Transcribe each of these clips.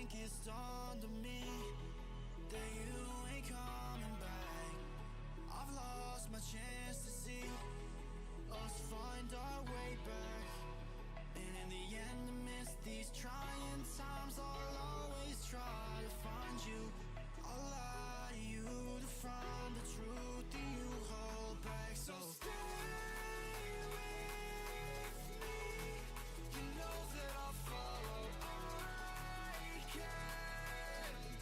think it's dawned on me that you ain't coming back. I've lost my chance to see us find our way back. And in the end, amidst these trying times, I'll always try to find you. I'll lie to you to find the truth that you hold back. So stay with me. You know that I'll follow. I can't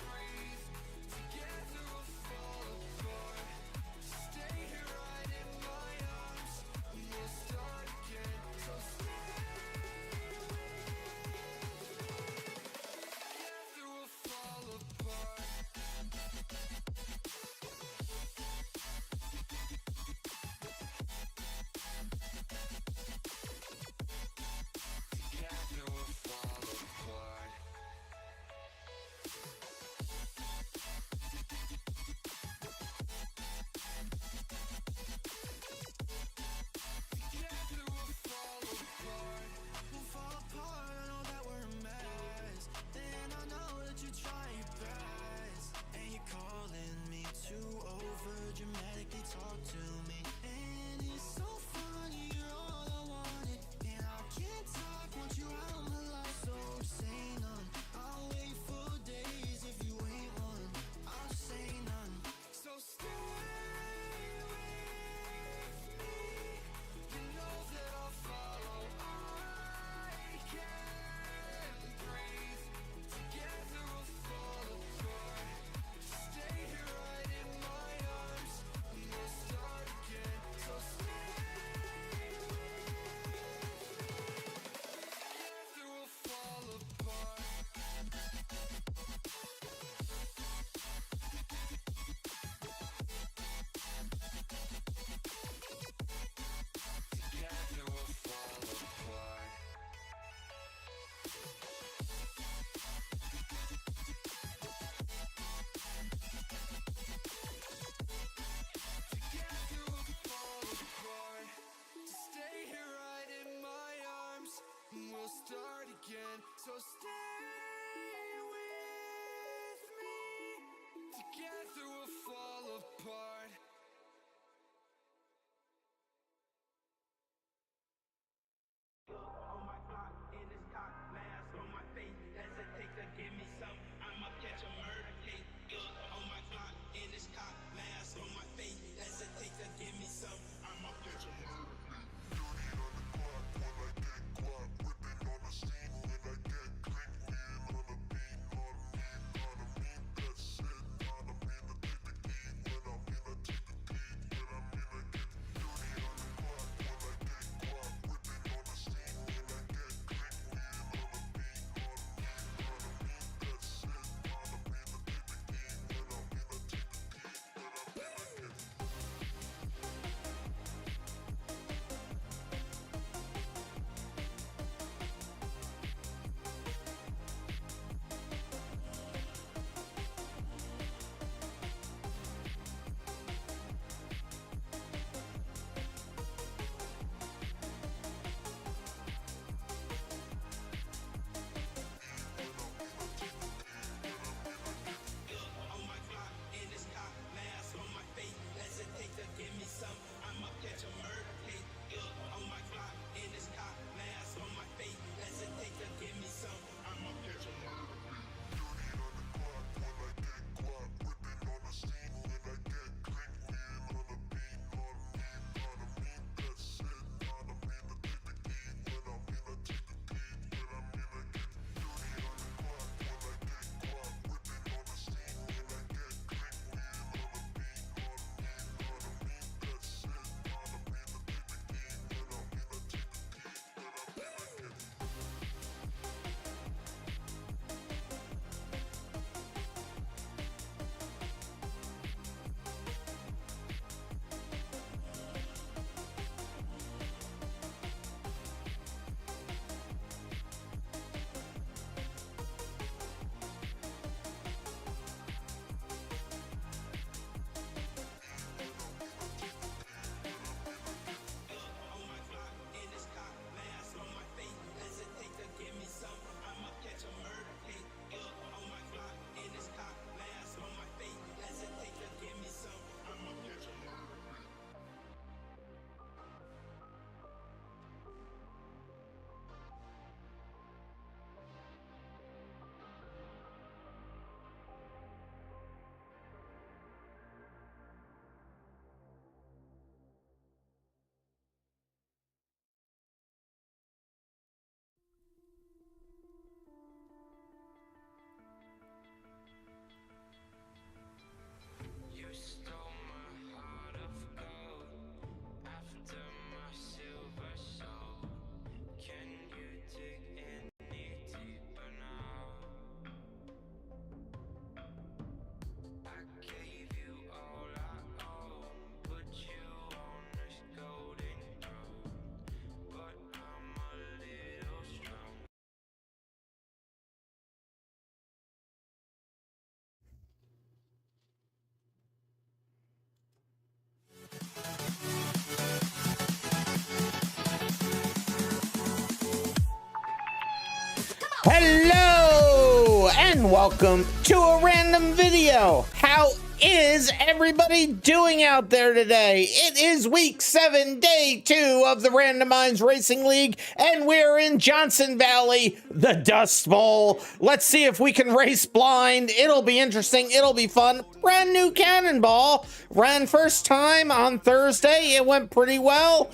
Hello and welcome to a random video. How is everybody doing out there today? It is week 7, day 2 of the Random Minds Racing League, and we're in Johnson Valley, the Dust Bowl. Let's see if we can race blind. It'll be interesting. It'll be fun. Brand new cannonball. Ran first time on Thursday. It went pretty well.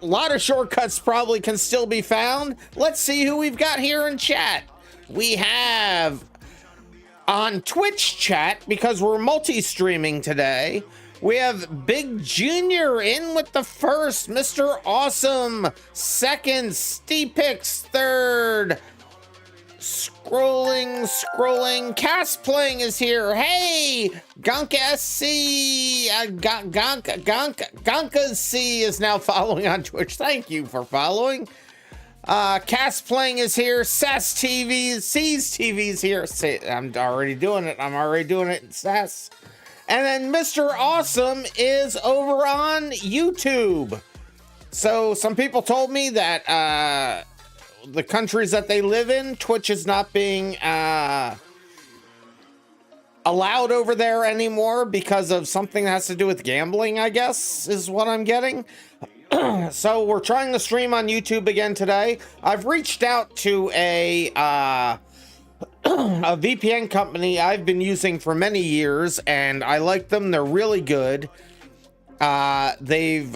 A lot of shortcuts probably can still be found. Let's see who we've got here in chat. We have on Twitch chat, because we're multi-streaming today, we have Big Junior in with the first, Mr. Awesome second, Steepix third, scrolling, Cass Playing is here. Hey, Gonka SC, Gonka C is now following on Twitch. Thank you for following. Cass Playing is here. Sass TV, C's TV's here. I'm already doing it. In Sass. And then Mr. Awesome is over on YouTube. So some people told me that the countries that they live in, Twitch is not being allowed over there anymore because of something that has to do with gambling, I guess, is what I'm getting. So we're trying to stream on YouTube again today. I've reached out to a VPN company I've been using for many years, and I like them. They're really good. They've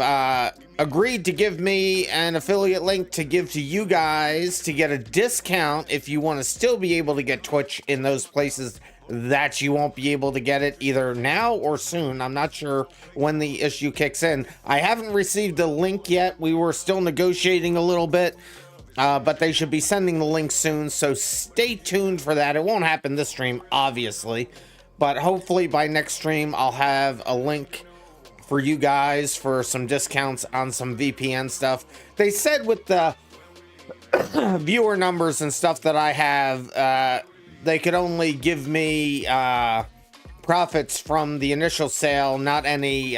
agreed to give me an affiliate link to give to you guys to get a discount if you want to still be able to get Twitch in those places that you won't be able to get it either now or soon. I'm not sure when the issue kicks in. I haven't received the link yet. We were still negotiating a little bit, but they should be sending the link soon, so stay tuned for that. It won't happen this stream, obviously, but hopefully by next stream I'll have a link for you guys for some discounts on some VPN stuff. They said with the viewer numbers and stuff that I have, they could only give me profits from the initial sale, not any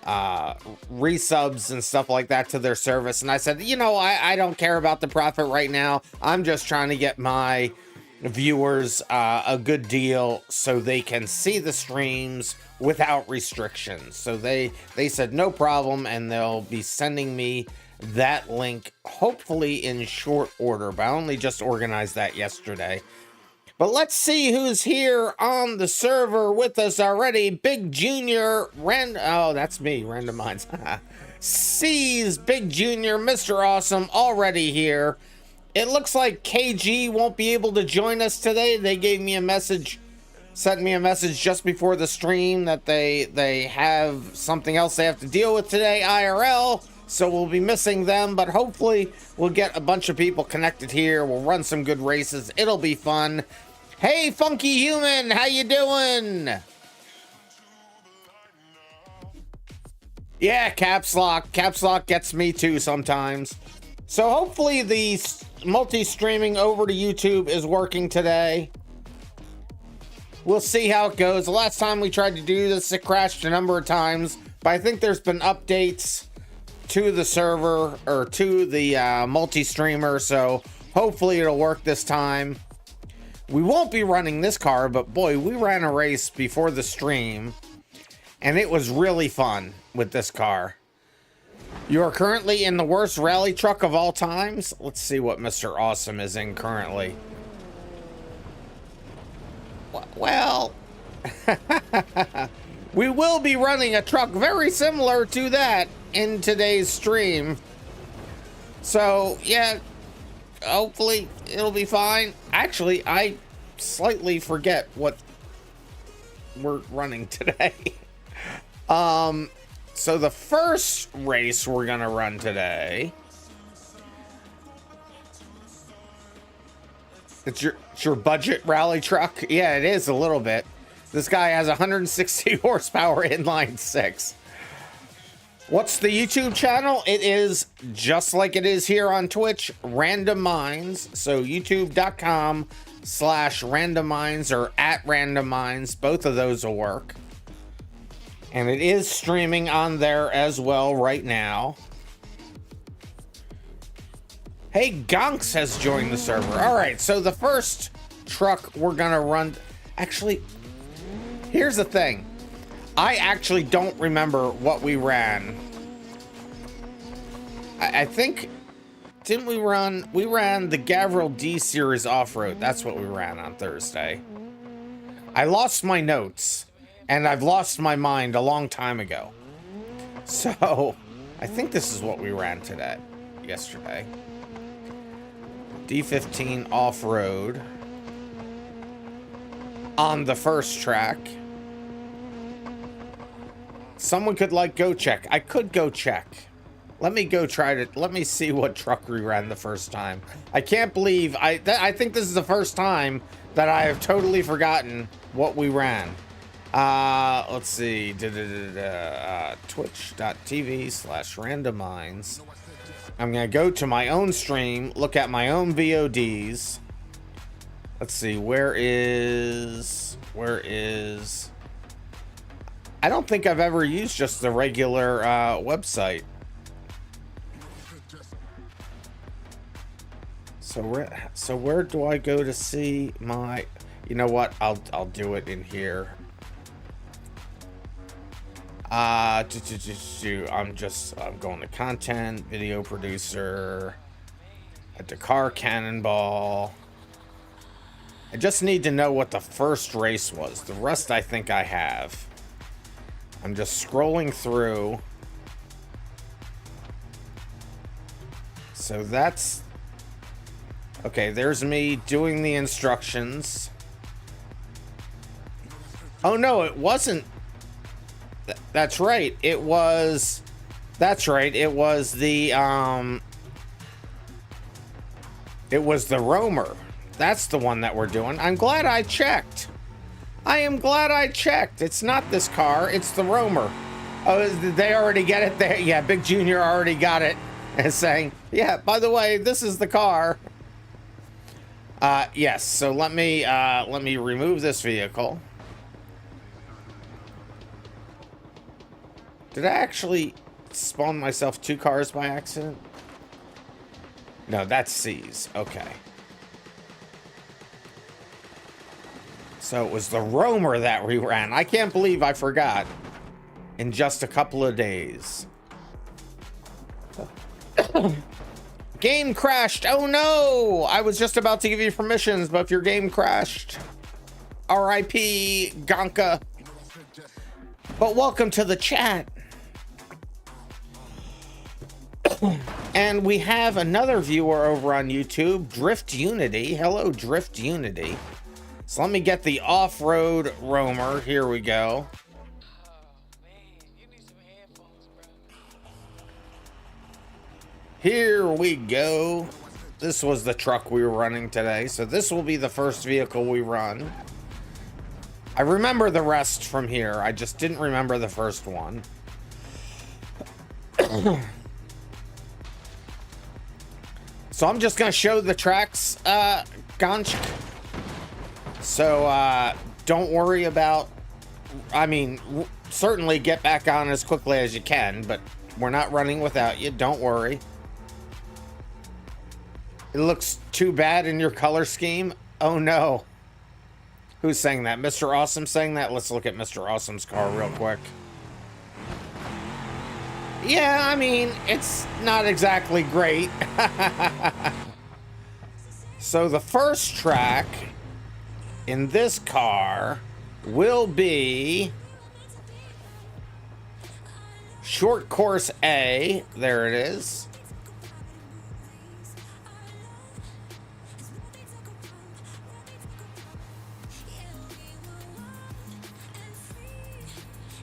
resubs and stuff like that to their service. And I said, you know, I don't care about the profit right now. I'm just trying to get my viewers a good deal so they can see the streams without restrictions. So they said no problem, and they'll be sending me that link hopefully in short order, but I only just organized that yesterday. But let's see who's here on the server with us already. Big Junior, oh, that's me, Random Minds. C's, Big Junior, Mr. Awesome, already here. It looks like KG won't be able to join us today. They gave me a message, sent me a message just before the stream that they have something else they have to deal with today, IRL. So we'll be missing them, but hopefully we'll get a bunch of people connected here. We'll run some good races. It'll be fun. Hey, Funky Human, how you doing? Yeah, caps lock. Caps lock gets me too sometimes. So hopefully the multi-streaming over to YouTube is working today. We'll see how it goes. The last time we tried to do this, it crashed a number of times, but I think there's been updates to the server or to the multi-streamer, so hopefully it'll work this time. We won't be running this car, but boy, we ran a race before the stream, and it was really fun with this car. You are currently in the worst rally truck of all times. Let's see what Mr. Awesome is in currently. Well, we will be running a truck very similar to that in today's stream. So, yeah, hopefully it'll be fine. Actually, I slightly forget what we're running today. So the first race we're gonna run today, it's your budget rally truck. Yeah, it is a little bit. This guy has 160 horsepower inline 6. What's the YouTube channel? It is just like it is here on Twitch, Random Minds. So youtube.com/Random Minds or @Random Minds. Both of those will work. And it is streaming on there as well right now. Hey, Gonks has joined the server. All right, so the first truck we're gonna run... Actually, here's the thing. I actually don't remember what we ran. I think... Didn't we run... We ran the Gavril D Series off-road. That's what we ran on Thursday. I lost my notes. And I've lost my mind a long time ago. So, I think this is what we ran yesterday. D15 off-road. On the first track. Someone could go check. I could go check. Let me go let me see what truck we ran the first time. I can't believe, I think this is the first time that I have totally forgotten what we ran. Let's see. Twitch.tv/randomminds. I'm gonna go to my own stream, look at my own VODs. Let's see, where is... I don't think I've ever used just the regular website. So where do I go to see my... You know what? I'll do it in here. I'm going to content, video producer, a Dakar Cannonball. I just need to know what the first race was. The rest I think I have. I'm just scrolling through. So that's... Okay, there's me doing the instructions. Oh no, it wasn't... That's right. It was... That's right. It was the, It was the Roamer. That's the one that we're doing. I'm glad I checked. I am glad I checked. It's not this car. It's the Roamer. Oh, did they already get it there? Yeah, Big Junior already got it. And saying, yeah, by the way, this is the car. Yes. So let me remove this vehicle. Did I actually spawn myself 2 cars by accident? No, that's C's. Okay. So it was the Roamer that we ran. I can't believe I forgot. In just a couple of days. Game crashed. Oh no! I was just about to give you permissions, but if your game crashed, R.I.P. Gonka. But welcome to the chat. And we have another viewer over on YouTube, Drift Unity. Hello, Drift Unity. So let me get the off-road Roamer. Here we go. Here we go. This was the truck we were running today. So this will be the first vehicle we run. I remember the rest from here. I just didn't remember the first one. So I'm just going to show the tracks, Gonch. So don't worry about... I mean, certainly get back on as quickly as you can, but we're not running without you. Don't worry. It looks too bad in your color scheme. Oh no. Who's saying that? Mr. Awesome saying that? Let's look at Mr. Awesome's car real quick. Yeah, I mean, it's not exactly great. So the first track in this car will be Short Course A. There it is.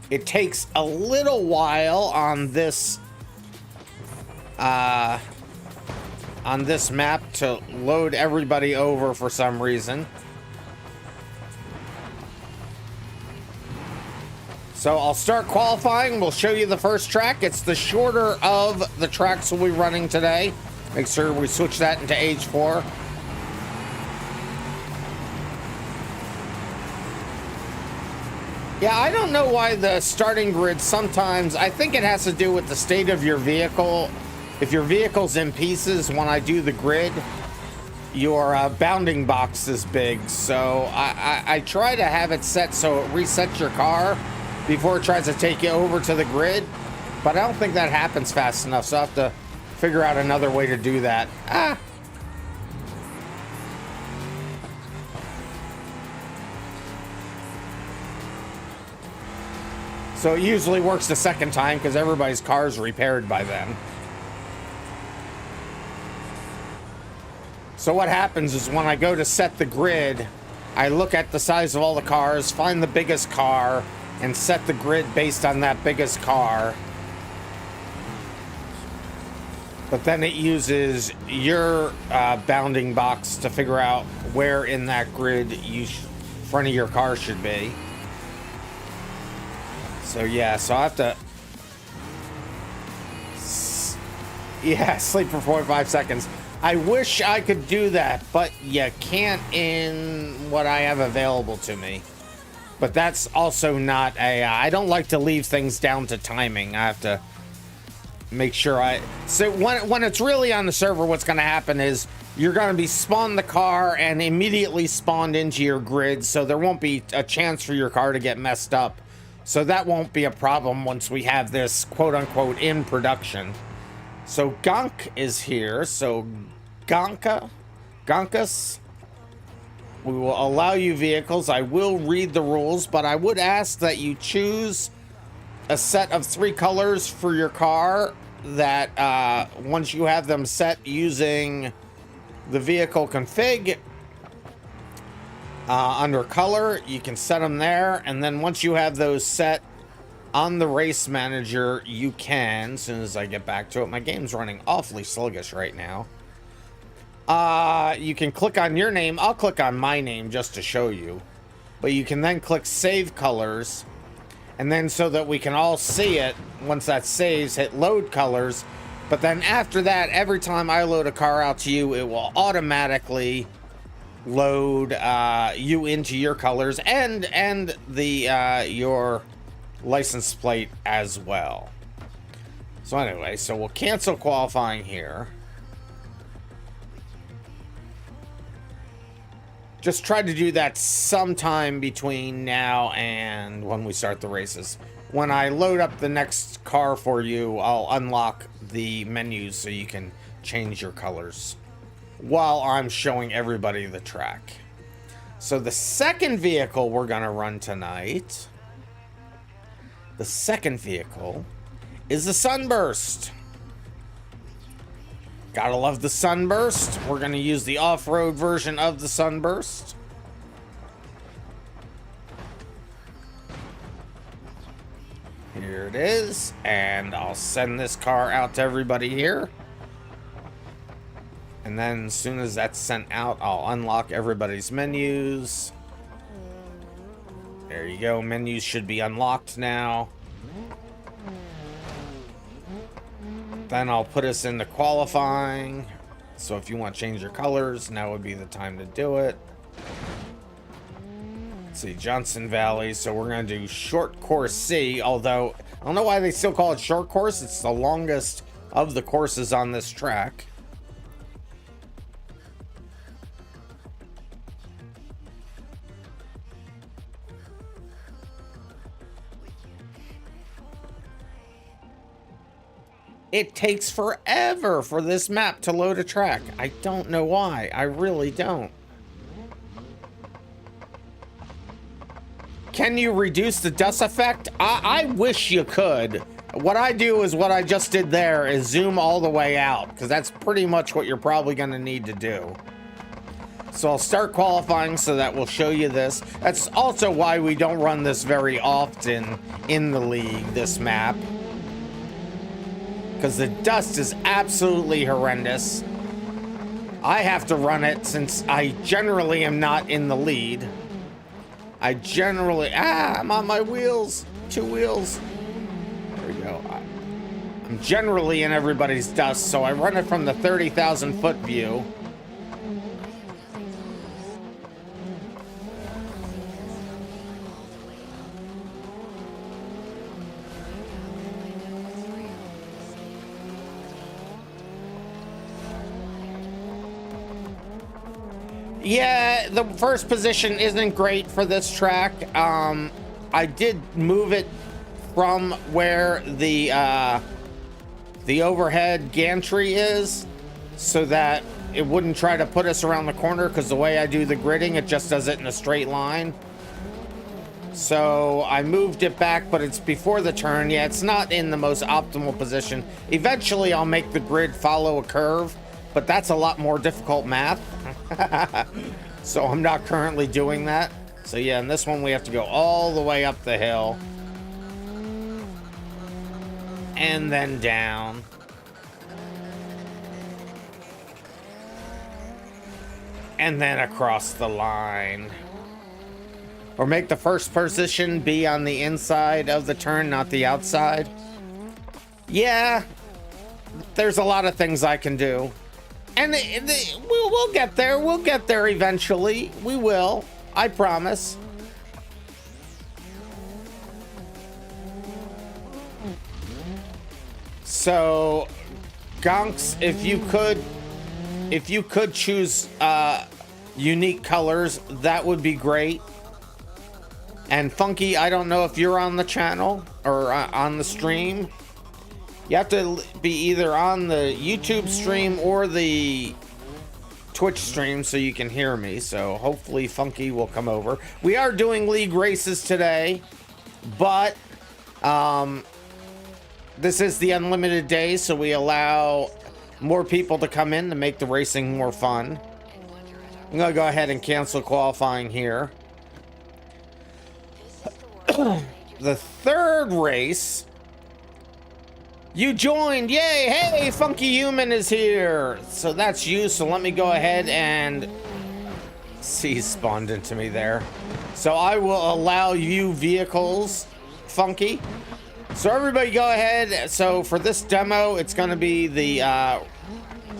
It takes a little while on this map to load everybody over for some reason. So I'll start qualifying. We'll show you the first track. It's the shorter of the tracks we'll be running today. Make sure we switch that into H4. Yeah, I don't know why the starting grid sometimes, I think it has to do with the state of your vehicle if your vehicle's in pieces, when I do the grid, your bounding box is big. So I try to have it set so it resets your car before it tries to take you over to the grid. But I don't think that happens fast enough, so I have to figure out another way to do that. So it usually works the second time because everybody's car is repaired by then. So what happens is when I go to set the grid, I look at the size of all the cars, find the biggest car, and set the grid based on that biggest car. But then it uses your bounding box to figure out where in that grid front of your car should be. So yeah, so I have to sleep for 45 seconds. I wish I could do that, but you can't in what I have available to me. But that's also not I don't like to leave things down to timing. I have to make sure so when it's really on the server, what's going to happen is you're going to be spawned the car and immediately spawned into your grid, so there won't be a chance for your car to get messed up. So that won't be a problem once we have this quote-unquote in production. So Gonk is here. So Gonkus, we will allow you vehicles. I will read the rules, but I would ask that you choose a set of 3 colors for your car that once you have them set using the vehicle config, under color, you can set them there, and then once you have those set on the race manager, you can, as soon as I get back to it, my game's running awfully sluggish right now. You can click on your name. I'll click on my name just to show you, but you can then click save colors, and then so that we can all see it, once that saves, hit load colors. But then after that, every time I load a car out to you, it will automatically load you into your colors and the your license plate as well. So anyway, so we'll cancel qualifying here. Just try to do that sometime between now and when we start the races. When I load up the next car for you, I'll unlock the menus so you can change your colors while I'm showing everybody the track. So the second vehicle we're gonna run tonight, the second vehicle is the Sunburst. Gotta love the Sunburst. We're gonna use the off-road version of the Sunburst. Here it is, and I'll send this car out to everybody here. And then as soon as that's sent out, I'll unlock everybody's menus. There you go. Menus should be unlocked now. Then I'll put us into qualifying. So if you want to change your colors, now would be the time to do it. Let's see, Johnson Valley. So we're going to do short course C, although I don't know why they still call it short course. It's the longest of the courses on this track. It takes forever for this map to load a track. I don't know why. I really don't. Can you reduce the dust effect? I wish you could. What I do is what I just did there is zoom all the way out, because that's pretty much what you're probably going to need to do. So I'll start qualifying so that we'll show you this. That's also why we don't run this very often in the league, this map. Because the dust is absolutely horrendous. I have to run it since I generally am not in the lead. I generally... I'm on my wheels. 2 wheels. There we go. I'm generally in everybody's dust, so I run it from the 30,000 foot view. Yeah, the first position isn't great for this track. I did move it from where the overhead gantry is so that it wouldn't try to put us around the corner, because the way I do the gridding, it just does it in a straight line. So I moved it back, but it's before the turn. Yeah, it's not in the most optimal position. Eventually, I'll make the grid follow a curve, but that's a lot more difficult math. So I'm not currently doing that. So yeah, in this one, we have to go all the way up the hill. And then down. And then across the line. Or make the first position be on the inside of the turn, not the outside. Yeah, there's a lot of things I can do. And we'll get there. We'll get there eventually. We will. I promise. So, Gonks, if you could choose unique colors, that would be great. And Funky, I don't know if you're on the channel or on the stream. You have to be either on the YouTube stream or the Twitch stream so you can hear me. So hopefully Funky will come over. We are doing league races today, but this is the unlimited day, so we allow more people to come in to make the racing more fun. I'm gonna go ahead and cancel qualifying here. The third race, you joined. Yay! Hey, Funky Human is here. So that's you. So let me go ahead and see, spawned into me there. So I will allow you vehicles, Funky. So everybody go ahead. So for this demo, it's going to be the,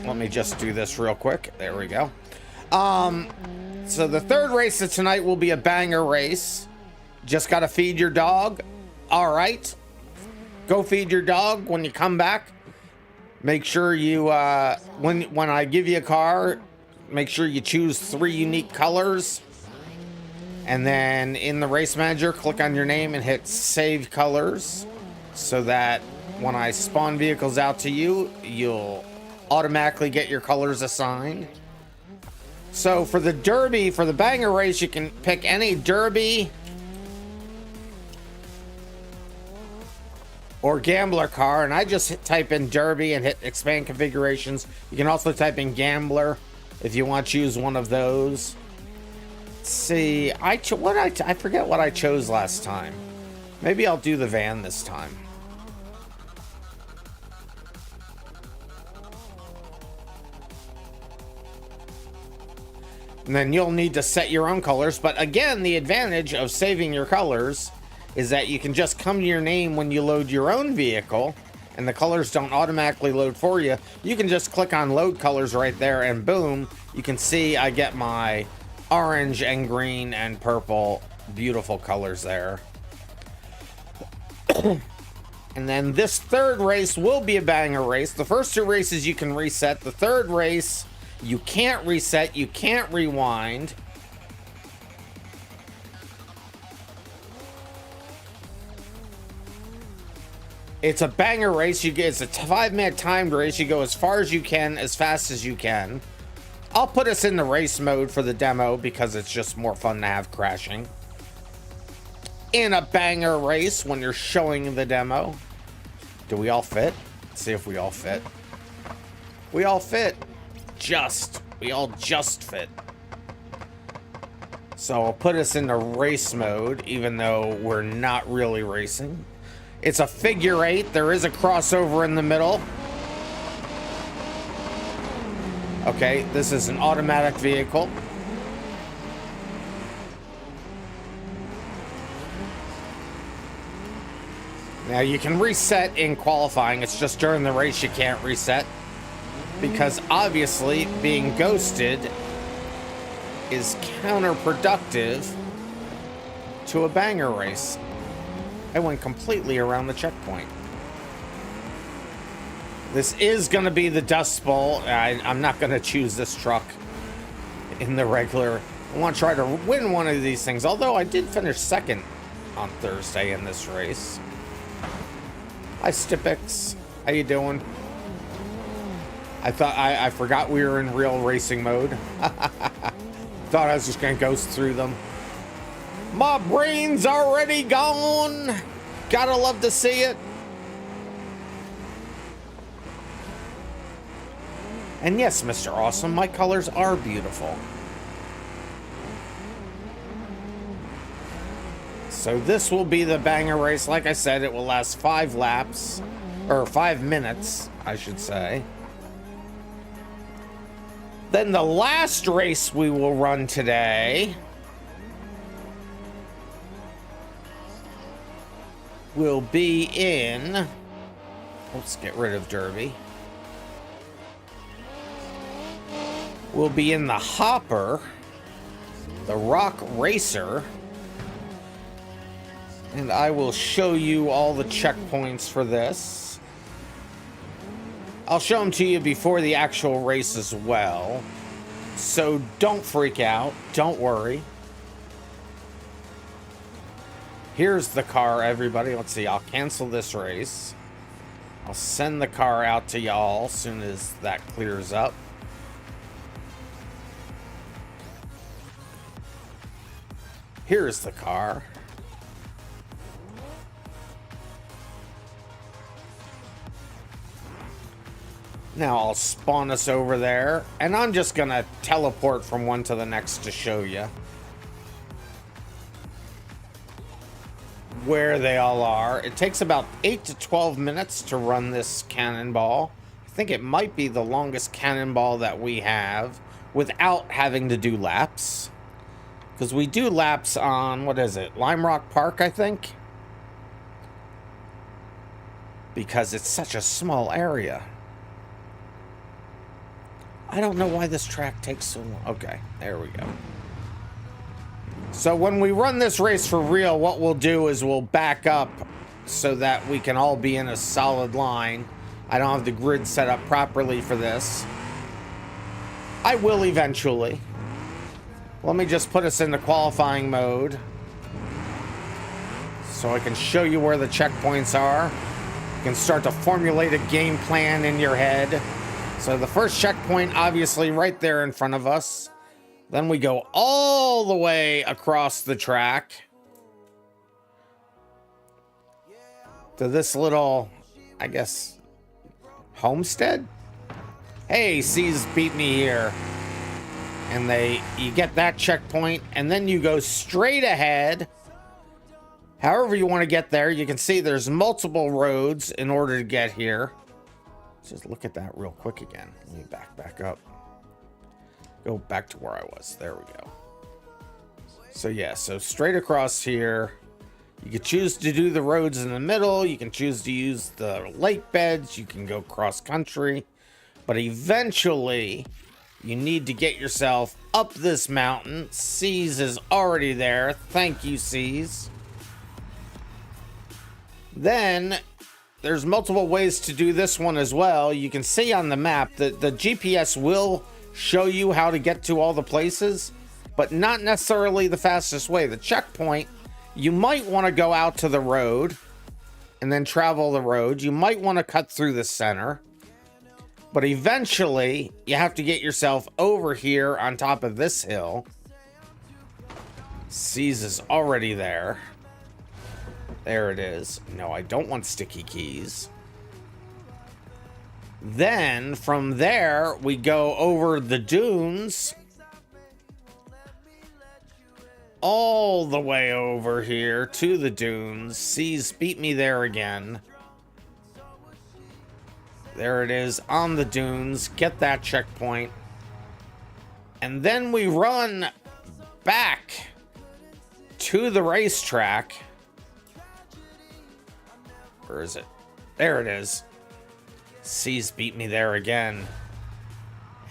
let me just do this real quick. There we go. So the third race of tonight will be a banger race. Just got to feed your dog. All right. Go feed your dog. When you come back, make sure you, when I give you a car, make sure you choose 3 unique colors. And then in the race manager, click on your name and hit save colors, so that when I spawn vehicles out to you, you'll automatically get your colors assigned. So for the derby, for the banger race, you can pick any derby or gambler car, and I just type in derby and hit expand configurations. You can also type in gambler if you want to choose one of those. Let's see, I forget what I chose last time. Maybe I'll do the van this time. And then you'll need to set your own colors. But again, the advantage of saving your colors is that you can just come to your name when you load your own vehicle, and the colors don't automatically load for you. You can just click on load colors right there, and boom, you can see I get my orange and green and purple beautiful colors there. And then this third race will be a banger race. The first 2 races you can reset. The third race, you can't reset, you can't rewind. It's a banger race. It's a 5-minute timed race. You go as far as you can, as fast as you can. I'll put us in the race mode for the demo because it's just more fun to have crashing in a banger race when you're showing the demo. Do we all fit? Let's see if we all fit. We all fit. We all just fit. So I'll put us into race mode, even though we're not really racing. It's a figure 8. There is a crossover in the middle. Okay, this is an automatic vehicle. Now you can reset in qualifying. It's just during the race you can't reset, because obviously being ghosted is counterproductive to a banger race. I went completely around the checkpoint. This is going to be the Dust Bowl. I'm not going to choose this truck. in the regular. I want to try to win one of these things, although I did finish second on Thursday in this race. Hi, Stipix. How you doing? I thought I forgot we were in real racing mode. Thought I was just gonna ghost through them. My brain's already gone. Gotta love to see it. And yes, Mr. Awesome, my colors are beautiful. So this will be the banger race. Like I said, it will last 5 laps, or 5 minutes, I should say. Then the last race we will run today will be in, let's get rid of Derby. We'll be in the Hopper, the Rock Racer, and I will show you all the checkpoints for this. I'll show them to you before the actual race as well. So don't freak out. Don't worry. Here's the car, everybody. Let's see. I'll cancel this race. I'll send the car out to y'all as soon as that clears up. Here's the car. Now I'll spawn us over there, and I'm just gonna teleport from one to the next to show you where they all are. It takes about 8 to 12 minutes to run this cannonball. I think it might be the longest cannonball that we have without having to do laps. Because we do laps on, what is it, Lime Rock Park, I think? Because it's such a small area. I don't know why this track takes so long. Okay, there we go. So when we run this race for real, what we'll do is we'll back up so that we can all be in a solid line. I don't have the grid set up properly for this. I will eventually. Let me just put us into qualifying mode so I can show you where the checkpoints are. You can start to formulate a game plan in your head. So the first checkpoint, obviously, right there in front of us. Then we go all the way across the track to this little, I guess, homestead? Hey, C's beat me here. And you get that checkpoint, and then you go straight ahead. However you want to get there, you can see there's multiple roads in order to get here. Let's just look at that real quick again. Let me back up. Go back to where I was. There we go. So yeah, so straight across here. You can choose to do the roads in the middle. You can choose to use the lake beds. You can go cross country. But eventually, you need to get yourself up this mountain. C's is already there. Thank you, C's. Then there's multiple ways to do this one as well. You can see on the map that the GPS will show you how to get to all the places, but not necessarily the fastest way. The checkpoint, you might want to go out to the road and then travel the road. You might want to cut through the center, but eventually you have to get yourself over here on top of this hill. C's is already there. There it is. No, I don't want sticky keys. Then from there, we go over the dunes. All the way over here to the dunes. C's beat me there again. There it is on the dunes. Get that checkpoint. And then we run back to the racetrack. Where is it? There it is. C's beat me there again.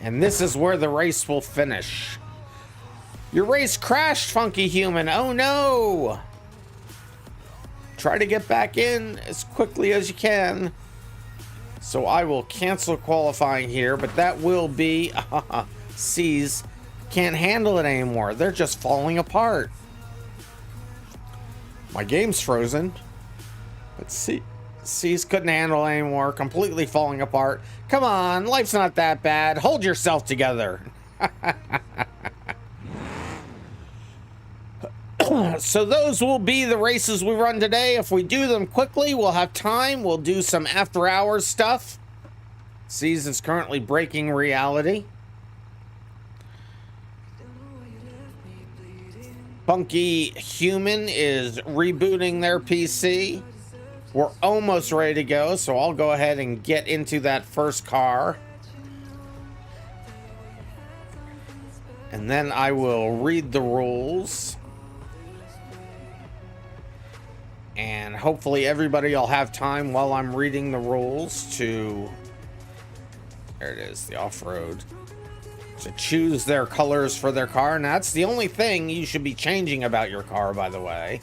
And this is where the race will finish. Your race crashed, Funky Human. Oh no! Try to get back in as quickly as you can. So I will cancel qualifying here, but that will be C's can't handle it anymore. They're just falling apart. My game's frozen. But C's couldn't handle it anymore. Completely falling apart. Come on, life's not that bad. Hold yourself together. So those will be the races we run today. If we do them quickly, we'll have time. We'll do some after hours stuff. C's is currently breaking reality. Funky Human is rebooting their PC. We're almost ready to go, so I'll go ahead and get into that first car. And then I will read the rules. And hopefully everybody will have time while I'm reading the rules to... There it is, the off-road. To choose their colors for their car. And that's the only thing you should be changing about your car, by the way.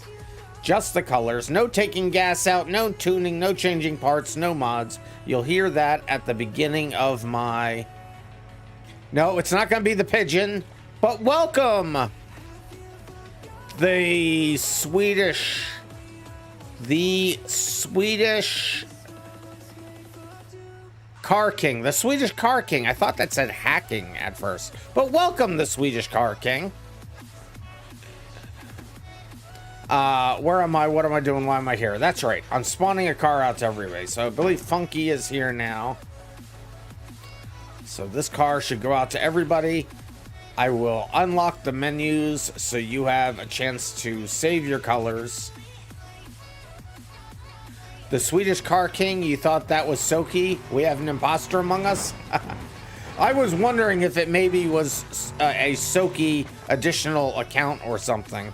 Just the colors. No taking gas out, no tuning, no changing parts, no mods. You'll hear that at the beginning of my... No, it's not going to be the pigeon, but welcome! The Swedish Car King. The Swedish Car King. I thought that said hacking at first. But welcome, the Swedish Car King. Where am I? What am I doing? Why am I here? That's right. I'm spawning a car out to everybody. So I believe Funky is here now. So this car should go out to everybody. I will unlock the menus so you have a chance to save your colors. The Swedish Car King, you thought that was Soki? We have an imposter among us? I was wondering if it maybe was a Soki additional account or something.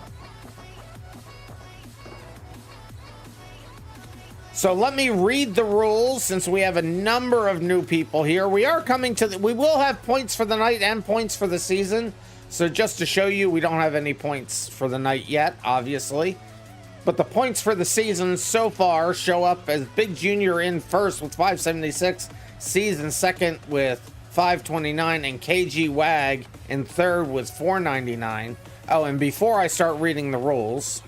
So let me read the rules since we have a number of new people here. We are coming to we will have points for the night and points for the season. So just to show you, we don't have any points for the night yet, obviously. But the points for the season so far show up as Big Junior in first with 576, C's in second with 529, and KG Wag in third with 499. Oh, and before I start reading the rules,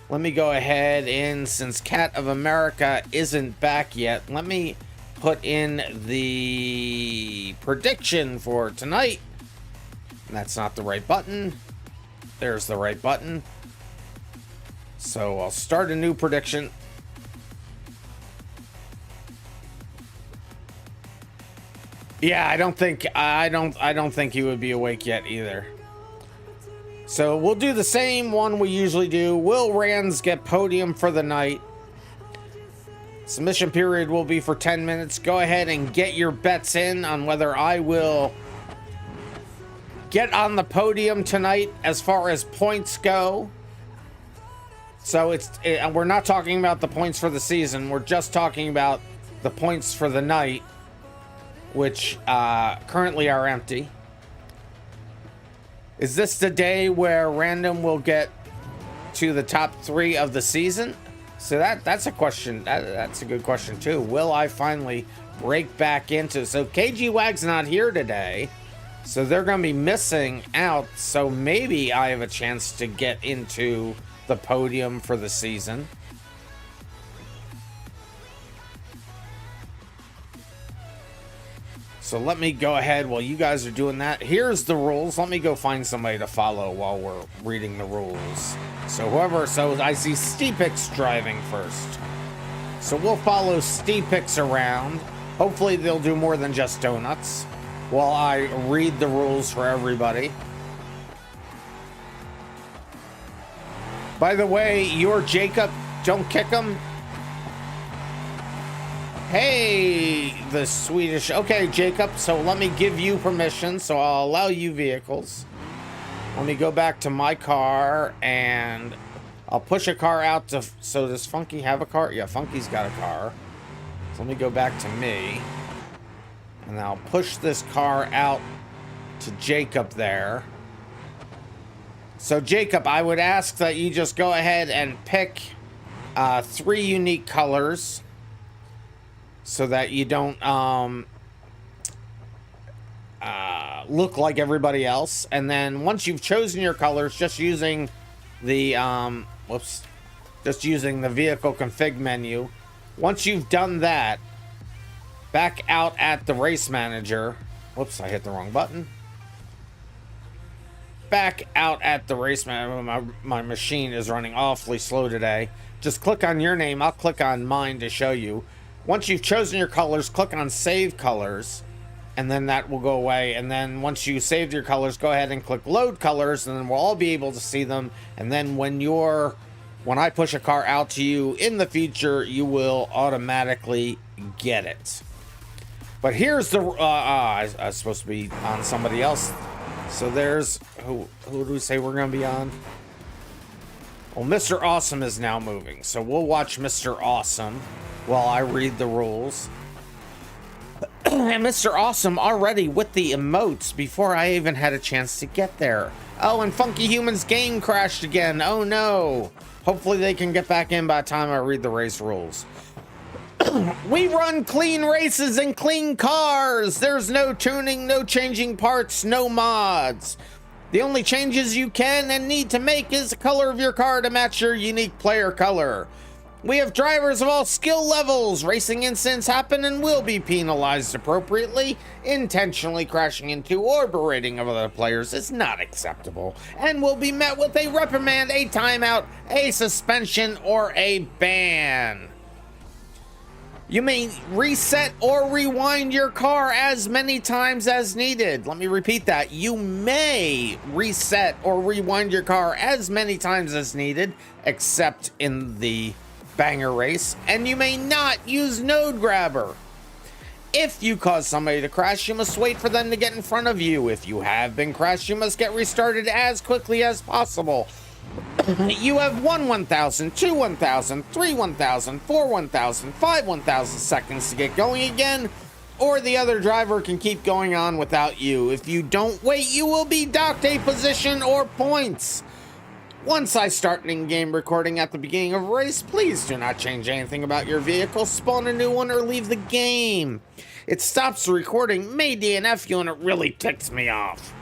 let me go ahead and, since Cat of America isn't back yet, let me put in the prediction for tonight. And that's not the right button. There's the right button. So I'll start a new prediction. Yeah, I don't think he would be awake yet either. So we'll do the same one we usually do. Will Rands get podium for the night? Submission period will be for 10 minutes. Go ahead and get your bets in on whether I will get on the podium tonight as far as points go. So we're not talking about the points for the season. We're just talking about the points for the night, which currently are empty. Is this the day where random will get to the top 3 of the season? So that's a question. That's a good question too. Will I finally break back into? So KG Wag's not here today, so they're going to be missing out. So maybe I have a chance to get into the podium for the season. So let me go ahead while you guys are doing that. Here's the rules. Let me go find somebody to follow while we're reading the rules. So I see Steepix driving first. So we'll follow Steepix around. Hopefully they'll do more than just donuts while I read the rules for everybody. By the way, you're Jacob. Don't kick him. Hey, the Swedish. Okay, Jacob. So let me give you permission. So I'll allow you vehicles. Let me go back to my car and I'll push a car out to. So does Funky have a car? Yeah, Funky's got a car. So let me go back to me. And I'll push this car out to Jacob there. So Jacob, I would ask that you just go ahead and pick 3 unique colors so that you don't look like everybody else. And then once you've chosen your colors, just using the just using the vehicle config menu. Once you've done that, back out at the race manager. Whoops, I hit the wrong button. Back out at the race manager. My machine is running awfully slow today. Just click on your name. I'll click on mine to show you. Once you've chosen your colors, click on Save Colors, and then that will go away. And then once you saved your colors, go ahead and click Load Colors, and then we'll all be able to see them. And then when I push a car out to you in the future, you will automatically get it. But here's the I was supposed to be on somebody else. So there's who do we say we're gonna be on? Well, Mr. Awesome is now moving, so we'll watch Mr. Awesome while I read the rules. And Mr. Awesome already with the emotes before I even had a chance to get there. Oh, and Funky Human's game crashed again. Oh no. Hopefully they can get back in by the time I read the race rules. We run clean races and clean cars. There's no tuning, no changing parts, no mods. The only changes you can and need to make is the color of your car to match your unique player color. We have drivers of all skill levels. Racing incidents happen and will be penalized appropriately. Intentionally crashing into or berating of other players is not acceptable and will be met with a reprimand, a timeout, a suspension, or a ban. You may reset or rewind your car as many times as needed. Let me repeat that. You may reset or rewind your car as many times as needed, except in the banger race, and you may not use node grabber. If you cause somebody to crash, you must wait for them to get in front of you. If you have been crashed, you must get restarted as quickly as possible. You have 1,000, 2 1,000, 3 1,000, 4 1,000, 5 1,000 seconds to get going again, or the other driver can keep going on without you. If you don't wait, you will be docked a position or points. Once I start an in-game recording at the beginning of a race, please do not change anything about your vehicle, spawn a new one, or leave the game. It stops the recording, may DNF you, and it really ticks me off.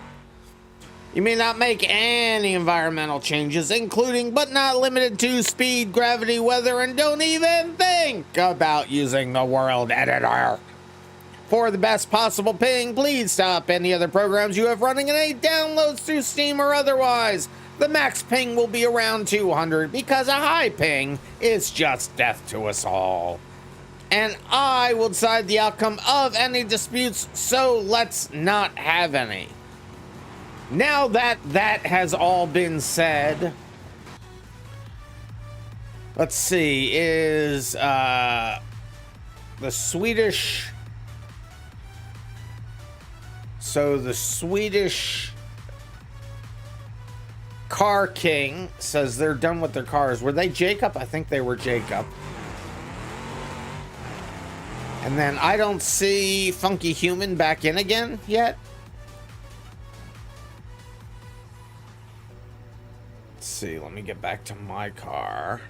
You may not make any environmental changes, including but not limited to speed, gravity, weather, and don't even think about using the world editor. For the best possible ping, please stop any other programs you have running in any downloads through Steam or otherwise. The max ping will be around 200 because a high ping is just death to us all. And I will decide the outcome of any disputes, so let's not have any. Now that that has all been said, let's see, is the Swedish... So the Swedish Car King says they're done with their cars. Were they Jacob? I think they were Jacob. And then I don't see Funky Human back in again yet. Let's see, let me get back to my car.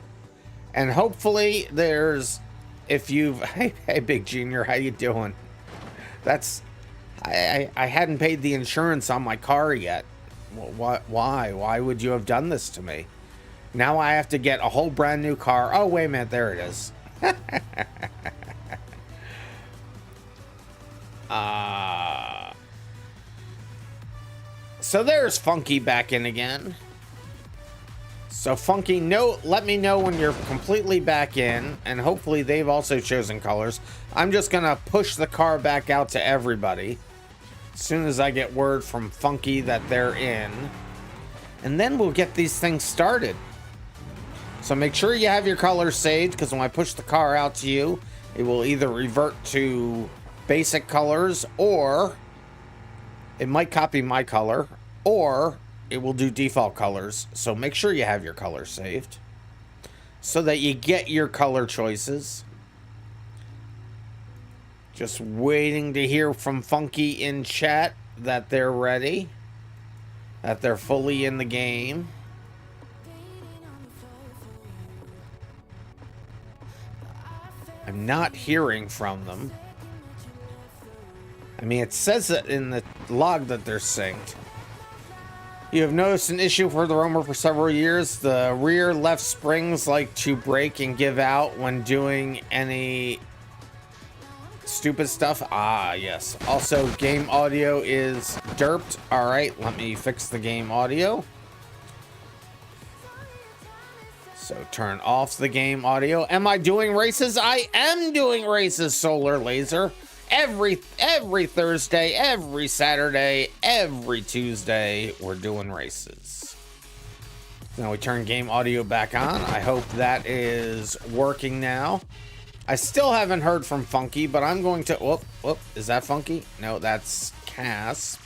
And hopefully there's, if you've, hey Big Junior, how you doing? That's, I hadn't paid the insurance on my car yet. Well, why would you have done this to me? Now I have to get a whole brand new car. Oh, wait a minute, there it is. So there's Funky back in again. So Funky, let me know when you're completely back in, and hopefully they've also chosen colors. I'm just gonna push the car back out to everybody as soon as I get word from Funky that they're in, and then we'll get these things started. So make sure you have your colors saved, because when I push the car out to you, it will either revert to basic colors, or it might copy my color, or it will do default colors. So make sure you have your colors saved so that you get your color choices. Just waiting to hear from Funky in chat that they're ready, that they're fully in the game. I'm not hearing from them. I mean, it says it in the log that they're synced. You have noticed an issue for the roamer for several years. The rear left springs like to break and give out when doing any stupid stuff. Ah, yes. Also, game audio is derped. All right, let me fix the game audio. So turn off the game audio. Am I doing races? I am doing races, Solar Laser. Every Thursday, every Saturday, every Tuesday, we're doing races. Now we turn game audio back on. I hope that is working now. I still haven't heard from Funky, but I'm going to... Whoop, is that Funky? No, that's Casp.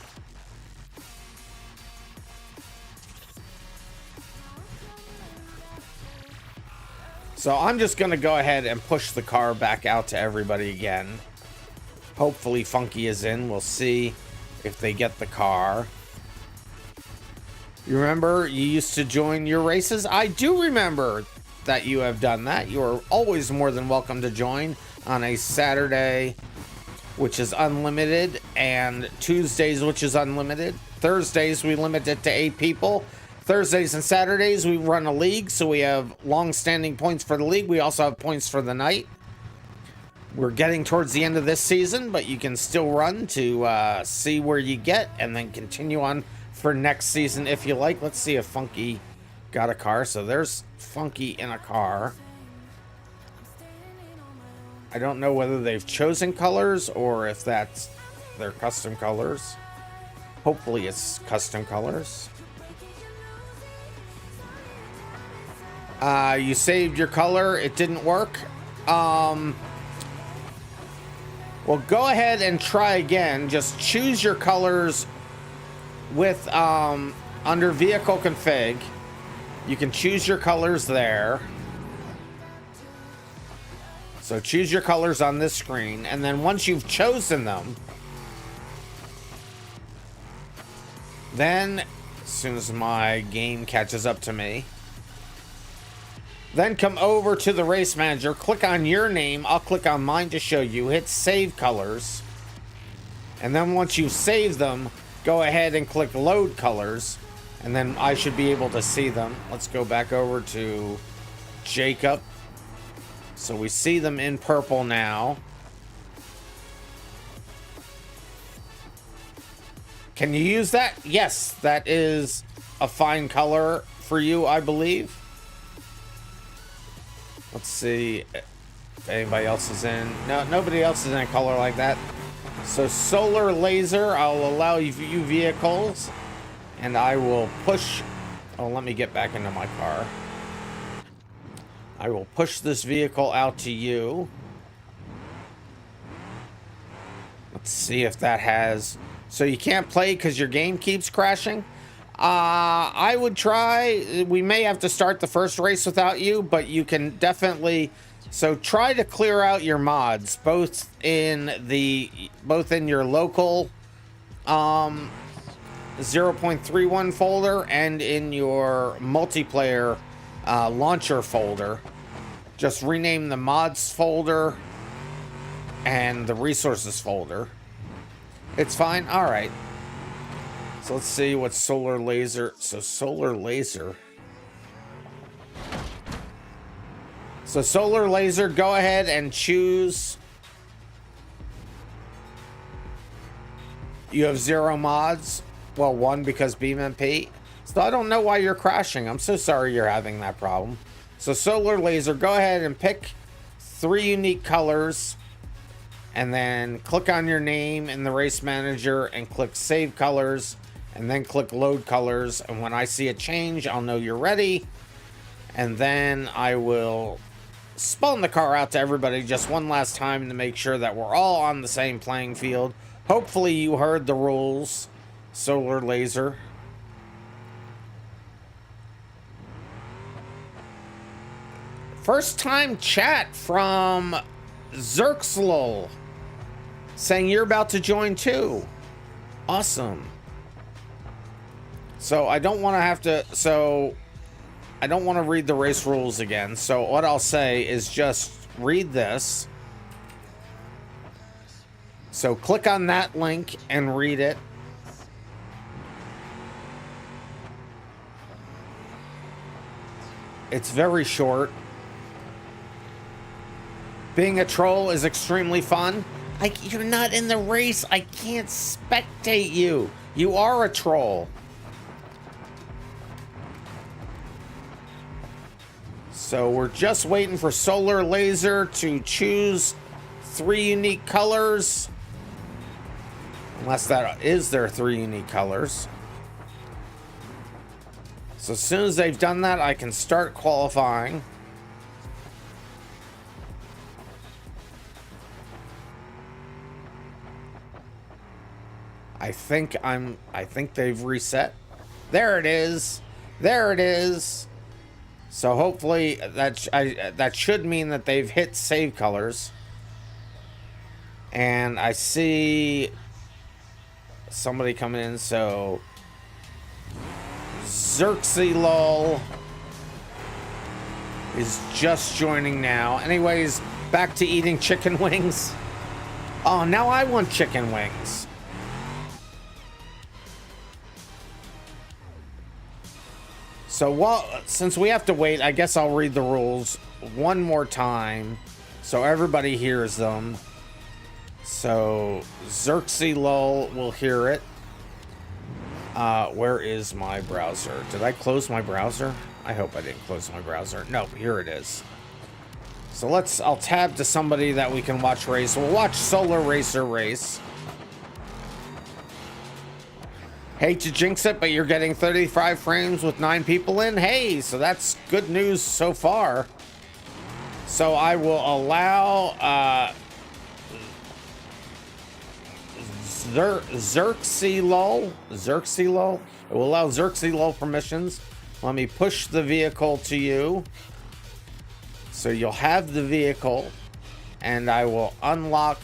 So I'm just going to go ahead and push the car back out to everybody again. Hopefully Funky is in. We'll see if they get the car. You remember you used to join your races? I do remember that you have done that. You are always more than welcome to join on a Saturday, which is unlimited, and Tuesdays, which is unlimited. Thursdays, we limit it to 8 people. Thursdays and Saturdays, we run a league, so we have long-standing points for the league. We also have points for the night. We're getting towards the end of this season, but you can still run to see where you get and then continue on for next season if you like. Let's see if Funky got a car. So there's Funky in a car. I don't know whether they've chosen colors or if that's their custom colors. Hopefully it's custom colors. You saved your color. It didn't work. Well, go ahead and try again. Just choose your colors with under vehicle config. You can choose your colors there. So choose your colors on this screen, and then once you've chosen them, then as soon as my game catches up to me, then come over to the race manager, click on your name. I'll click on mine to show you. Hit save colors. And then once you save them, go ahead and click load colors. And then I should be able to see them. Let's go back over to Jacob. So we see them in purple now. Can you use that? Yes, that is a fine color for you, I believe. Let's see if anybody else is in. No, nobody else is in a color like that. So Solar Laser, I'll allow you vehicles, and I will push. Oh, let me get back into my car. I will push this vehicle out to you. Let's see if that has. So you can't play because your game keeps crashing. I would try. We may have to start the first race without you, but you can definitely. So try to clear out your mods, both in your local 0.31 folder and in your multiplayer launcher folder. Just rename the mods folder and the resources folder. It's fine. All right. So let's see what Solar Laser. So Solar Laser. So Solar Laser, go ahead and choose. You have 0 mods. Well, 1 because BeamNG. So I don't know why you're crashing. I'm so sorry you're having that problem. So Solar Laser, go ahead and pick 3 unique colors. And then click on your name in the race manager and click save colors. And then click load colors. And when I see a change, I'll know you're ready. And then I will spawn the car out to everybody just one last time to make sure that we're all on the same playing field. Hopefully you heard the rules, Solar Laser. First time chat from Zerxlol saying you're about to join too. Awesome. So I don't want to have to, I don't want to read the race rules again. So what I'll say is just read this. So click on that link and read it. It's very short. Being a troll is extremely fun. You're not in the race. I can't spectate you. You are a troll. So we're just waiting for Solar Laser to choose 3 unique colors. Unless that is their 3 unique colors. So as soon as they've done that, I can start qualifying. I think they've reset. There it is. There it is. So hopefully that should mean that they've hit save colors. And I see somebody coming in, so RM² is just joining now. Anyways, back to eating chicken wings. Oh, now I want chicken wings. So since we have to wait, I guess I'll read the rules one more time so everybody hears them. So RM² will hear it. Where is my browser? Did I close my browser? I hope I didn't close my browser. No, here it is. So I'll tab to somebody that we can watch race. We'll watch Solar Racer race. Hate to jinx it, but you're getting 35 frames with 9 people in. Hey, so that's good news so far. So I will allow RM². It will allow RM² permissions. Let me push the vehicle to you. So you'll have the vehicle, and I will unlock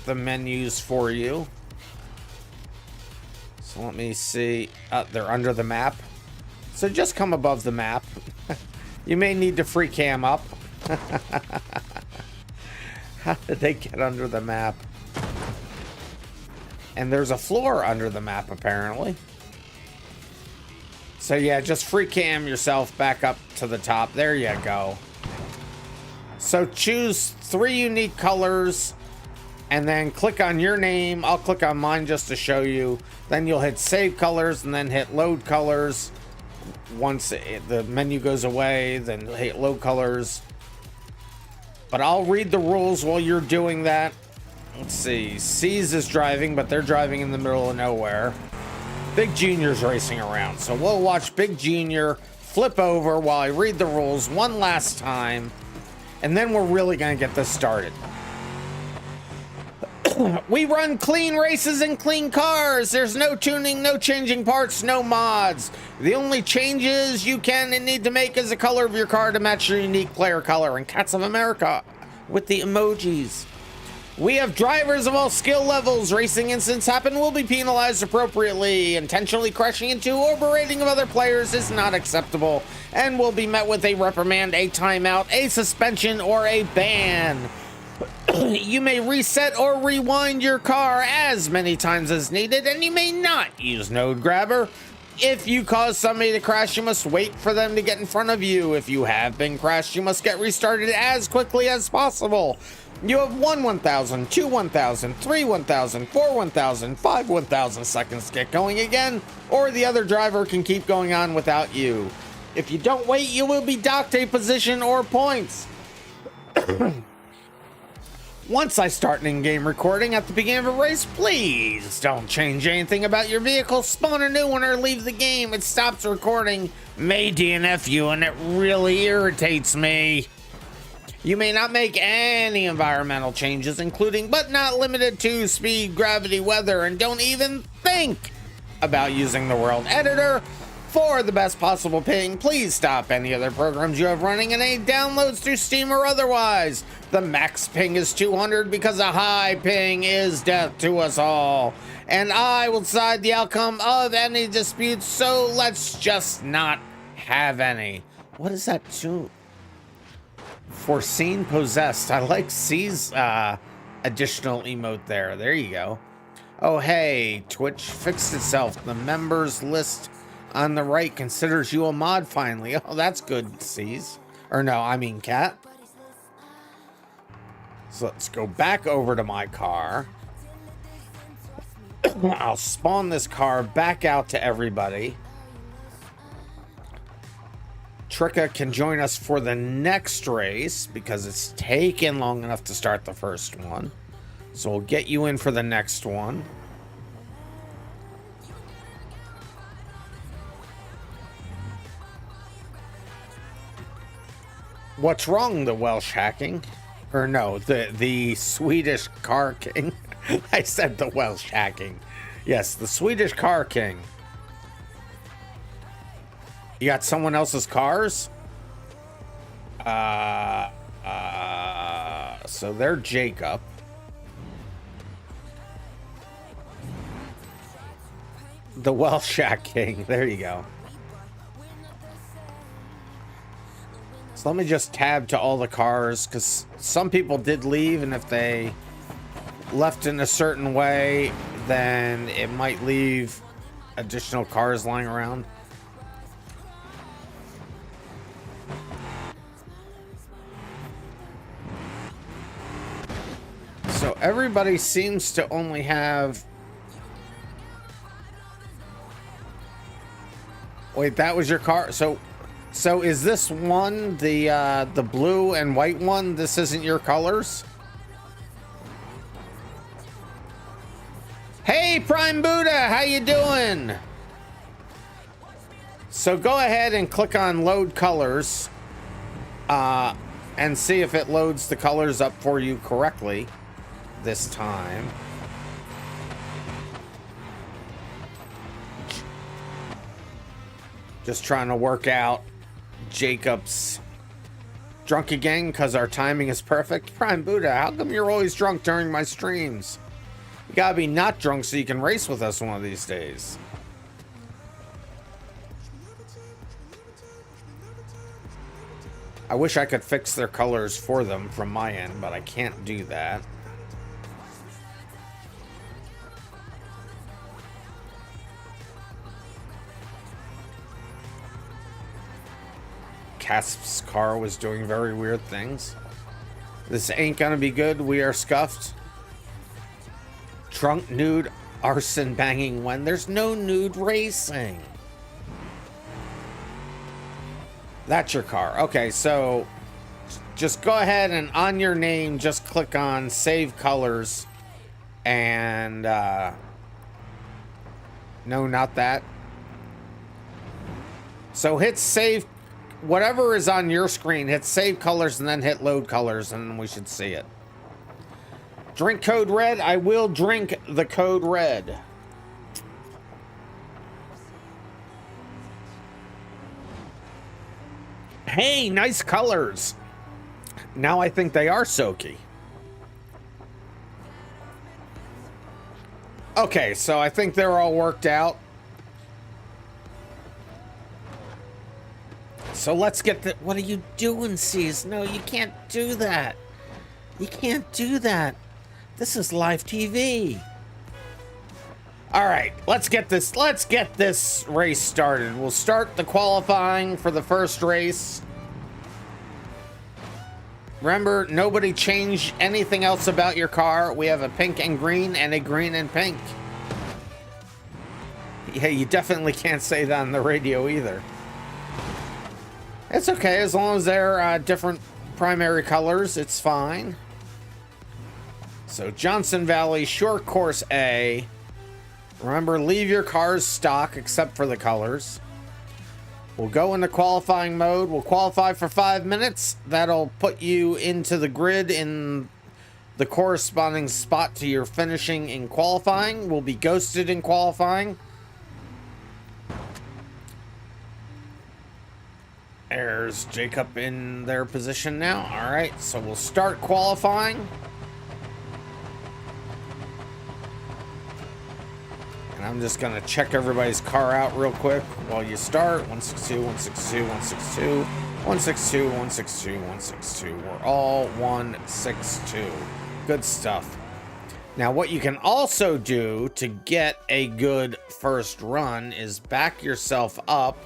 the menus for you. So let me see. They're under the map. So just come above the map. You may need to free cam up. How did they get under the map? And there's a floor under the map, apparently. So yeah, just free cam yourself back up to the top. There you go. So choose 3 unique colors and then click on your name. I'll click on mine just to show you. Then you'll hit save colors and then hit load colors. Once the menu goes away, then hit load colors. But I'll read the rules while you're doing that. Let's see. C's is driving, but they're driving in the middle of nowhere. Big Junior's racing around. So we'll watch Big Junior flip over while I read the rules one last time. And then we're really going to get this started. We run clean races and clean cars. There's no tuning, no changing parts, no mods. The only changes you can and need to make is the color of your car to match your unique player color and Cats of America with the emojis. We have drivers of all skill levels. Racing incidents happen will be penalized appropriately. Intentionally crashing into or berating of other players is not acceptable and will be met with a reprimand, a timeout, a suspension, or a ban. You may reset or rewind your car as many times as needed, and you may not use Node Grabber. If you cause somebody to crash, you must wait for them to get in front of you. If you have been crashed, you must get restarted as quickly as possible. You have 1 1,000, 2 1,000, 3 1,000, 4 1,000, 5 1,000 seconds to get going again, or the other driver can keep going on without you. If you don't wait, you will be docked a position or points. Once I start an in-game recording at the beginning of a race, please don't change anything about your vehicle, spawn a new one, or leave the game. It stops recording, may DNF you, and it really irritates me. You may not make any environmental changes, including but not limited to speed, gravity, weather, and don't even think about using the world editor. For the best possible ping, please stop any other programs you have running and any downloads through Steam or otherwise. The max ping is 200 because a high ping is death to us all. And I will decide the outcome of any disputes, so let's just not have any. What is that too? Foreseen possessed. I like C's additional emote there. There you go. Oh, hey, Twitch fixed itself. The members list on the right considers you a mod finally. Oh, that's good, C's. Or no, I mean Cat. So let's go back over to my car. I'll spawn this car back out to everybody. Tricka can join us for the next race because it's taken long enough to start the first one. So we'll get you in for the next one. What's wrong, the Welsh hacking? Or no, the Swedish car king. I said the Welsh hacking. Yes, the Swedish car king. You got someone else's cars? So they're Jacob. The Welsh Shack King. There you go. So let me just tab to all the cars, because some people did leave, and if they left in a certain way, then it might leave additional cars lying around. So everybody seems to only have... Wait, that was your car? So is this one the blue and white one? This isn't your colors? Hey, Prime Buddha, how you doing? So go ahead and click on load colors and see if it loads the colors up for you correctly this time. Just trying to work out Jacob's drunk again because our timing is perfect. Prime Buddha, how come you're always drunk during my streams? You gotta be not drunk so you can race with us one of these days. I wish I could fix their colors for them from my end, but I can't do that. Casp's car was doing very weird things. This ain't gonna be good. We are scuffed. Drunk, nude, arson banging when there's no nude racing. That's your car. Okay, so just go ahead and on your name, just click on save colors and no, not that. So hit save. Whatever is on your screen, hit save colors and then hit load colors and we should see it. Drink code red. I will drink the code red. Hey, nice colors. Now I think they are soaky. Okay, so I think they're all worked out. So let's get the... What are you doing, C's? No, you can't do that. You can't do that. This is live TV. All right, let's get this race started. We'll start the qualifying for the first race. Remember, nobody changed anything else about your car. We have a pink and green and a green and pink. Yeah, you definitely can't say that on the radio either. It's okay, as long as they're different primary colors, it's fine. So Johnson Valley, short course A. Remember, leave your cars stock except for the colors. We'll go into qualifying mode. We'll qualify for 5 minutes. That'll put you into the grid in the corresponding spot to your finishing in qualifying. We'll be ghosted in qualifying. There's Jacob in their position now. All right, so we'll start qualifying. And I'm just gonna check everybody's car out real quick while you start. 162, 162, 162, 162, 162, 162. We're all 162. Good stuff. Now, what you can also do to get a good first run is back yourself up.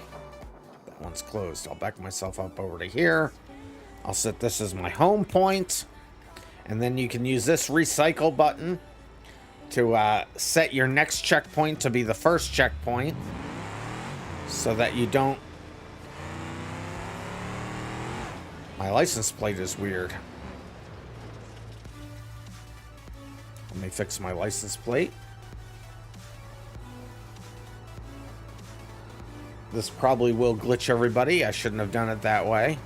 That one's closed. I'll back myself up over to here. I'll set this as my home point. And then you can use this recycle button to set your next checkpoint to be the first checkpoint, so that you don't... My license plate is weird. Let me fix my license plate. This probably will glitch everybody. I shouldn't have done it that way.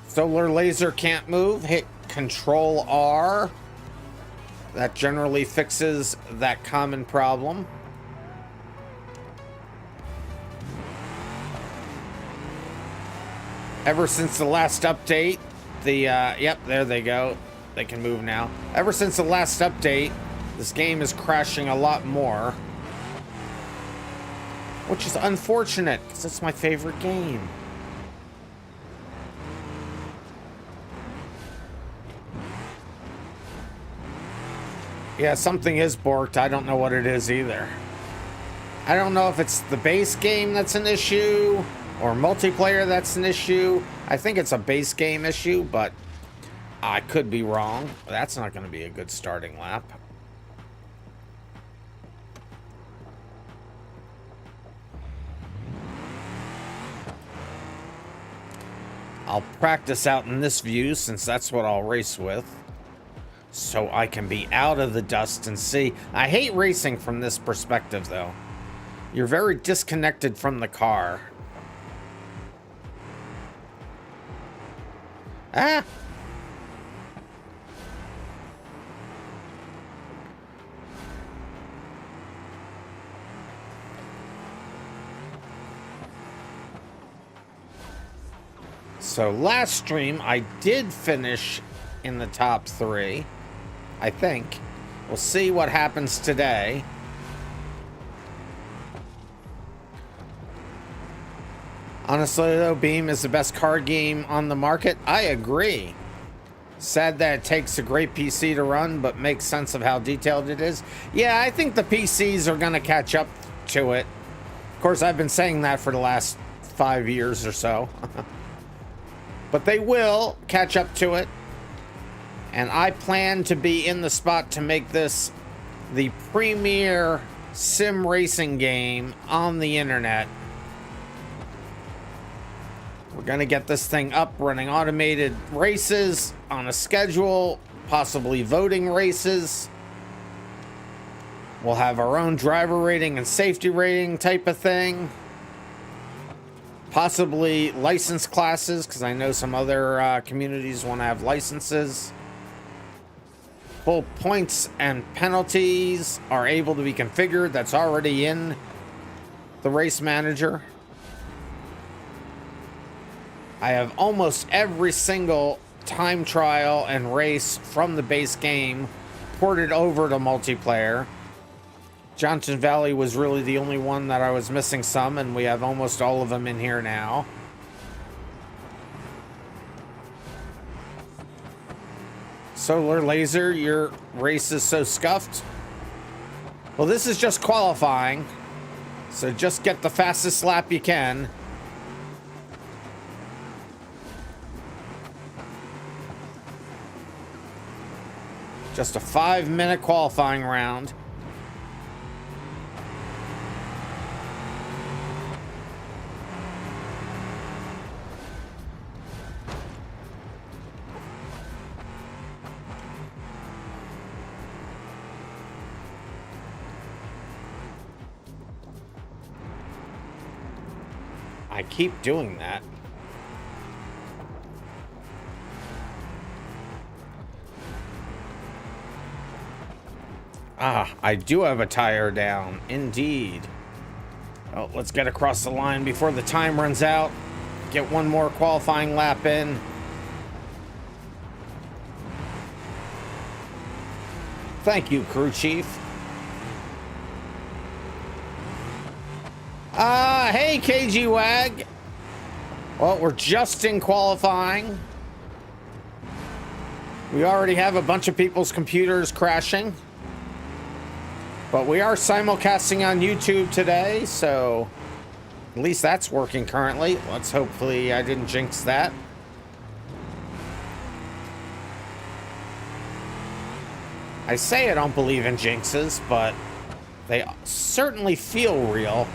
Solar laser can't move. Hit Control R. That generally fixes that common problem. Ever since the last update, yep, there they go. They can move now. Ever since the last update, this game is crashing a lot more. Which is unfortunate, because it's my favorite game. Yeah, something is borked. I don't know what it is either. I don't know if it's the base game that's an issue or multiplayer that's an issue. I think it's a base game issue, but I could be wrong. That's not going to be a good starting lap. I'll practice out in this view since that's what I'll race with, so I can be out of the dust and see. I hate racing from this perspective, though. You're very disconnected from the car. Ah! So last stream, I did finish in the top 3, I think. We'll see what happens today. Honestly, though, Beam is the best card game on the market. I agree. Sad that it takes a great PC to run, but makes sense of how detailed it is. Yeah, I think the PCs are going to catch up to it. Of course, I've been saying that for the last 5 years or so. But they will catch up to it. And I plan to be in the spot to make this the premier sim racing game on the internet. We're going to get this thing up, running automated races on a schedule, possibly voting races. We'll have our own driver rating and safety rating type of thing. Possibly license classes, because I know some other communities want to have licenses. Full points and penalties are able to be configured. That's already in the race manager. I have almost every single time trial and race from the base game ported over to multiplayer. Johnson Valley was really the only one that I was missing some, and we have almost all of them in here now. Solar Laser, your race is so scuffed. Well, this is just qualifying, so just get the fastest lap you can. Just a 5-minute qualifying round. I keep doing that. Ah, I do have a tire down, indeed. Oh, let's get across the line before the time runs out. Get one more qualifying lap in. Thank you, crew chief. Hey, KG Wag. Well, we're just in qualifying. We already have a bunch of people's computers crashing. But we are simulcasting on YouTube today, so at least that's working currently. Let's hopefully I didn't jinx that. I say I don't believe in jinxes, but they certainly feel real.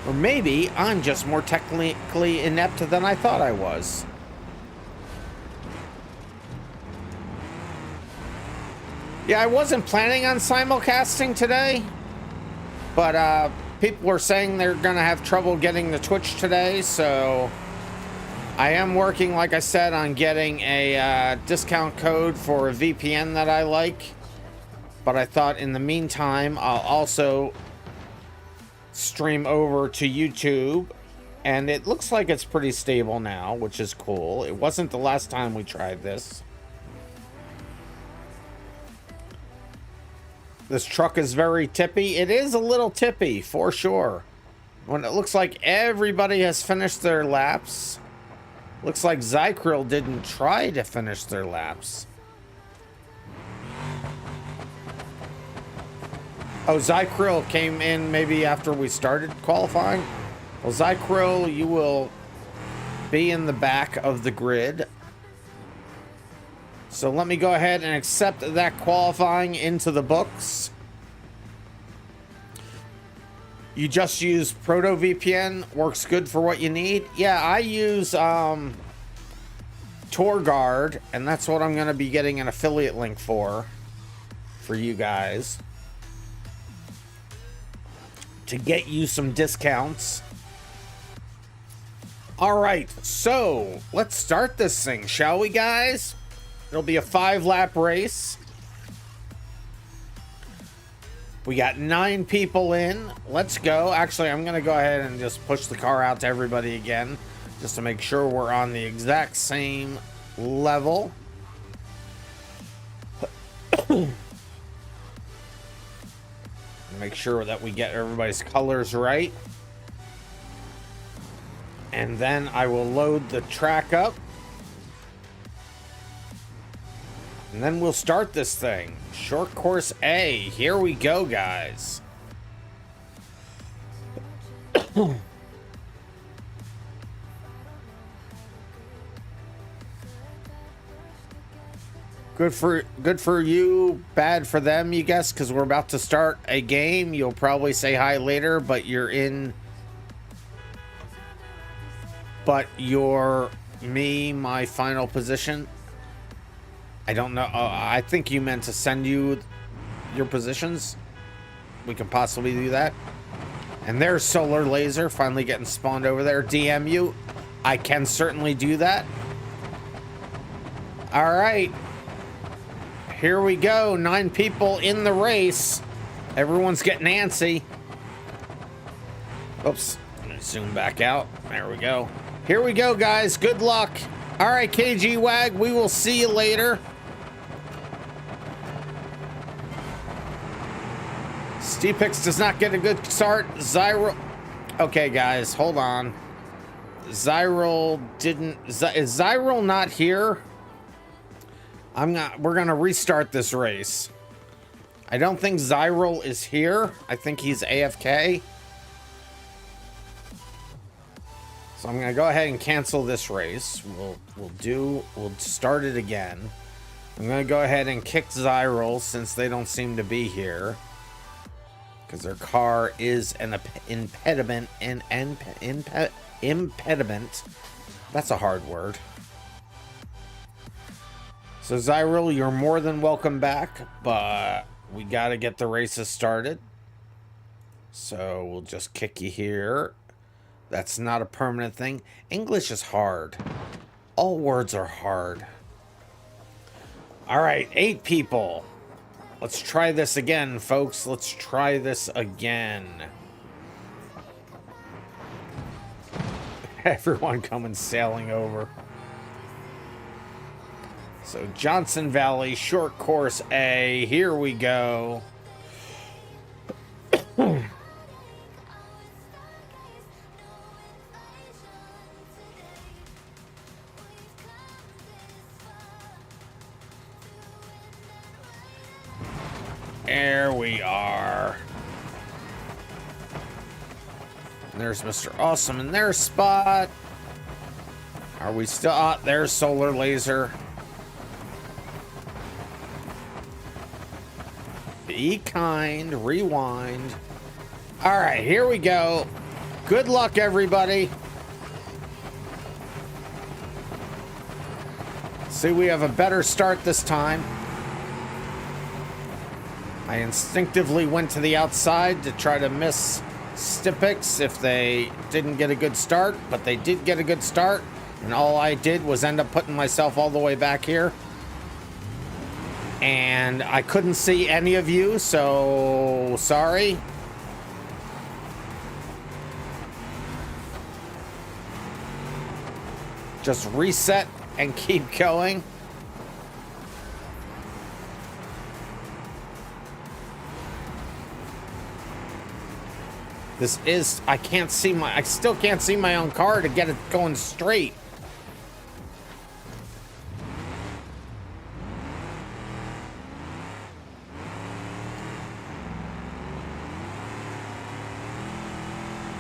Or maybe I'm just more technically inept than I thought I was. Yeah, I wasn't planning on simulcasting today, but people are saying they're gonna have trouble getting the Twitch today, so I am working, like I said, on getting a discount code for a VPN that I like. But I thought in the meantime, I'll also stream over to YouTube, and it looks like it's pretty stable now, which is cool. It wasn't the last time we tried this. This truck is very tippy. It is a little tippy, for sure. When it looks like everybody has finished their laps. Looks like Zykril didn't try to finish their laps. Oh, Zykril came in maybe after we started qualifying. Well, Zykril, you will be in the back of the grid. So let me go ahead and accept that qualifying into the books. You just use Proto VPN, works good for what you need. Yeah, I use TourGuard, and that's what I'm going to be getting an affiliate link for you guys. To get you some discounts. All right, so let's start this thing, shall we, guys? It'll be a 5-lap race. We got 9 people in. Let's go. Actually, I'm gonna go ahead and just push the car out to everybody again, just to make sure we're on the exact same level. Make sure that we get everybody's colors right. And then I will load the track up. And then we'll start this thing. Short course A. Here we go, guys. Good for you, bad for them, you guess, because we're about to start a game. You'll probably say hi later, but you're my final position. I don't know. I think you meant to send you your positions. We can possibly do that. And there's Solar Laser finally getting spawned over there. DM you. I can certainly do that. All right. Here we go. 9 people in the race. Everyone's getting antsy. Oops. Let me zoom back out. There we go. Here we go, guys. Good luck. All right, KG Wag. We will see you later. Steepix does not get a good start. Zyral. Okay, guys, hold on. Zyral didn't. Is Zyral not here? We're gonna restart this race. I don't think Zyral is here. I think he's AFK. So I'm gonna go ahead and cancel this race. We'll start it again. I'm gonna go ahead and kick Zyral since they don't seem to be here. Because their car is an impediment. Impediment. That's a hard word. So Zyral, you're more than welcome back, but we gotta get the races started. So we'll just kick you here. That's not a permanent thing. English is hard. All words are hard. All right, 8 people. Let's try this again, folks. Let's try this again. Everyone coming sailing over. So Johnson Valley, short course A. Here we go. There we are. And there's Mr. Awesome in their spot. Are we still... there's Solar Laser. Be kind. Rewind. All right, here we go. Good luck, everybody. See, we have a better start this time. I instinctively went to the outside to try to miss Stipix if they didn't get a good start, but they did get a good start, and all I did was end up putting myself all the way back here. And I couldn't see any of you, so sorry. Just reset and keep going. This is, I still can't see my own car to get it going straight.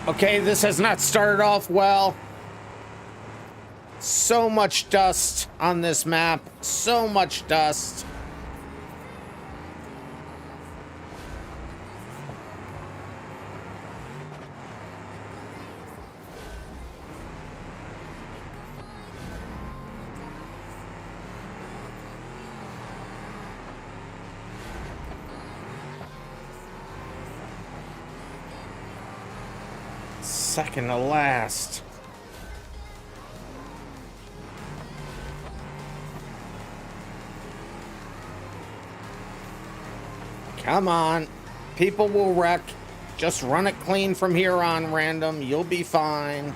Okay, this has not started off well. So much dust on this map. So much dust. Second to last. Come on. People will wreck. Just run it clean from here on, random. You'll be fine.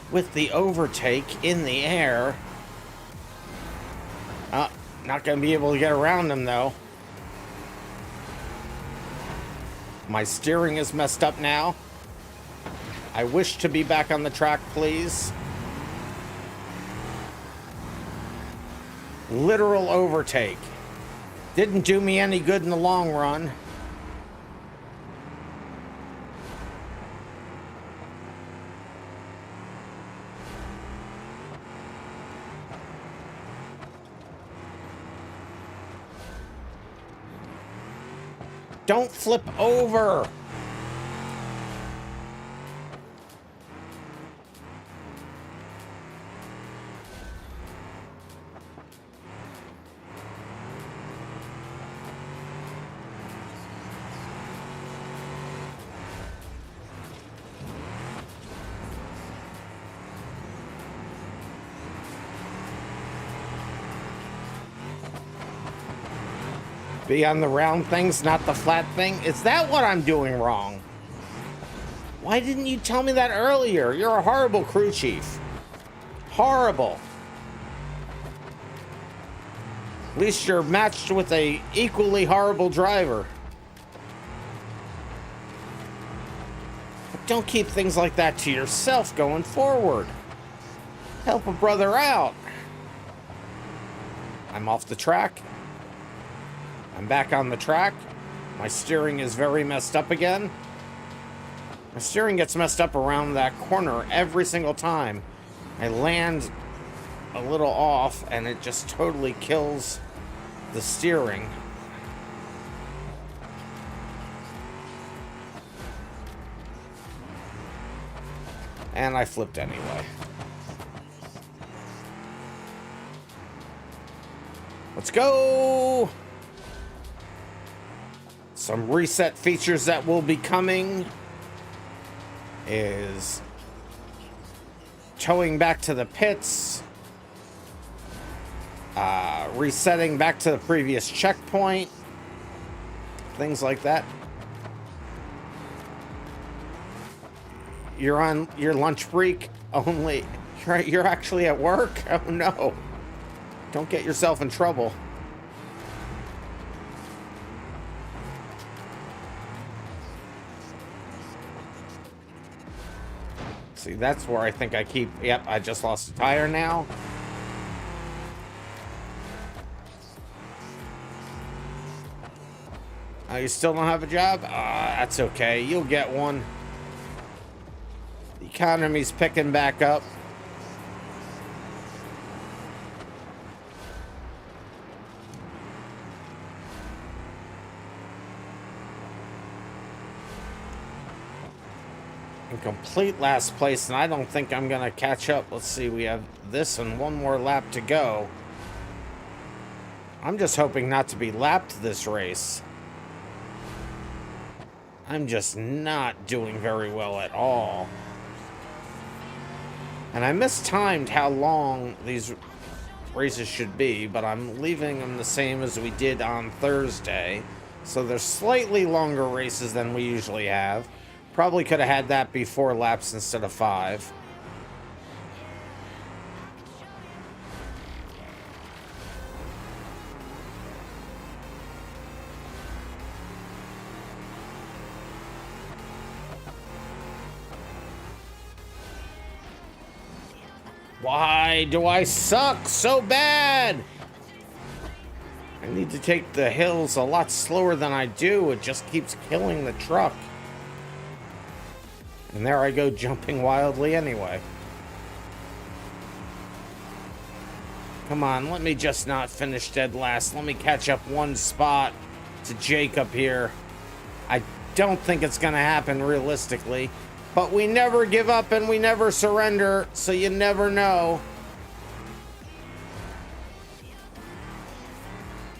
With the overtake in the air. Not going to be able to get around them, though. My steering is messed up now. I wish to be back on the track, please. Literal overtake. Didn't do me any good in the long run. Don't flip over. Be on the round things, not the flat thing? Is that what I'm doing wrong? Why didn't you tell me that earlier? You're a horrible crew chief. Horrible. At least you're matched with a equally horrible driver. But don't keep things like that to yourself going forward. Help a brother out. I'm off the track. I'm back on the track. My steering is very messed up again. My steering gets messed up around that corner every single time. I land a little off and it just totally kills the steering. And I flipped anyway. Let's go! Some reset features that will be coming is towing back to the pits, resetting back to the previous checkpoint, things like that. You're on your lunch break only. You're actually at work? Oh no. Don't get yourself in trouble. See, that's where I think I keep... Yep, I just lost a tire now. You still don't have a job? That's okay. You'll get one. The economy's picking back up. In complete last place, and I don't think I'm gonna catch up. Let's see, we have this and one more lap to go. I'm just hoping not to be lapped this race. I'm just not doing very well at all. And I mistimed how long these races should be, but I'm leaving them the same as we did on Thursday. So they're slightly longer races than we usually have. Probably could have had that be 4 laps instead of 5. Why do I suck so bad? I need to take the hills a lot slower than I do. It just keeps killing the truck. And there I go, jumping wildly anyway. Come on, let me just not finish dead last. Let me catch up 1 spot to Jacob here. I don't think it's going to happen realistically. But we never give up and we never surrender, so you never know.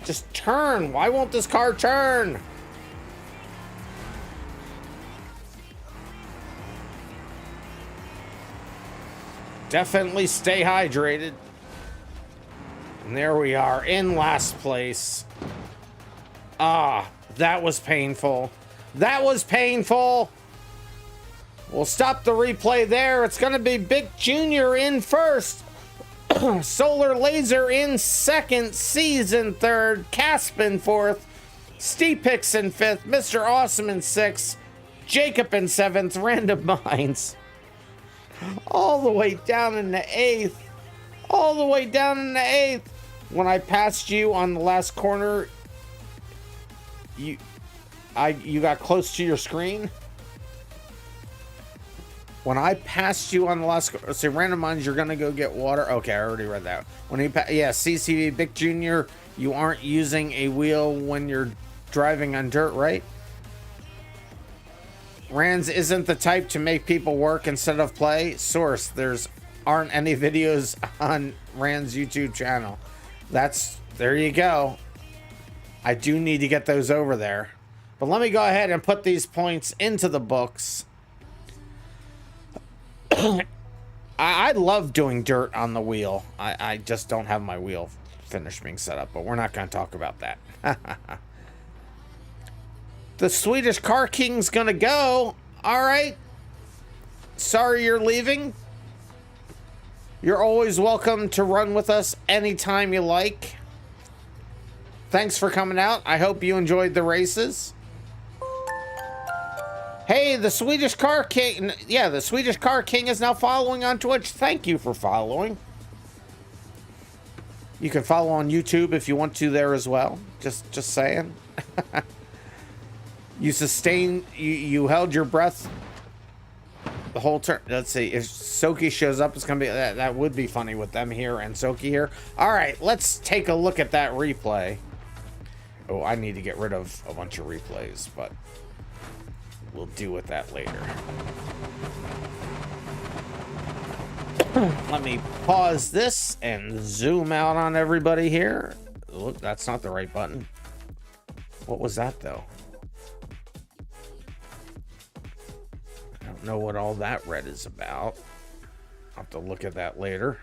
Just turn. Why won't this car turn? Definitely stay hydrated. And there we are in last place. Ah, that was painful. That was painful. We'll stop the replay there. It's going to be Big Junior in first. Solar Laser in second. Season third. Caspin fourth. Steepix in fifth. Mr. Awesome in sixth. Jacob in seventh. Random Minds all the way down in the eighth. All the way down in the eighth. When I passed you on the last corner, you got close to your screen. When I passed you on the last, say, Random Minds, you're gonna go get water. Okay, I already read that. When he, yeah, CCV Big Junior, you aren't using a wheel when you're driving on dirt, right? Rands isn't the type to make people work instead of play. Source: there's aren't any videos on Rand's YouTube channel. There you go. I do need to get those over there. But let me go ahead and put these points into the books. I love doing dirt on the wheel. I just don't have my wheel finished being set up, but we're not going to talk about that. The Swedish Car King's going to go. All right. Sorry you're leaving. You're always welcome to run with us anytime you like. Thanks for coming out. I hope you enjoyed the races. Hey, the Swedish Car King. Yeah, the Swedish Car King is now following on Twitch. Thank you for following. You can follow on YouTube if you want to there as well. Just saying. You held your breath the whole turn. Let's see, if Soki shows up, it's gonna be that would be funny with them here and Soki here. All right, let's take a look at that replay. Oh, I need to get rid of a bunch of replays, but we'll deal with that later. Let me pause this and zoom out on everybody here. Look, that's not the right button. What was that though? I don't know what all that red is about. I'll have to look at that later.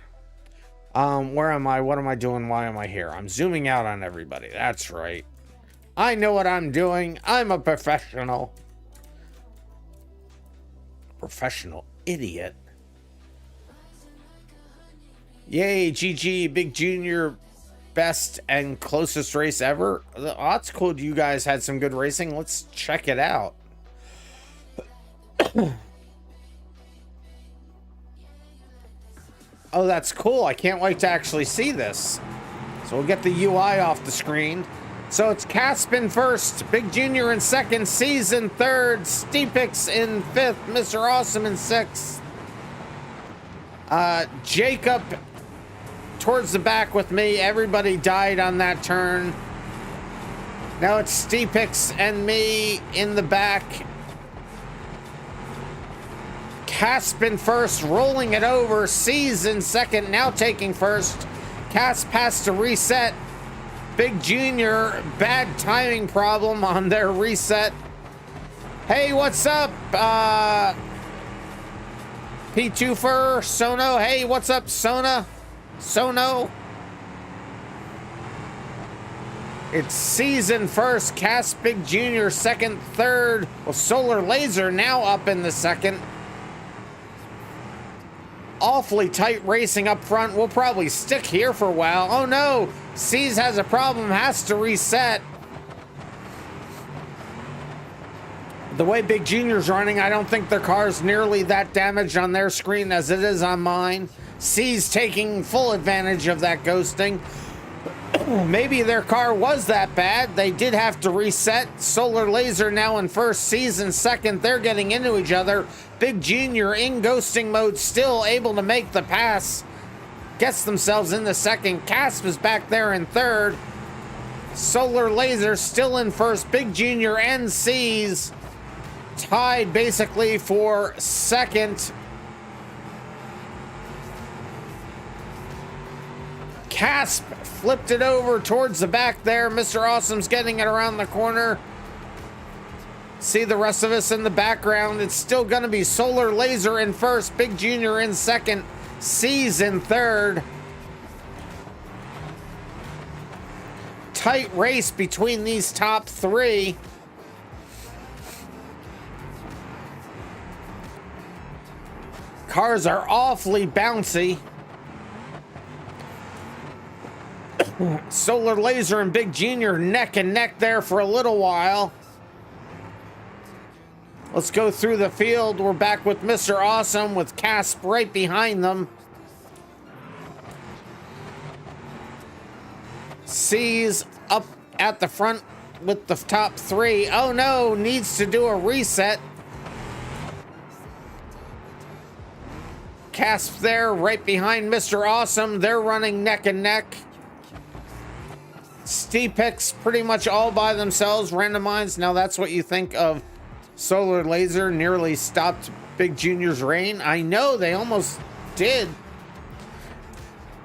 Where am I? What am I doing? Why am I here? I'm zooming out on everybody. That's right. I know what I'm doing. I'm a professional. Professional idiot. Yay, GG, Big Junior, best and closest race ever. That's cool. You guys had some good racing. Let's check it out. Oh, that's cool. I can't wait to actually see this. So we'll get the UI off the screen. So it's Caspin first, Big Junior in second, C's in third, Steepix in fifth, Mr. Awesome in sixth. Jacob towards the back with me. Everybody died on that turn. Now it's Steepix and me in the back. Caspin first, rolling it over. C's in second, now taking first. Casp has to reset. Big Junior, bad timing problem on their reset. Hey, what's up? P2 for Sono. Hey, what's up, Sona? Sono. It's Season first, Casp, Big Junior second, third. Well, Solar Laser now up in the second. Awfully tight racing up front. We'll probably stick here for a while. Oh no, C's has a problem, has to reset. The way Big Junior's running, I don't think their car's nearly that damaged on their screen as it is on mine. C's taking full advantage of that ghosting. Maybe their car was that bad. They did have to reset. Solar Laser now in first, C's in second. They're getting into each other. Big Junior in ghosting mode, still able to make the pass. Gets themselves in the second. Casp is back there in third. Solar Laser still in first. Big Junior and C's tied basically for second. Casp flipped it over towards the back there. Mr. Awesome's getting it around the corner. See the rest of us in the background. It's still going to be Solar Laser in first, Big Junior in second, C's in third. Tight race between these top three. Cars are awfully bouncy. Solar Laser and Big Junior neck and neck there for a little while. Let's go through the field. We're back with Mr. Awesome with Casp right behind them. C's up at the front with the top three. Oh no, needs to do a reset. Casp there right behind Mr. Awesome. They're running neck and neck. Steepix pretty much all by themselves, randomized. Now that's what you think of Solar Laser nearly stopped Big Junior's reign. I know they almost did.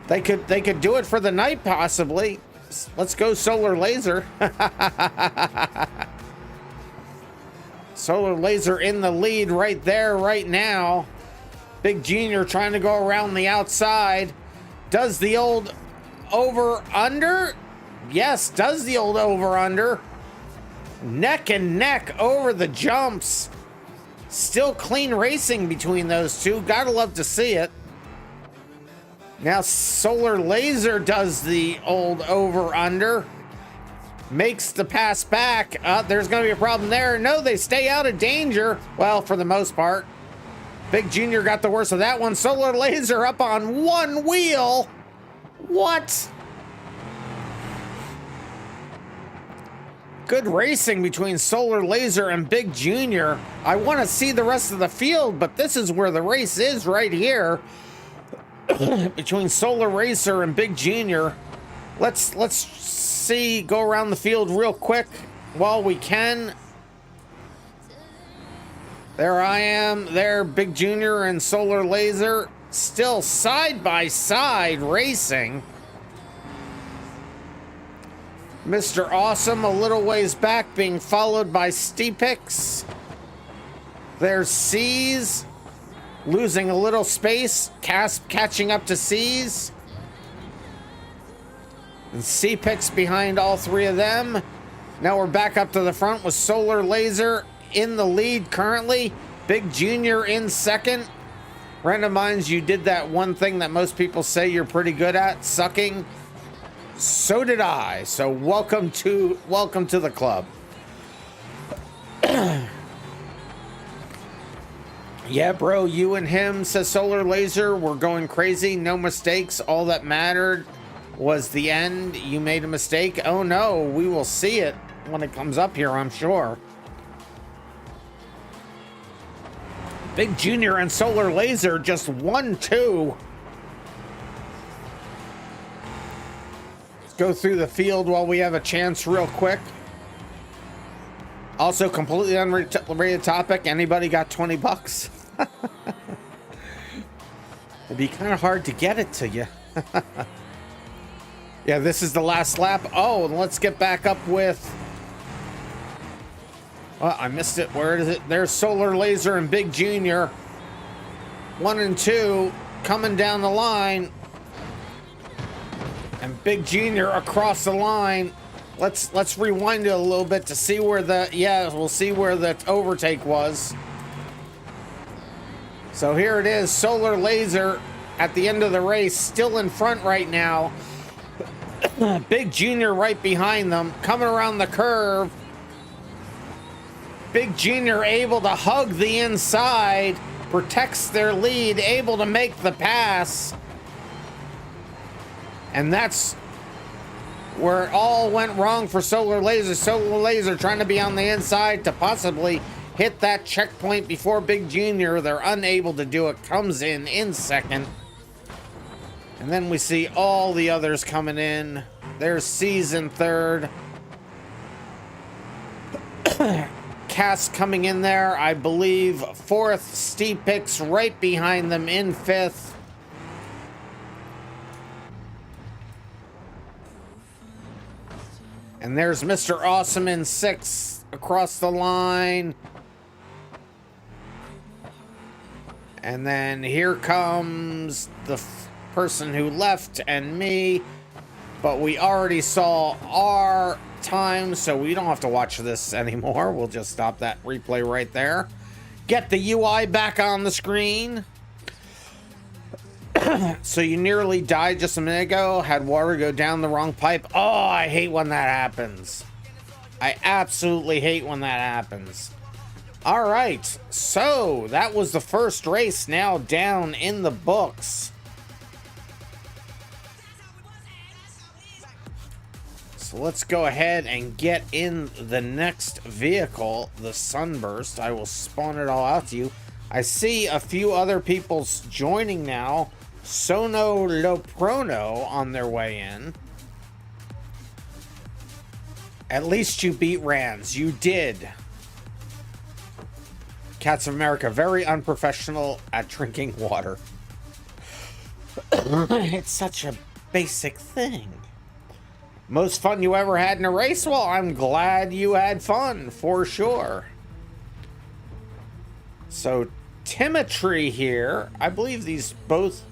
They could do it for the night possibly. Let's go Solar Laser. Solar Laser in the lead right there right now. Big Junior trying to go around the outside. Does the old over under? Yes, does the old over under. Neck and neck over the jumps. Still clean racing between those two. Gotta love to see it. Now Solar Laser does the old over under. Makes the pass back. There's gonna be a problem there. No, they stay out of danger. Well, for the most part. Big Junior got the worst of that one. Solar Laser up on one wheel. What? Good racing between Solar Laser and Big Junior. I want to see the rest of the field, but this is where the race is right here. Between Solar Racer and Big Junior. Let's see, go around the field real quick while we can. There I am, there Big Junior and Solar Laser still side by side racing. Mr. Awesome a little ways back being followed by Steepix. There's C's losing a little space. Casp catching up to C's. And Steepix behind all three of them. Now we're back up to the front with Solar Laser in the lead currently. Big Junior in second. Randomize, you did that one thing that most people say you're pretty good at, sucking. So did I. So welcome to the club. Yeah, bro, you and him, says Solar Laser, were going crazy. No mistakes. All that mattered was the end. You made a mistake. Oh no, we will see it when it comes up here, I'm sure. Big Junior and Solar Laser just 1-2. Let's go through the field while we have a chance real quick. Also, completely unrelated topic. Anybody got 20 bucks? It'd be kind of hard to get it to you. Yeah, this is the last lap. Oh, let's get back up with... Well, I missed it. Where is it? There's Solar Laser and Big Junior. 1 and 2 coming down the line. And Big Junior across the line. Let's rewind it a little bit to see where the... Yeah, we'll see where the overtake was. So here it is, Solar Laser at the end of the race, still in front right now. Big Junior right behind them, coming around the curve. Big Junior able to hug the inside, protects their lead, able to make the pass. And that's where it all went wrong for Solar Laser. Solar Laser trying to be on the inside to possibly hit that checkpoint before Big Junior. They're unable to do it. Comes in second. And then we see all the others coming in. There's C's in third. Cass coming in there, I believe, fourth. Steve Picks right behind them in fifth. And there's Mr. Awesome in sixth across the line. And then here comes the person who left and me. But we already saw our time, so we don't have to watch this anymore. We'll just stop that replay right there. Get the UI back on the screen. So you nearly died just a minute ago. Had water go down the wrong pipe. Oh, I hate when that happens. I absolutely hate when that happens. All right, so that was the first race now down in the books. So let's go ahead and get in the next vehicle, the Sunburst. I will spawn it all out to you. I see a few other people joining now. Sono Loprono on their way in. At least you beat Rans. You did. Cats of America, very unprofessional at drinking water. It's such a basic thing. Most fun you ever had in a race? Well, I'm glad you had fun, for sure. So, Timotry here. I believe these both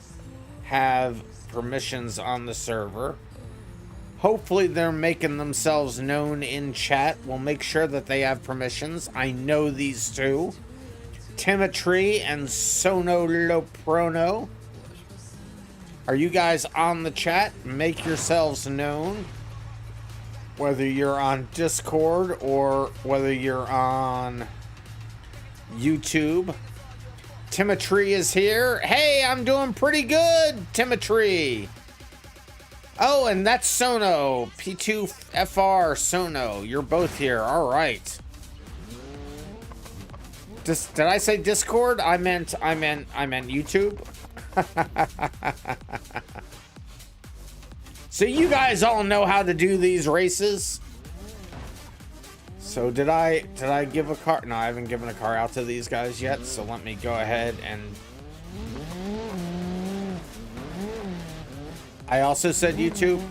have permissions on the server. Hopefully they're making themselves known in chat. We'll make sure that they have permissions. I know these two. Timotry and Sono Loprono. Are you guys on the chat? Make yourselves known. Whether you're on Discord or whether you're on YouTube. Timotry is here. Hey, I'm doing pretty good, Timotry. Oh, and that's Sono. P2FR Sono. You're both here. All right. Did I say Discord? I meant YouTube. So you guys all know how to do these races. So did I give a car? No, I haven't given a car out to these guys yet. So let me go ahead and... I also said YouTube.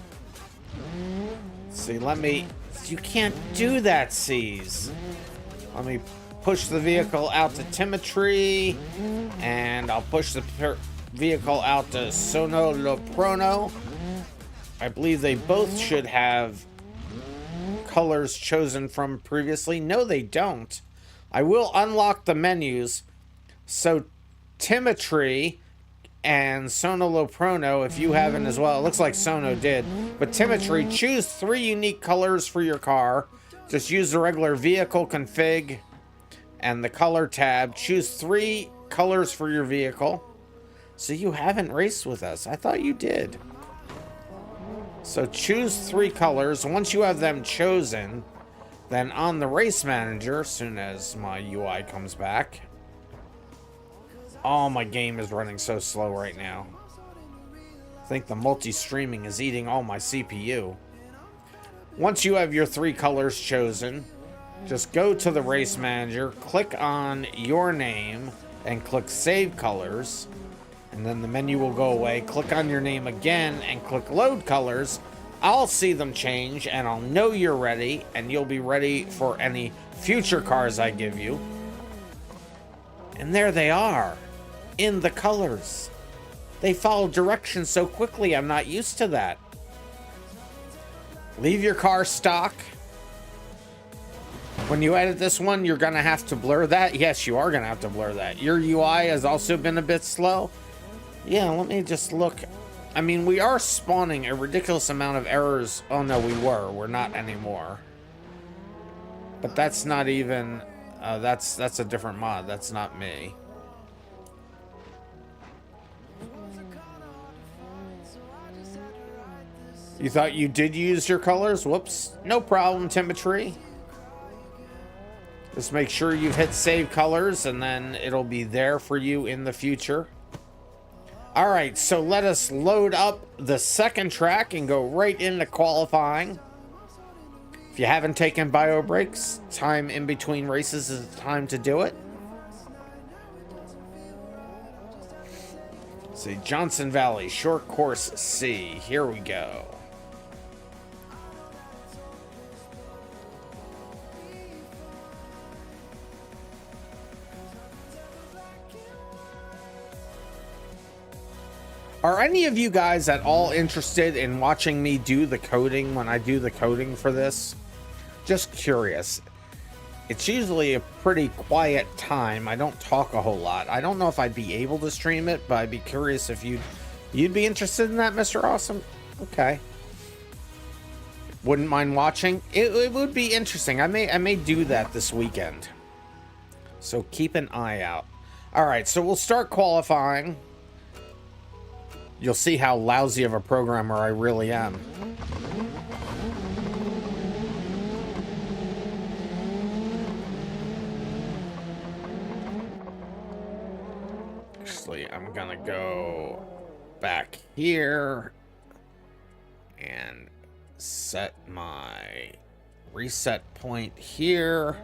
See, let me... You can't do that, C's. Let me push the vehicle out to Timotry. And I'll push the vehicle out to Sono Loprono. I believe they both should have colors chosen from previously. No, they don't. I will unlock the menus. So Timotry and Sono Loprono, if you haven't as well. It looks like Sono did. But Timotry, choose 3 unique colors for your car. Just use the regular vehicle config and the color tab. Choose 3 colors for your vehicle. So you haven't raced with us. I thought you did. So choose 3 colors. Once you have them chosen, then on the race manager, as soon as my UI comes back. Oh, my game is running so slow right now. I think the multi-streaming is eating all my CPU. Once you have your 3 colors chosen, just go to the race manager, click on your name, and click Save Colors. And then the menu will go away. Click on your name again and click Load Colors. I'll see them change and I'll know you're ready, and you'll be ready for any future cars I give you. And there they are, in the colors. They follow directions so quickly, I'm not used to that. Leave your car stock. When you edit this one, you're gonna have to blur that. Yes, you are gonna have to blur that. Your UI has also been a bit slow. Yeah, let me just look. I mean, we are spawning a ridiculous amount of errors. Oh no, we were. We're not anymore. But that's not even, that's a different mod. That's not me. You thought you did use your colors? Whoops. No problem, Timotry. Just make sure you've hit Save Colors, and then it'll be there for you in the future. All right, so let us load up the second track and go right into qualifying. If you haven't taken bio breaks, time in between races is the time to do it. See, Johnson Valley, short course C. Here we go. Are any of you guys at all interested in watching me do the coding when I do the coding for this? Just curious. It's usually a pretty quiet time. I don't talk a whole lot. I don't know if I'd be able to stream it, but I'd be curious if you'd be interested in that, Mr. Awesome. Okay. Wouldn't mind watching. It would be interesting. I may do that this weekend. So keep an eye out. All right, so we'll start qualifying. You'll see how lousy of a programmer I really am. Actually, I'm gonna go back here and set my reset point here,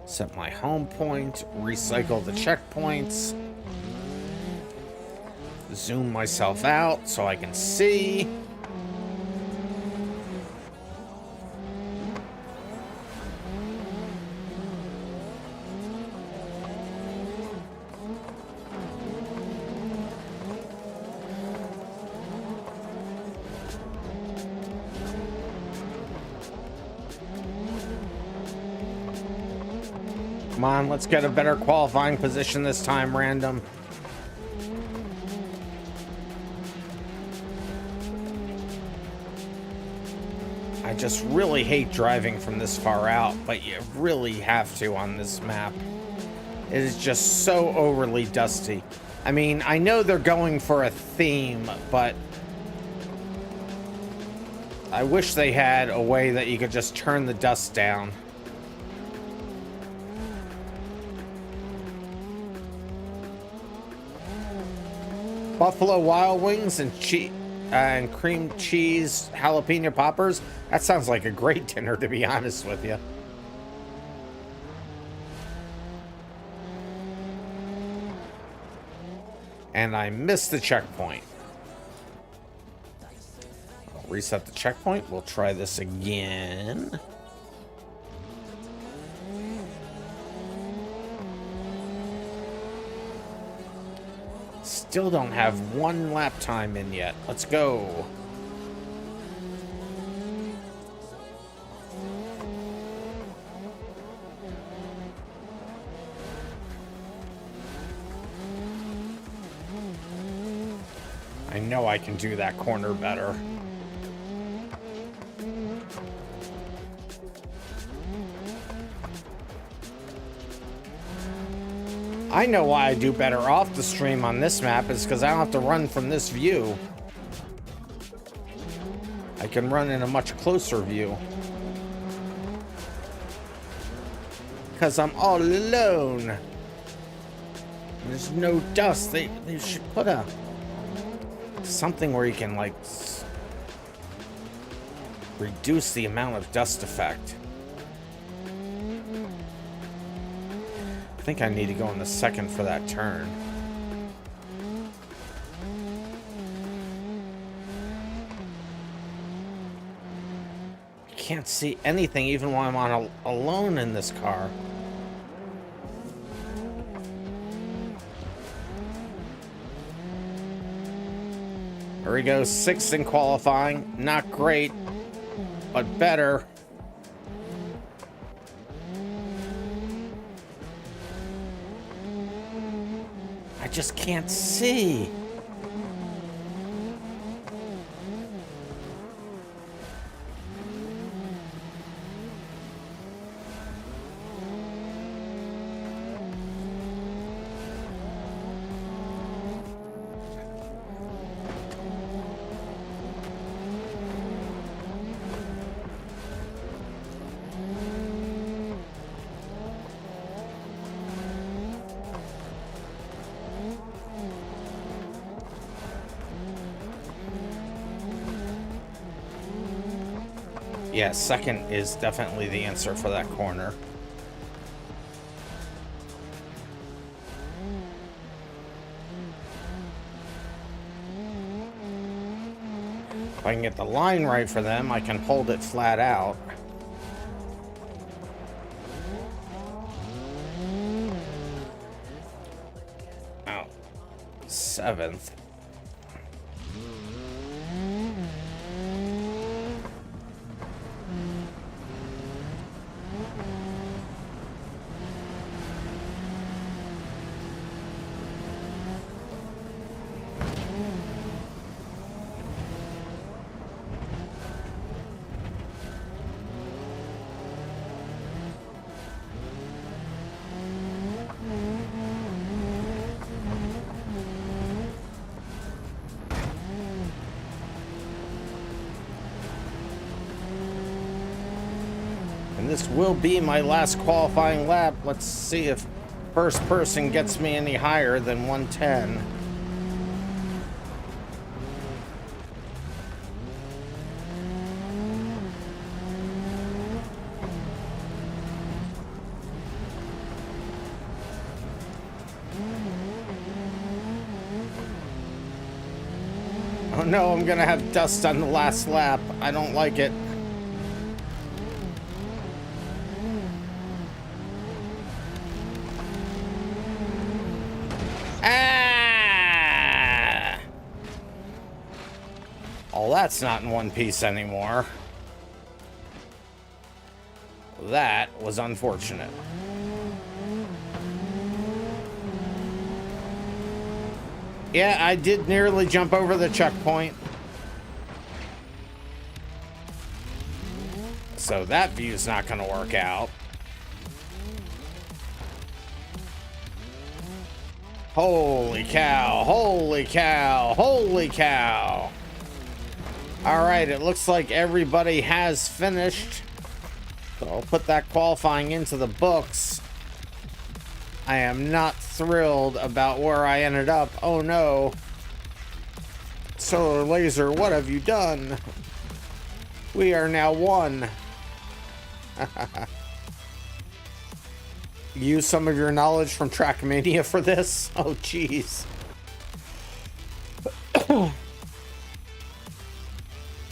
set my home point, recycle the checkpoints. Zoom myself out so I can see. Come on, let's get a better qualifying position this time, random. I just really hate driving from this far out, but you really have to on this map. It is just so overly dusty. I mean, I know they're going for a theme, but I wish they had a way that you could just turn the dust down. Buffalo Wild Wings and cream cheese jalapeno poppers. That sounds like a great dinner, to be honest with you. And I missed the checkpoint. I'll reset the checkpoint. We'll try this again. Still don't have one lap time in yet. Let's go. I know I can do that corner better. I know why I do better off the stream on this map is because I don't have to run from this view. I can run in a much closer view. Because I'm all alone. There's no dust. They should put something where you can, like, reduce the amount of dust effect. I think I need to go in the second for that turn. I can't see anything even while I'm alone in this car. There we go, 6th in qualifying. Not great, but better. I just can't see. Yeah, second is definitely the answer for that corner. If I can get the line right for them, I can hold it flat out. Oh, 7th. This will be my last qualifying lap. Let's see if first person gets me any higher than 110. Oh no, I'm gonna have dust on the last lap. I don't like it. That's not in one piece anymore. That was unfortunate. Yeah, I did nearly jump over the checkpoint. So that view's not going to work out. Holy cow, holy cow, holy cow. All right, it looks like everybody has finished. So I'll put that qualifying into the books. I am not thrilled about where I ended up. Oh no. Solar Laser, what have you done? We are now one. Use some of your knowledge from Trackmania for this? Oh, jeez.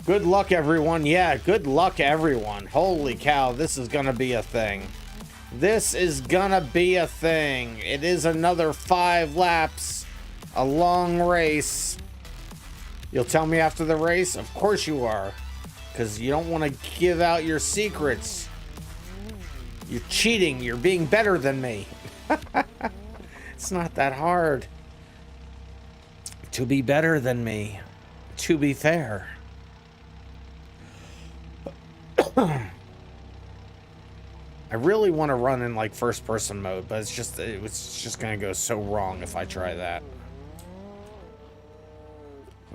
Good luck, everyone. Yeah, good luck, everyone. Holy cow, this is gonna be a thing. This is gonna be a thing. It is another 5 laps. A long race. You'll tell me after the race? Of course you are. Because you don't want to give out your secrets. You're cheating. You're being better than me. It's not that hard to be better than me. To be fair. I I really want to run in like first person mode, but it's just gonna go so wrong if I try that.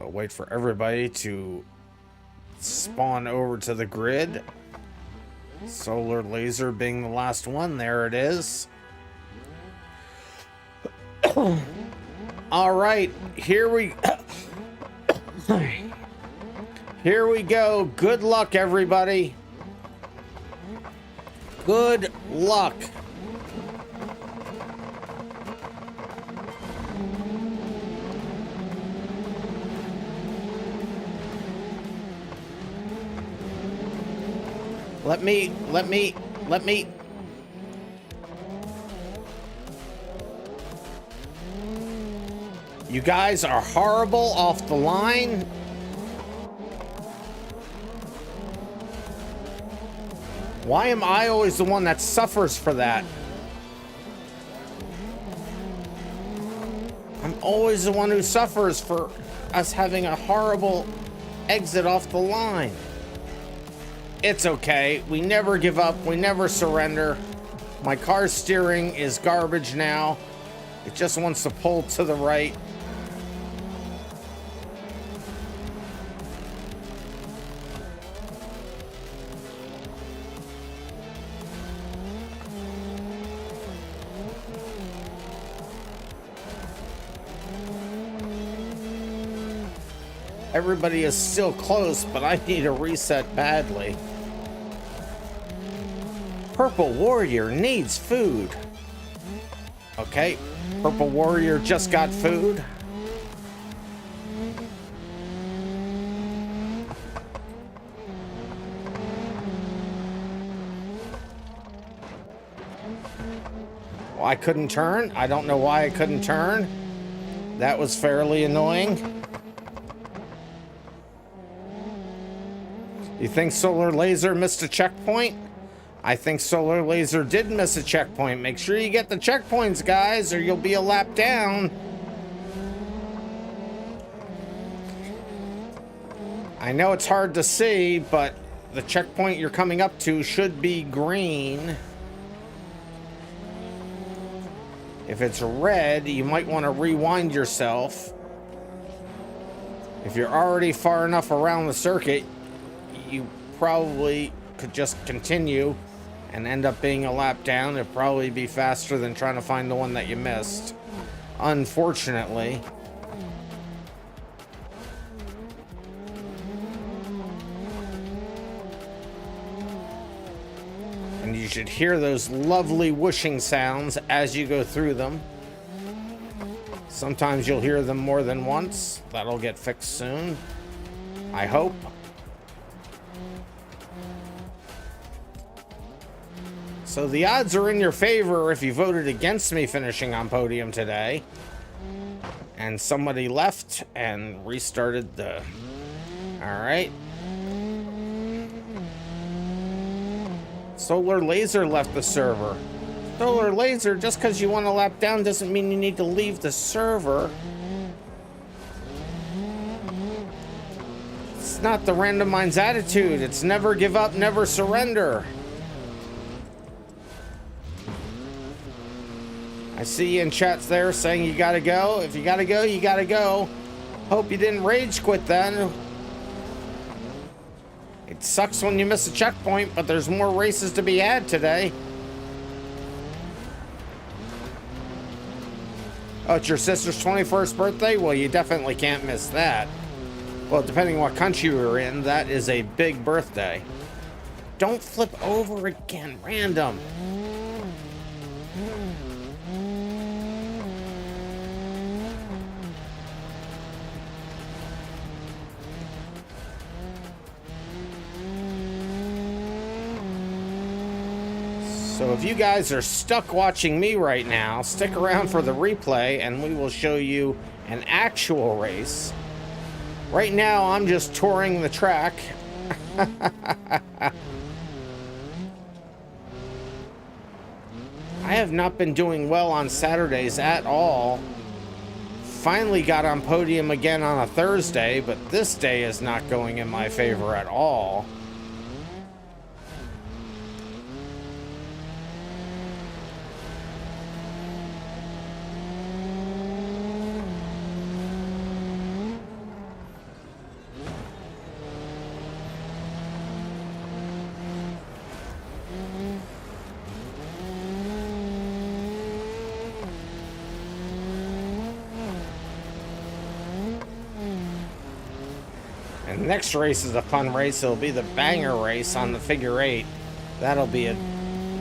I'll wait for everybody to spawn over to the grid. Solar laser being the last one. There it is. All right, here we go. Good luck, everybody. Good luck. Let me. You guys are horrible off the line. Why am I always the one that suffers for that? I'm always the one who suffers for us having a horrible exit off the line. It's okay. We never give up. We never surrender. My car's steering is garbage now. It just wants to pull to the right. Everybody is still close, but I need a reset badly. Purple Warrior needs food. Okay, Purple Warrior just got food. Well, I couldn't turn. I don't know why I couldn't turn. That was fairly annoying. You think Solar Laser missed a checkpoint? I think Solar Laser did miss a checkpoint. Make sure you get the checkpoints, guys, or you'll be a lap down. I know it's hard to see, but the checkpoint you're coming up to should be green. If it's red, you might want to rewind yourself. If you're already far enough around the circuit, you probably could just continue and end up being a lap down. It'd probably be faster than trying to find the one that you missed, unfortunately. And you should hear those lovely whooshing sounds as you go through them. Sometimes you'll hear them more than once. That'll get fixed soon, I hope. So the odds are in your favor if you voted against me finishing on podium today. And somebody left and restarted the... Alright. Solar Laser left the server. Solar Laser, just because you want to lap down doesn't mean you need to leave the server. It's not the Random Minds attitude. It's never give up, never surrender. I see you in chats there saying you gotta go. If you gotta go, you gotta go. Hope you didn't rage quit then. It sucks when you miss a checkpoint, but there's more races to be had today. Oh, it's your sister's 21st birthday? Well, you definitely can't miss that. Well, depending on what country you're in, that is a big birthday. Don't flip over again, random. So if you guys are stuck watching me right now, stick around for the replay and we will show you an actual race. Right now, I'm just touring the track. I have not been doing well on Saturdays at all. Finally got on podium again on a Thursday, but this day is not going in my favor at all. And next race is a fun race. It'll be the banger race on the figure 8. That'll be a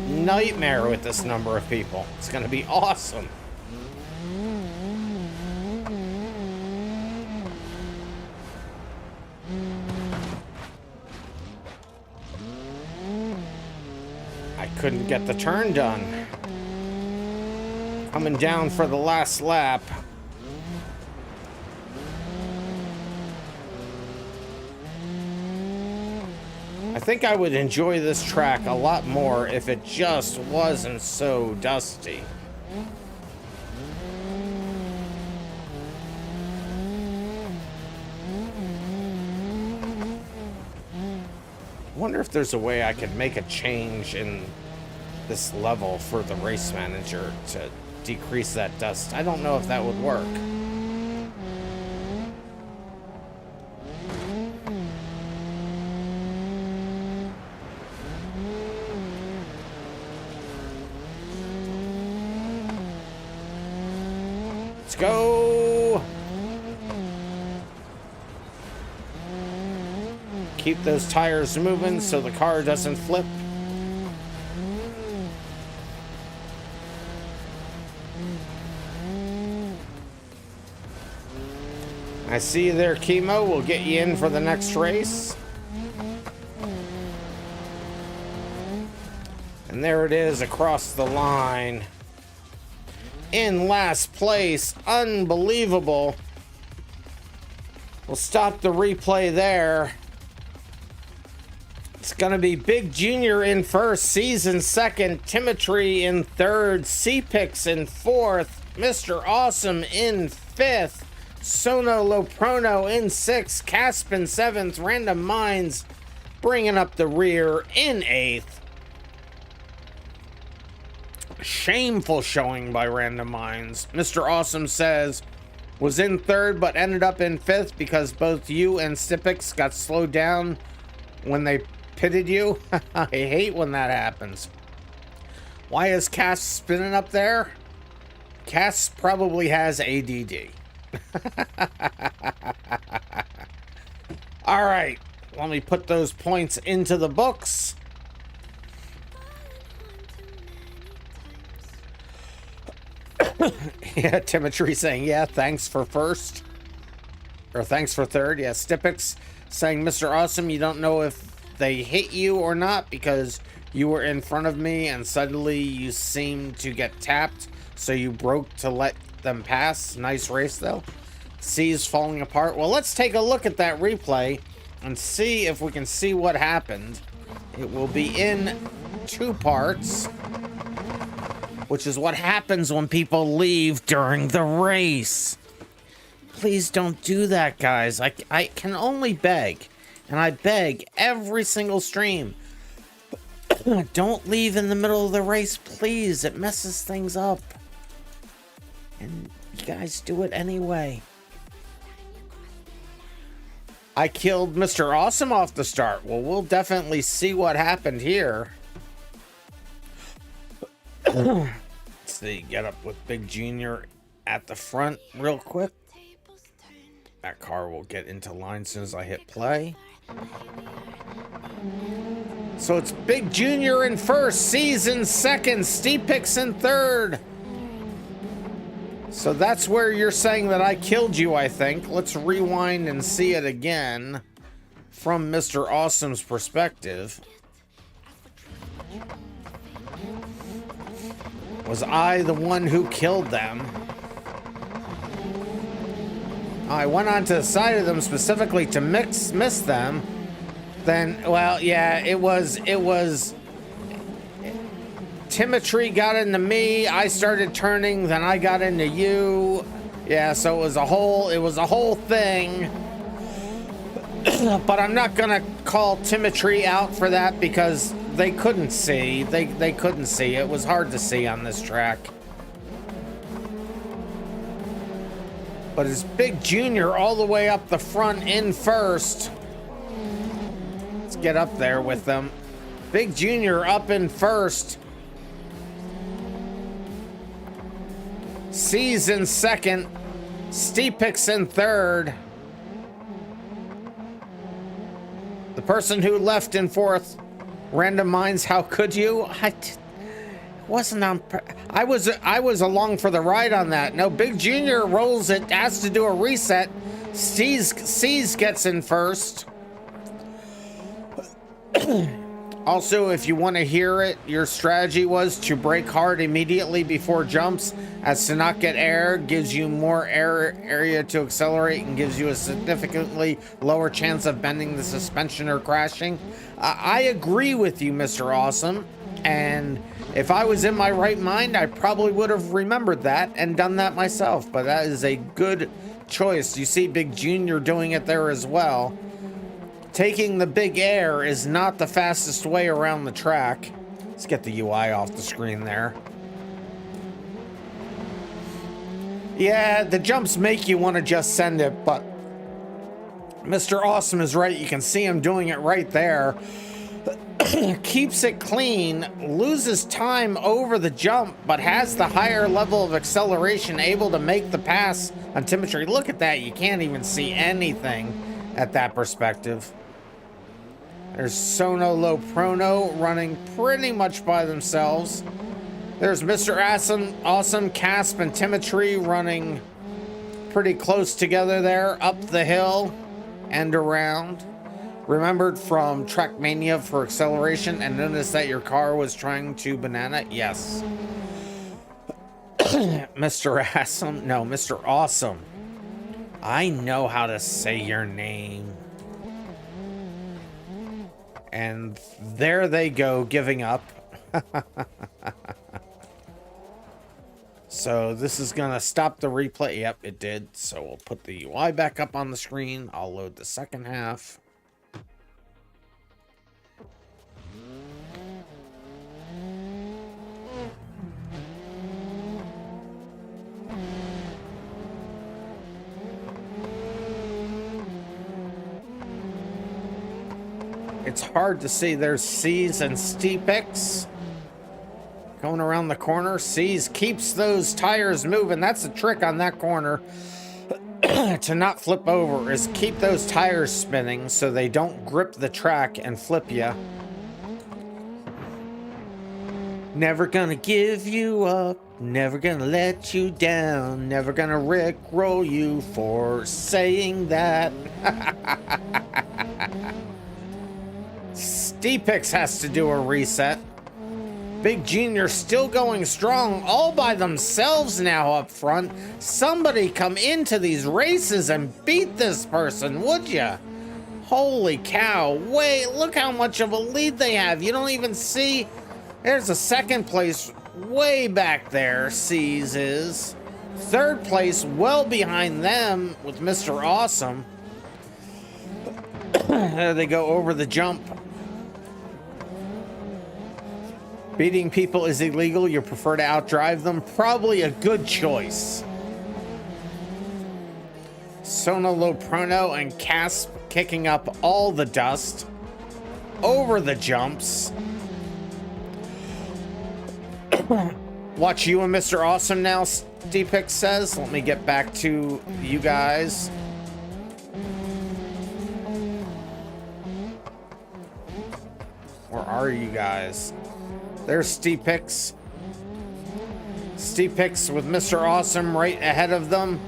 nightmare with this number of people. It's going to be awesome. I couldn't get the turn done. Coming down for the last lap. I think I would enjoy this track a lot more if it just wasn't so dusty. I wonder if there's a way I could make a change in this level for the race manager to decrease that dust. I don't know if that would work. Let's go. Keep those tires moving so the car doesn't flip. I see you there, Chemo. We'll get you in for the next race. And there it is across the line. In last place. Unbelievable. We'll stop the replay there. It's going to be Big Junior in first, Season second, Timotry in third, C-Pix in fourth, Mr. Awesome in fifth, Sono Loprono in sixth, Caspin seventh, Random Minds bringing up the rear in eighth. Shameful showing by Random Minds. Mr. Awesome says was in third but ended up in fifth because both you and C-Pix got slowed down when they pitted you. I hate when that happens. Why is Cass spinning up there? Cass probably has ADD. All right, let me put those points into the books. Yeah, Timotry saying, yeah, thanks for first. Or thanks for third. Yeah, C-Pix saying, Mr. Awesome, you don't know if they hit you or not because you were in front of me and suddenly you seemed to get tapped, so you broke to let them pass. Nice race, though. C's falling apart. Well, let's take a look at that replay and see if we can see what happened. It will be in two parts, which is what happens when people leave during the race. Please don't do that, guys. I can only beg, and I beg every single stream. Don't leave in the middle of the race, please. It messes things up. And you guys do it anyway. I killed Mr. Awesome off the start. Well, we'll definitely see what happened here. Let's see, get up with Big Junior at the front real quick. That car will get into line as soon as I hit play. So it's Big Junior in first, Season second, C-Pix in third. So that's where you're saying that I killed you, I think. Let's rewind and see it again from Mr. Awesome's perspective. Was I the one who killed them? I went onto the side of them specifically to miss them. Then, well, yeah, it was Timotry got into me, I started turning, then I got into you. Yeah, so it was a whole thing. But I'm not gonna call Timotry out for that because they couldn't see. They couldn't see. It was hard to see on this track. But it's Big Junior all the way up the front in first. Let's get up there with them. Big Junior up in first. C's in second. C-Pix in third. Person who left in fourth. Random Minds, how could you? Wasn't on. I was along for the ride on that. No, Big Junior rolls it, has to do a reset. C's gets in first. Also, if you want to hear it, your strategy was to brake hard immediately before jumps, as to not get air, gives you more air area to accelerate, and gives you a significantly lower chance of bending the suspension or crashing. I agree with you, Mr. Awesome, and if I was in my right mind, I probably would have remembered that and done that myself, but that is a good choice. You see Big Junior doing it there as well. Taking the big air is not the fastest way around the track. Let's get the UI off the screen there. Yeah, the jumps make you want to just send it, but Mr. Awesome is right. You can see him doing it right there. Keeps it clean, loses time over the jump, but has the higher level of acceleration, able to make the pass on Timotry. Look at that. You can't even see anything at that perspective. There's Sono Low Prono running pretty much by themselves. There's Mr. Awesome, Casp, and Timotry running pretty close together there, up the hill and around. Remembered from Trackmania for acceleration and noticed that your car was trying to banana? Yes. Mr. Awesome? No, Mr. Awesome. I know how to say your name. And there they go, giving up. So this is gonna stop the replay. Yep, it did. So we'll put the UI back up on the screen. I'll load the second half. It's hard to see. There's C's and Steepix going around the corner. C's keeps those tires moving. That's the trick on that corner to not flip over, is keep those tires spinning so they don't grip the track and flip you. Never gonna give you up, never gonna let you down, never gonna rickroll you for saying that. Steepix has to do a reset. Big Junior still going strong all by themselves now up front. Somebody come into these races and beat this person, would ya? Holy cow. Wait, look how much of a lead they have. You don't even see. There's a second place way back there, C's is. Third place well behind them with Mr. Awesome. There they go over the jump. Beating people is illegal. You prefer to outdrive them? Probably a good choice. Sono Low Prono and Casp kicking up all the dust over the jumps. Watch you and Mr. Awesome now, Steepix says. Let me get back to you guys. Where are you guys? There's Steepix. Steepix with Mr. Awesome right ahead of them.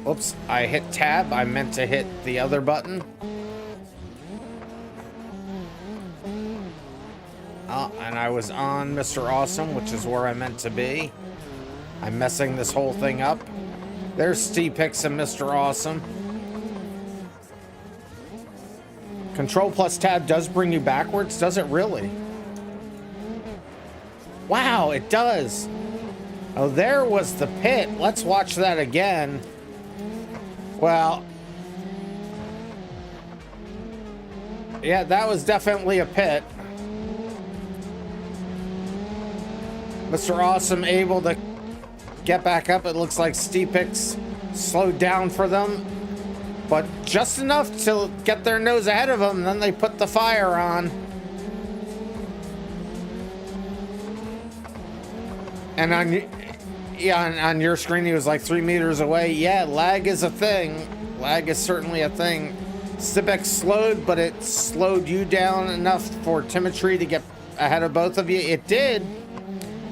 Oops, I hit tab. I meant to hit the other button. Oh, and I was on Mr. Awesome, which is where I meant to be. I'm messing this whole thing up. There's Steepix and Mr. Awesome. Control plus tab does bring you backwards, does it really? Wow, it does. Oh, there was the pit. Let's watch that again. Well, yeah, that was definitely a pit. Mr. Awesome able to get back up. It looks like Steepix slowed down for them, but just enough to get their nose ahead of them. Then they put the fire on. And Yeah, on your screen, he was like 3 meters away. Yeah, lag is a thing. Lag is certainly a thing. Sibek slowed, but it slowed you down enough for Timotry to get ahead of both of you. It did.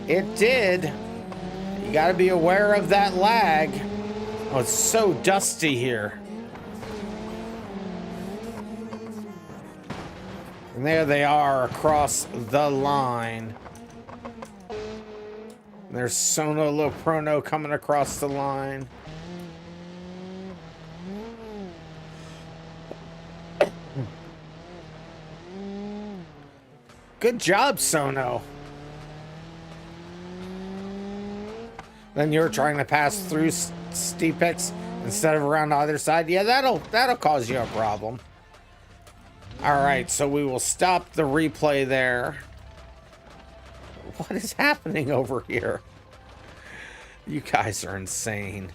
It did. You got to be aware of that lag. Oh, it's so dusty here. And there they are across the line. There's Sono Loprono coming across the line. Good job, Sono. Then you're trying to pass through Steepix instead of around the other side. Yeah, that'll cause you a problem. All right, so we will stop the replay there. What is happening over here? You guys are insane.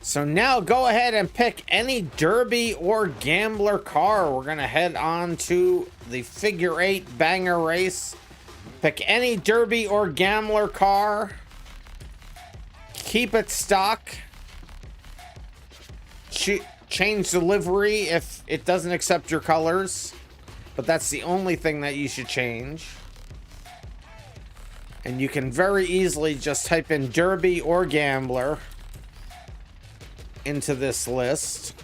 So now go ahead and pick any derby or gambler car. We're gonna head on to the figure 8 banger race. Pick any derby or gambler car. Keep it stock. Change the livery if it doesn't accept your colors. But that's the only thing that you should change. And you can very easily just type in derby or gambler into this list,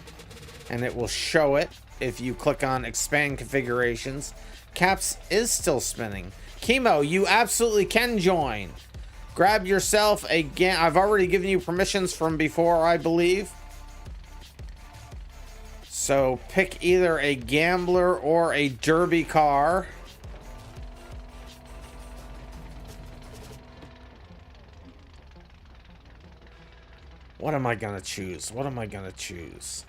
and it will show it if you click on expand configurations. Caps is still spinning. Chemo, you absolutely can join. Grab yourself a I've already given you permissions from before, I believe. So pick either a gambler or a derby car. What am I gonna choose? What am I gonna choose?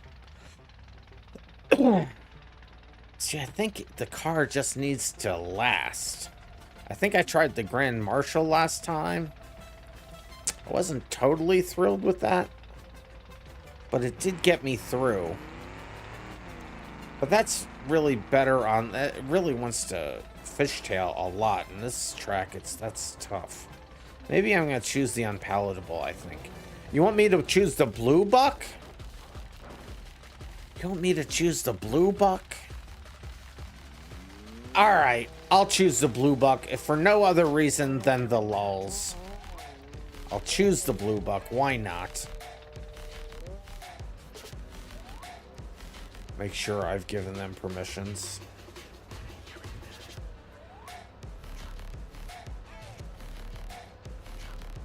See, I think the car just needs to last. I think I tried the Grand Marshal last time. I wasn't totally thrilled with that, but it did get me through. But that's really better on... It really wants to fishtail a lot. In this track, that's tough. Maybe I'm gonna choose the unpalatable, I think. You want me to choose the blue buck? You want me to choose the blue buck? Alright, I'll choose the blue buck, if for no other reason than the lulz. I'll choose the blue buck, why not? Make sure I've given them permissions.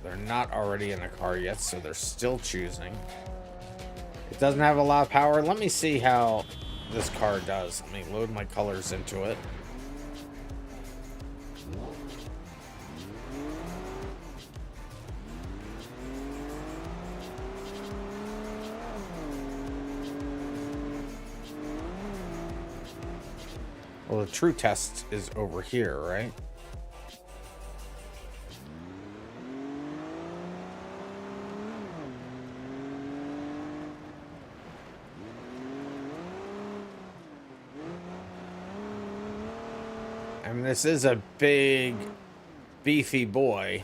They're not already in a car yet, so they're still choosing. It doesn't have a lot of power. Let me see how this car does. Let me load my colors into it. Well, the true test is over here, right? I mean, this is a big, beefy boy.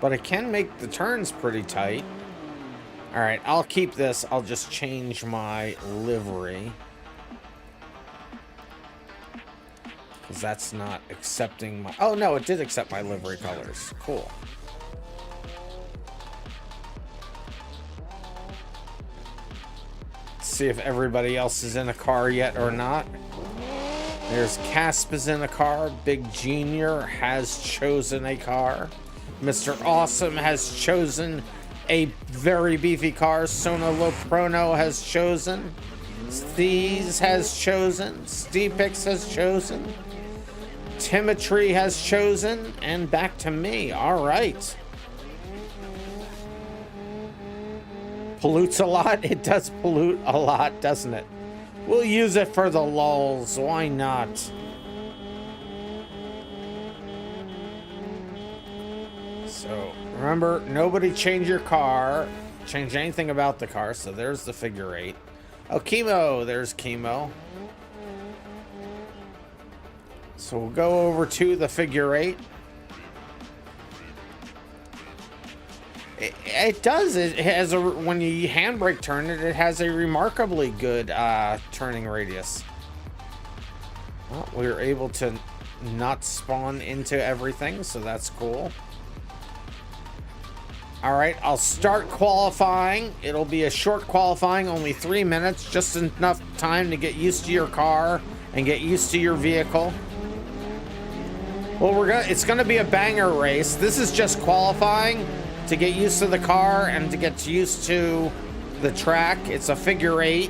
But it can make the turns pretty tight. Alright, I'll keep this. I'll just change my livery. Because that's not accepting my... Oh, no, it did accept my livery colors. Cool. Let's see if everybody else is in a car yet or not. There's Casp is in a car. Big Junior has chosen a car. Mr. Awesome has chosen a very beefy car. Sono Loprono has chosen. Steez has chosen. Steepix has chosen. Timotry has chosen. And back to me. All right. Pollutes a lot. It does pollute a lot, doesn't it? We'll use it for the lulz. Why not? So, remember, nobody change your car. Change anything about the car. So there's the figure 8. Oh, Chemo. There's Chemo. So we'll go over to the figure 8. It does. It has a, when you handbrake turn it, it has a remarkably good turning radius. Well, we were able to not spawn into everything, so that's cool. All right, I'll start qualifying. It'll be a short qualifying, only 3 minutes, just enough time to get used to your car and get used to your vehicle. Well, it's gonna be a banger race. This is just qualifying to get used to the car and to get used to the track. It's a figure 8.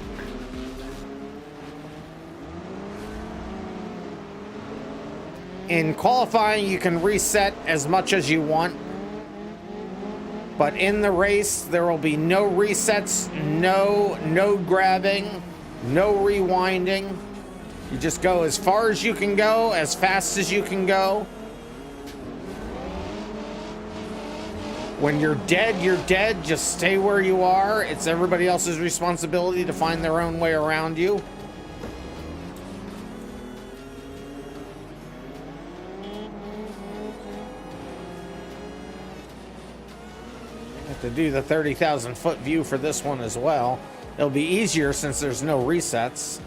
In qualifying, you can reset as much as you want. But in the race, there will be no resets, no node grabbing, no rewinding. You just go as far as you can go, as fast as you can go. When you're dead, you're dead. Just stay where you are. It's everybody else's responsibility to find their own way around you. To do the 30,000 foot view for this one as well. It'll be easier since there's no resets.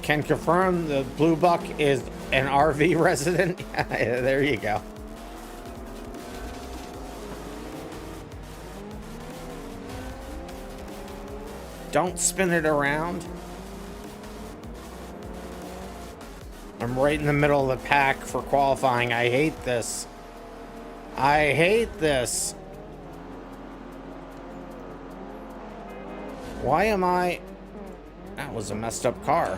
Can confirm the Blue Buck is an RV resident. There you go. Don't spin it around. I'm right in the middle of the pack for qualifying. I hate this. I hate this. Why am I... That was a messed up car.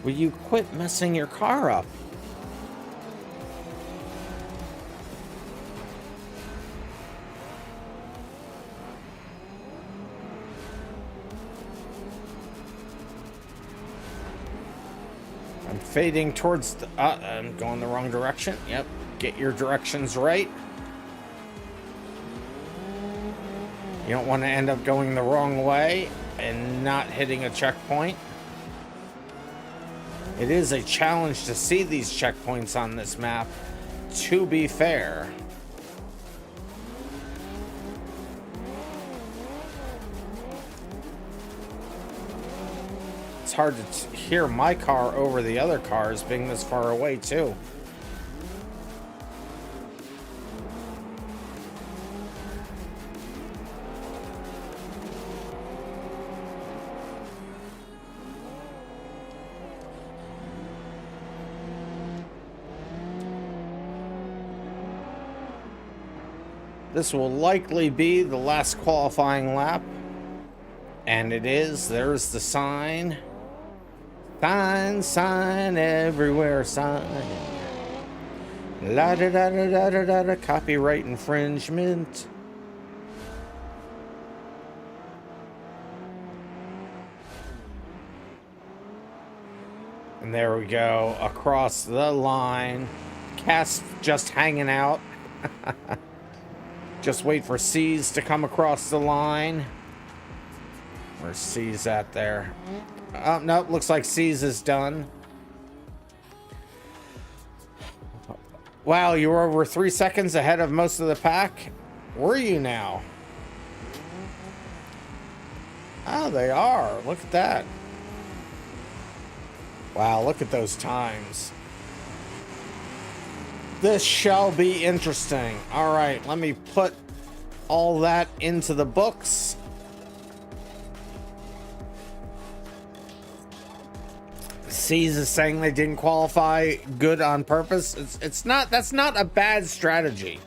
Will you quit messing your car up? I'm fading towards the... I'm going the wrong direction. Yep. Get your directions right. You don't want to end up going the wrong way and not hitting a checkpoint. It is a challenge to see these checkpoints on this map, to be fair. It's hard to hear my car over the other cars being this far away, too. This will likely be the last qualifying lap. And it is. There's the sign. Sign everywhere, sign. La da da da da da da da. Copyright infringement. And there we go. Across the line. Cass just hanging out. Just wait for C's to come across the line. Where's C's at there? Oh, nope, looks like C's is done. Wow, you were over 3 seconds ahead of most of the pack? Were you now? Oh, they are. Look at that. Wow, look at those times. This shall be interesting. All right, let me put all that into the books. C's is saying they didn't qualify good on purpose. It's not. That's not a bad strategy.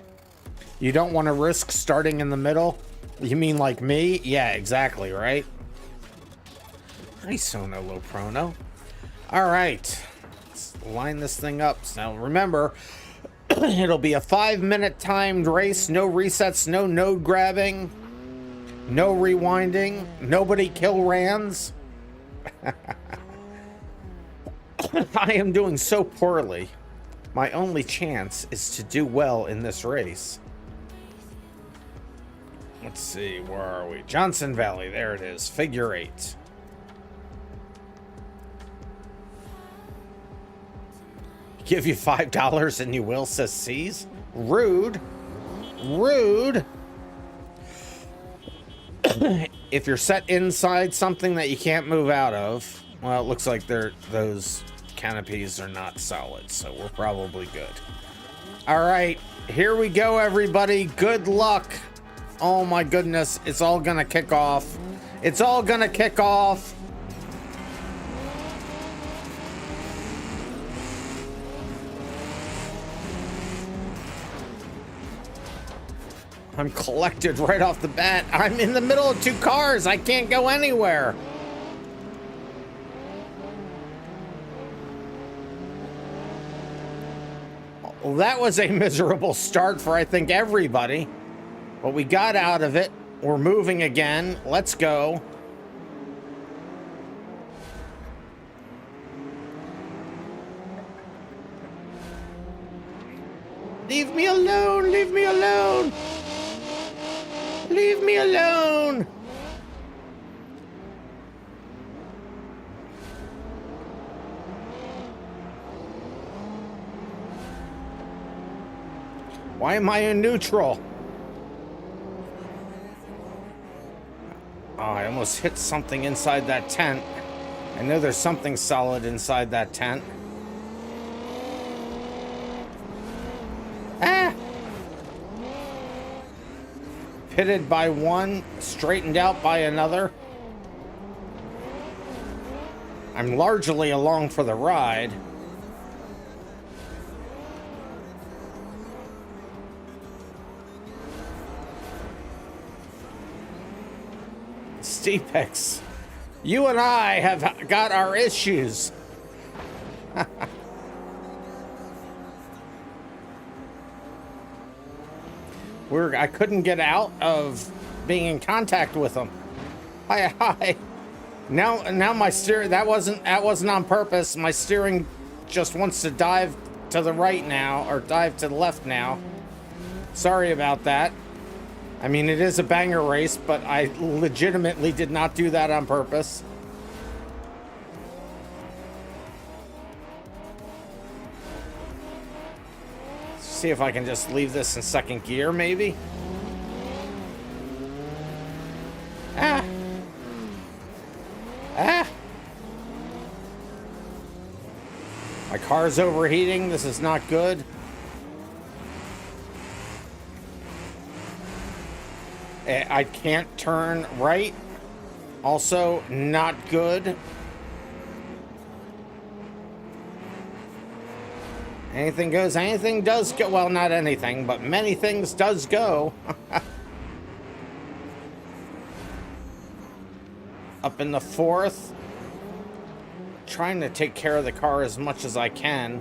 You don't want to risk starting in the middle. You mean like me? Yeah, exactly, right? Hi, Sono Loprono. All right, let's line this thing up. Now remember, it'll be a 5-minute timed race. No resets, no node grabbing, no rewinding, nobody kill Rans. I am doing so poorly. My only chance is to do well in this race. Let's see, where are we? Johnson Valley, there it is. Figure 8. Give you $5 and you will, says C's. Rude. Rude. If you're set inside something that you can't move out of, well, it looks like those canopies are not solid, so we're probably good. All right, here we go, everybody. Good luck. Oh my goodness, it's all gonna kick off. It's all gonna kick off. I'm collected right off the bat. I'm in the middle of 2 cars. I can't go anywhere. Well, that was a miserable start for, I think, everybody. But we got out of it. We're moving again. Let's go. Leave me alone. Leave me alone. Leave me alone. Why am I in neutral? Oh, I almost hit something inside that tent. I know there's something solid inside that tent. Ah! Pitted by one, straightened out by another. I'm largely along for the ride. Steepex, you and I have got our issues. I couldn't get out of being in contact with them. Hi. Now my steering, that wasn't on purpose. My steering just wants to dive to the right now, or dive to the left now. Sorry about that. I mean, it is a banger race, but I legitimately did not do that on purpose. See if I can just leave this in second gear, maybe. Ah! My car's overheating. This is not good. I can't turn right. Also, not good. Anything goes, anything does go. Well, not anything, but many things does go. Up in the 4th. Trying to take care of the car as much as I can.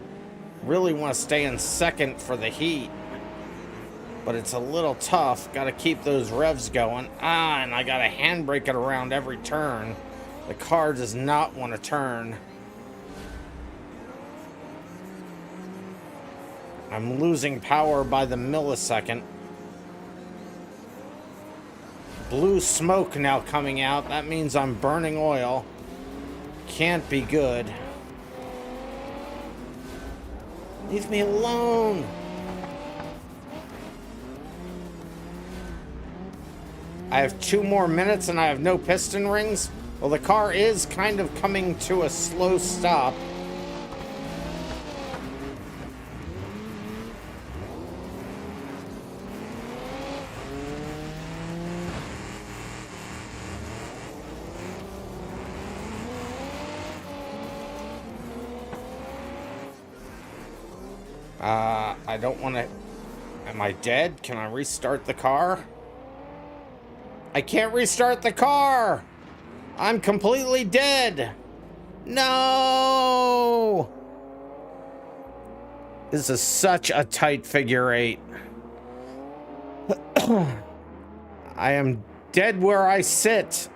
Really want to stay in 2nd for the heat. But it's a little tough. Got to keep those revs going. And I got to handbrake it around every turn. The car does not want to turn. I'm losing power by the millisecond. Blue smoke now coming out. That means I'm burning oil. Can't be good. Leave me alone. I have 2 more minutes and I have no piston rings. Well, the car is kind of coming to a slow stop. I don't want to... Am I dead? Can I restart the car? I can't restart the car! I'm completely dead! No! This is such a tight figure 8. I am dead where I sit.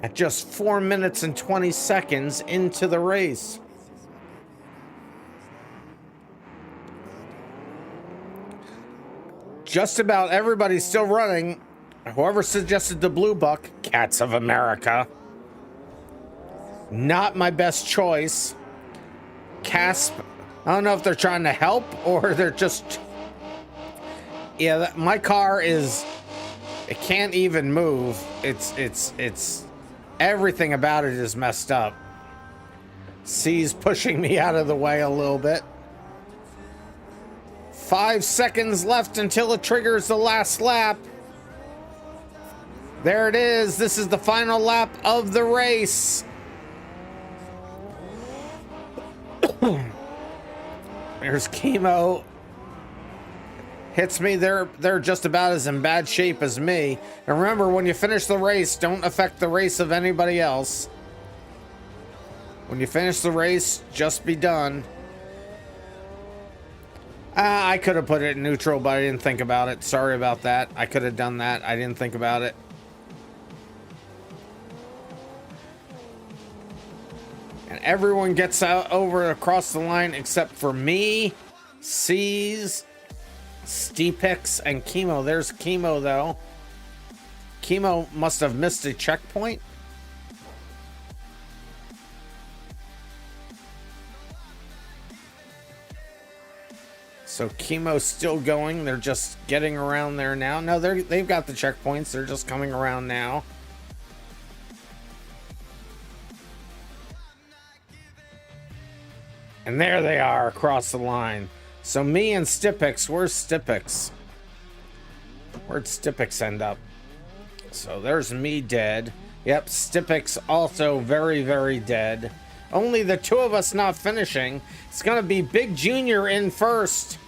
at just 4 minutes and 20 seconds into the race. Just about everybody's still running. Whoever suggested the blue buck, Cats of America. Not my best choice. Casp, I don't know if they're trying to help or they're just... Yeah, my car is... It can't even move. It's... Everything about it is messed up. C's pushing me out of the way a little bit. 5 seconds left until it triggers the last lap. There it is. This is the final lap of the race. There's Chemo. Hits me. They're just about as in bad shape as me. And remember, when you finish the race, don't affect the race of anybody else. When you finish the race, just be done. I could have put it in neutral, but I didn't think about it. Sorry about that. I could have done that. I didn't think about it. And everyone gets out over across the line except for me, C's, Steepix, and Chemo. There's Chemo, though. Chemo must have missed a checkpoint. So Chemo's still going. They're just getting around there now. No, they've got the checkpoints. They're just coming around now. And there they are across the line. So me and Stipix, where's Stipix? Where'd Stipix end up? So there's me dead. Yep, Stipix also very, very dead. Only the two of us not finishing. It's gonna be Big Junior in first.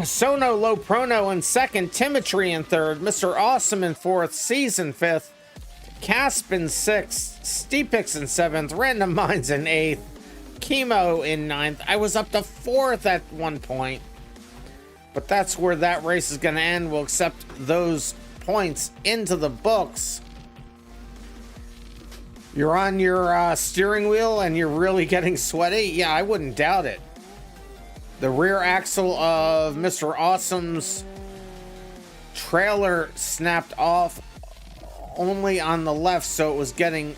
Sono Low Prono in second. Timetry in third. Mr. Awesome in fourth. C's in fifth. Casp in sixth. Steepix in seventh. Random Minds in eighth. Chemo in ninth. I was up to fourth at one point. But that's where that race is going to end. We'll accept those points into the books. You're on your steering wheel and you're really getting sweaty? Yeah, I wouldn't doubt it. The rear axle of Mr. Awesome's trailer snapped off only on the left, so it was getting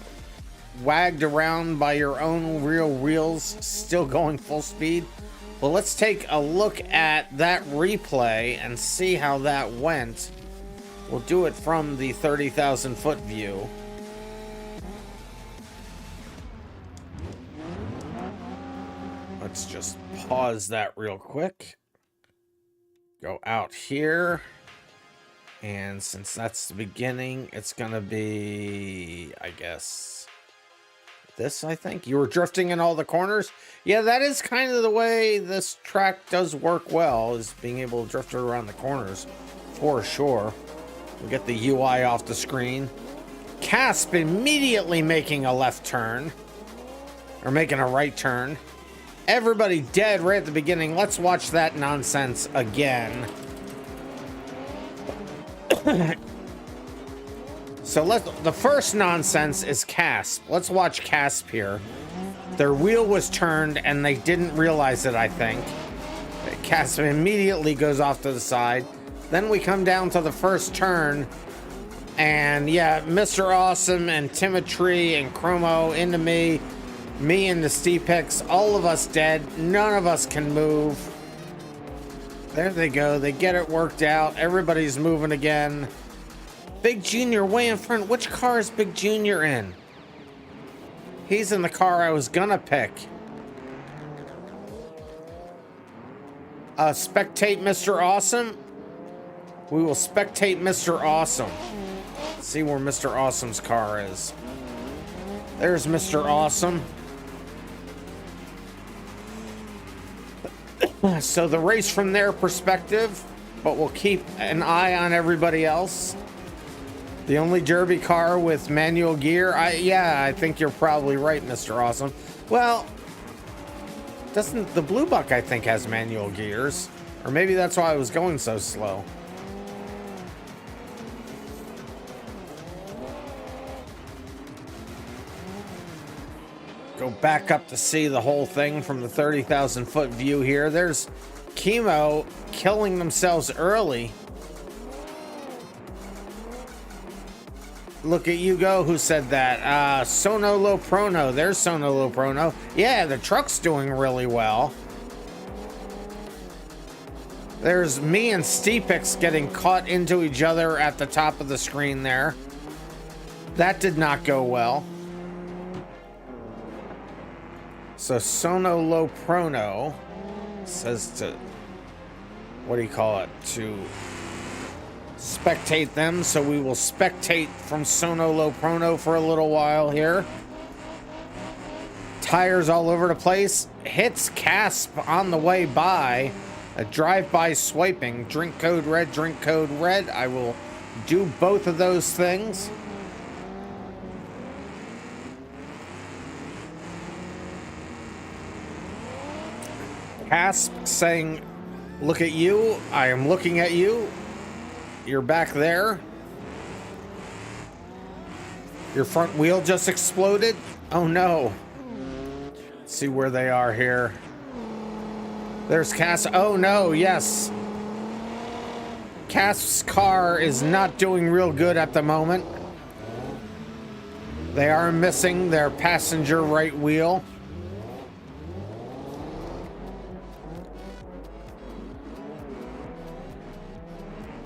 wagged around by your own rear wheels, still going full speed. Well, let's take a look at that replay and see how that went. We'll do it from the 30,000 foot view. Let's just pause that real quick. Go out here. And since that's the beginning, it's gonna be, I guess, this, I think. You were drifting in all the corners. Yeah, that is kind of the way this track does work well, is being able to drift around the corners, for sure. We'll get the UI off the screen. Casp immediately making a left turn, or making a right turn. Everybody dead right at the beginning. Let's watch that nonsense again. So the first nonsense is Casp. Let's watch Casp here. Their wheel was turned and they didn't realize it, I think. Casp immediately goes off to the side. Then we come down to the first turn. And yeah, Mr. Awesome and Timetry and Chromo into me. Me and the Steepix, all of us dead. None of us can move. There they go. They get it worked out. Everybody's moving again. Big Junior way in front. Which car is Big Junior in? He's in the car I was gonna pick. Spectate Mr. Awesome. We will spectate Mr. Awesome. See where Mr. Awesome's car is. There's Mr. Awesome. So the race from their perspective, but we'll keep an eye on everybody else. The only derby car with manual gear. I think you're probably right, Mr. Awesome. Well, doesn't the Blue Buck, I think, has manual gears? Or maybe that's why I was going so slow. Go back up to see the whole thing from the 30,000 foot view here. There's Chemo killing themselves early. Look at you go, who said that? Sono Lo Prono. There's Sono Lo Prono. Yeah, the truck's doing really well. There's me and Steepix getting caught into each other at the top of the screen there. That did not go well. So Sono Lo Prono says to, what do you call it? To spectate them. So we will spectate from Sono Lo Prono for a little while here. Tires all over the place. Hits Casp on the way by. A drive-by swiping. Drink code red, drink code red. I will do both of those things. Casp saying, look at you. I am looking at you. You're back there. Your front wheel just exploded. Oh no. Let's see where they are here. There's Cass. Oh no, yes. Casp's car is not doing real good at the moment. They are missing their passenger right wheel.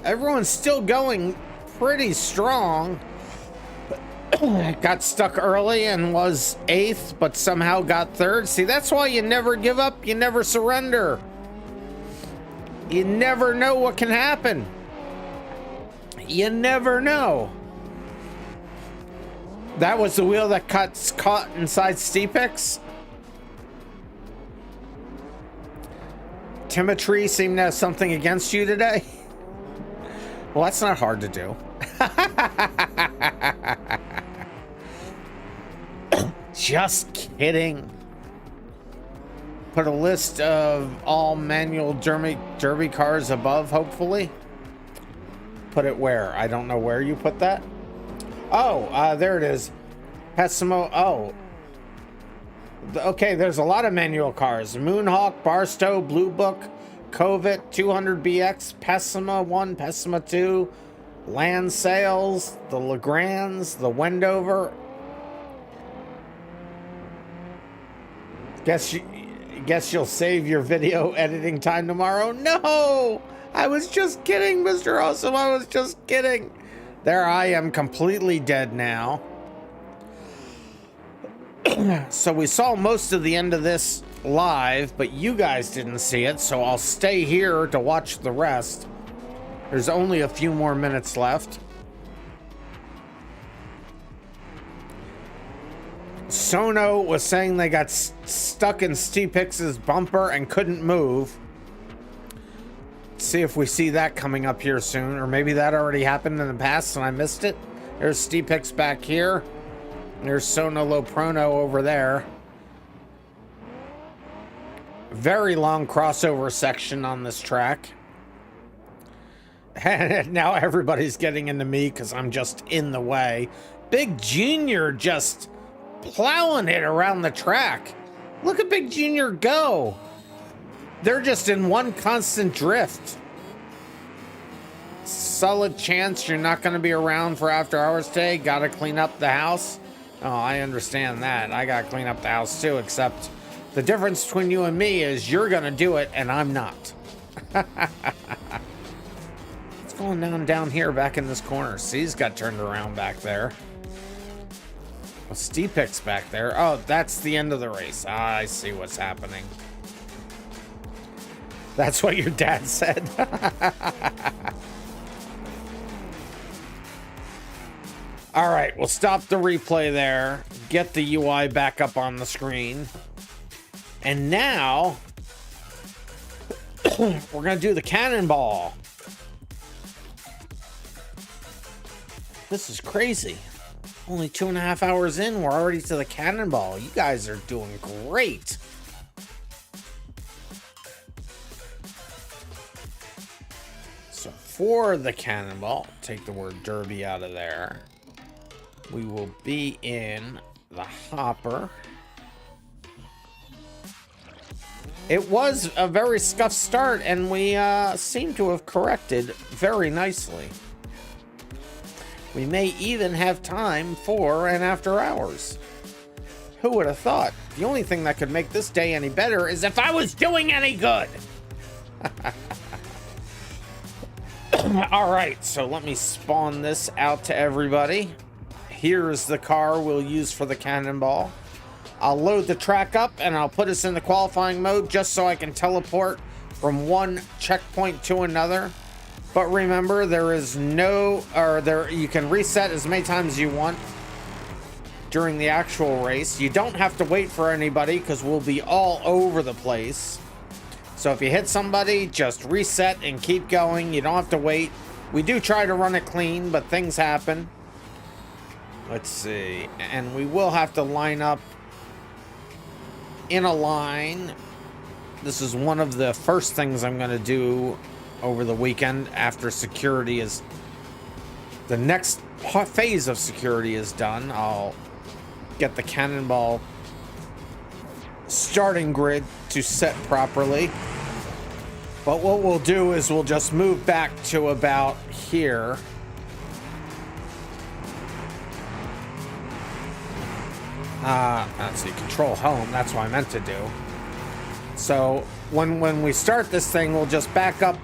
Everyone's still going pretty strong. Got stuck early and was 8th, but somehow got 3rd. See, that's why you never give up. You never surrender. You never know what can happen. You never know. That was the wheel that got caught inside Steepix. Timotry seemed to have something against you today. Well, that's not hard to do. Just kidding. Put a list of all manual derby cars above, hopefully. Put it where? I don't know where you put that. Oh, there it is. Pessimo. Oh. Okay, there's a lot of manual cars. Moonhawk, Barstow, Blue Book, Covet, 200BX, Pessima 1, Pessima 2, Land Sales, the Legrands, the Wendover. Guess you'll save your video editing time tomorrow? No! I was just kidding, Mr. Awesome. I was just kidding. There I am, completely dead now. So we saw most of the end of this live, but you guys didn't see it, so I'll stay here to watch the rest. There's only a few more minutes left. Sono was saying they got stuck in Steepix's bumper and couldn't move. Let's see if we see that coming up here soon, or maybe that already happened in the past and I missed it. There's Steepix back here. There's Sono Lo Prono over there. Very long crossover section on this track. And now everybody's getting into me because I'm just in the way. Big Junior just plowing it around the track. Look at Big Junior go. They're just in one constant drift. Solid chance you're not going to be around for after hours today. Got to clean up the house. Oh, I understand that. I got to clean up the house too, except the difference between you and me is you're going to do it and I'm not. What's going on down here back in this corner? C's got turned around back there. Oh, Steepix back there. Oh, that's the end of the race. Ah, I see what's happening. That's what your dad said. All right, we'll stop the replay there. Get the UI back up on the screen. And now we're going to do the cannonball. This is crazy. Only 2.5 hours in, we're already to the cannonball. You guys are doing great. So for the cannonball, take the word derby out of there. We will be in the hopper. It was a very scuffed start, and we seem to have corrected very nicely. We may even have time for an after hours. Who would have thought? The only thing that could make this day any better is if I was doing any good. All right, so let me spawn this out to everybody. Here's the car we'll use for the cannonball. I'll load the track up and I'll put us in the qualifying mode just so I can teleport from one checkpoint to another. But remember, there is no, you can reset as many times as you want during the actual race. You don't have to wait for anybody because we'll be all over the place. So if you hit somebody, just reset and keep going. You don't have to wait. We do try to run it clean, but things happen. Let's see. And we will have to line up in a line. This is one of the first things I'm going to do over the weekend after security is... the next phase of security is done. I'll get the cannonball starting grid to set properly. But what we'll do is we'll just move back to about here. Let's see, control home, that's what I meant to do. So when we start this thing, we'll just back up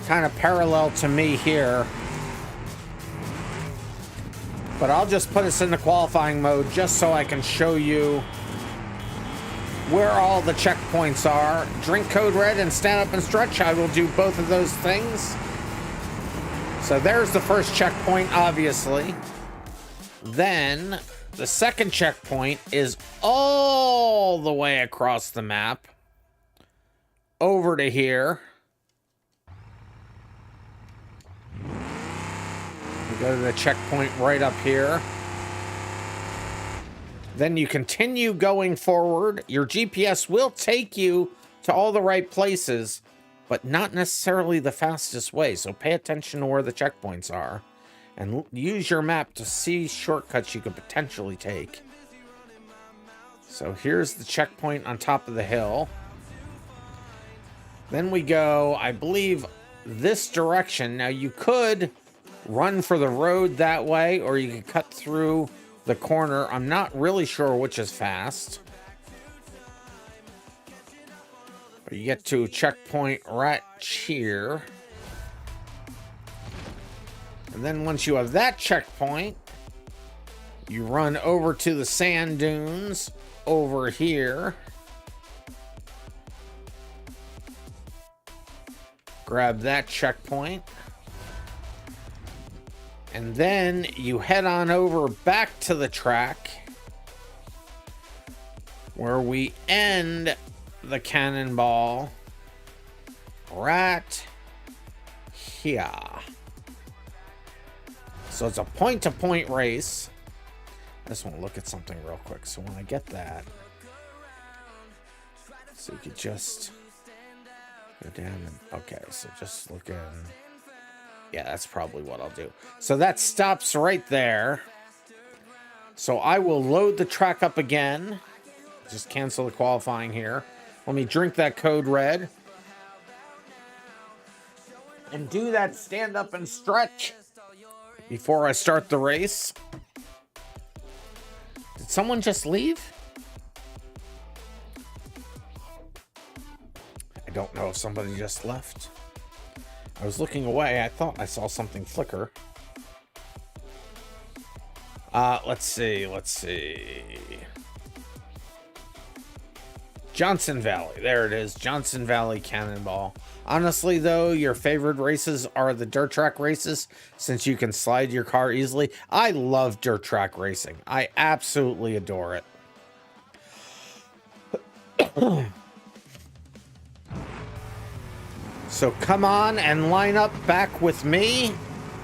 kind of parallel to me here. But I'll just put us in the qualifying mode just so I can show you where all the checkpoints are. Drink code red and stand up and stretch. I will do both of those things. So there's the first checkpoint, obviously. Then the second checkpoint is all the way across the map over to here. We go to the checkpoint right up here. Then you continue going forward. Your GPS will take you to all the right places, but not necessarily the fastest way. So pay attention to where the checkpoints are and use your map to see shortcuts you could potentially take. So here's the checkpoint on top of the hill. Then we go, I believe, this direction. Now you could run for the road that way, or you could cut through the corner. I'm not really sure which is fast. But you get to a checkpoint right here. And then once you have that checkpoint, you run over to the sand dunes over here. Grab that checkpoint. And then you head on over back to the track where we end the cannonball right here. So it's a point-to-point race. I just want to look at something real quick. So when I get that, so you could just go down and, okay, so just look in. Yeah, that's probably what I'll do. So that stops right there. So I will load the track up again. Just cancel the qualifying here. Let me drink that code red. And do that stand up and stretch before I start the race. Did someone just leave? I don't know if somebody just left. I was looking away. I thought I saw something flicker. Let's see. Johnson Valley. There it is. Johnson Valley Cannonball. Honestly, though, your favorite races are the dirt track races, since you can slide your car easily. I love dirt track racing. I absolutely adore it. So come on and line up back with me.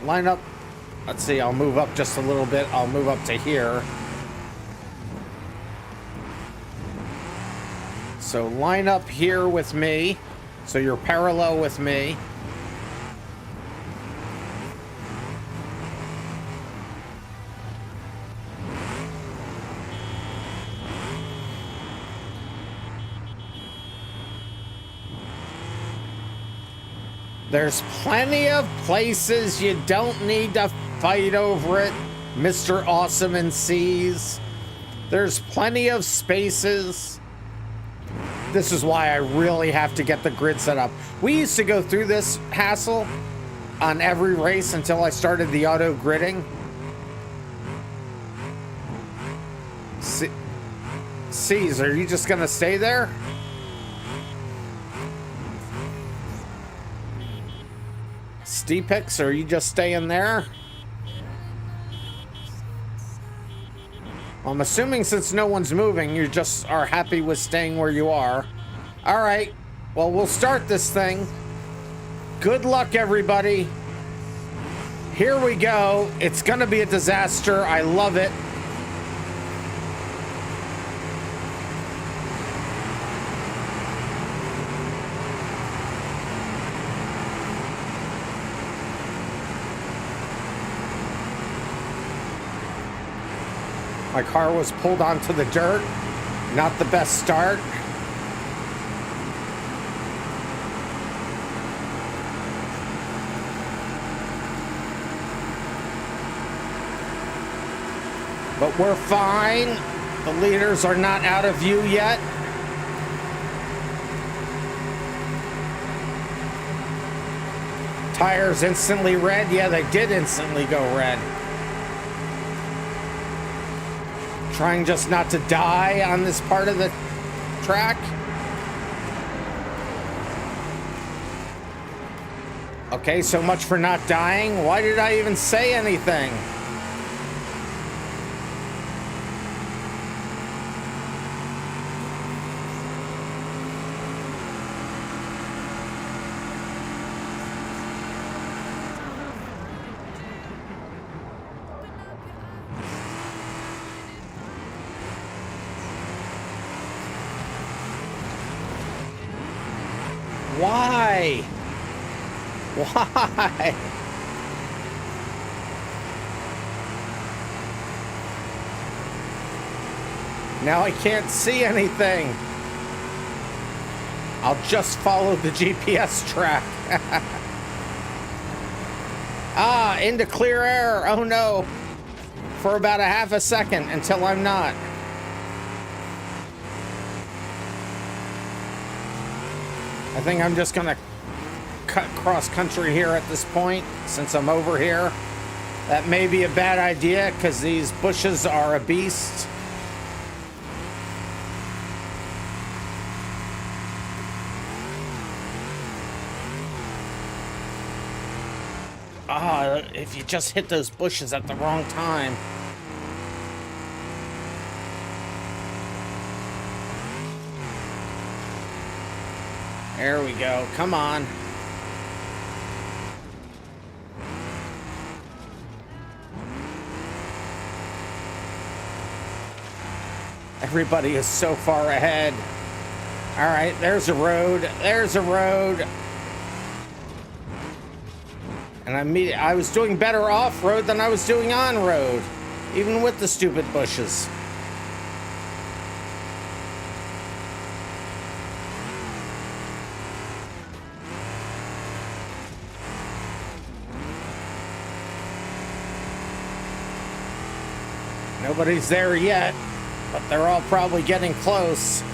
Line up. Let's see, I'll move up just a little bit. I'll move up to here. So line up here with me. So you're parallel with me. There's plenty of places you don't need to fight over it, Mr. Awesome and Seas. There's plenty of spaces. This is why I really have to get the grid set up. We used to go through this hassle on every race until I started the auto gridding. Seas, are you just gonna stay there? Steepix, are you just staying there? I'm assuming since no one's moving, you just are happy with staying where you are. All right, well, we'll start this thing. Good luck, everybody. Here we go. It's gonna be a disaster. I love it. My car was pulled onto the dirt. Not the best start. But we're fine. The leaders are not out of view yet. Tires instantly red. Yeah, they did instantly go red. Trying just not to die on this part of the track. Okay, so much for not dying. Why did I even say anything? Why? Why? Now I can't see anything. I'll just follow the GPS track. Ah, into clear air. Oh no. For about a half a second until I'm not. I think I'm just gonna cut cross country here at this point since I'm over here. That may be a bad idea because these bushes are a beast. Ah, if you just hit those bushes at the wrong time. There we go. Come on. Everybody is so far ahead. All right, there's a road. There's a road. And I was doing better off-road than I was doing on-road, even with the stupid bushes. Nobody's there yet, but they're all probably getting close.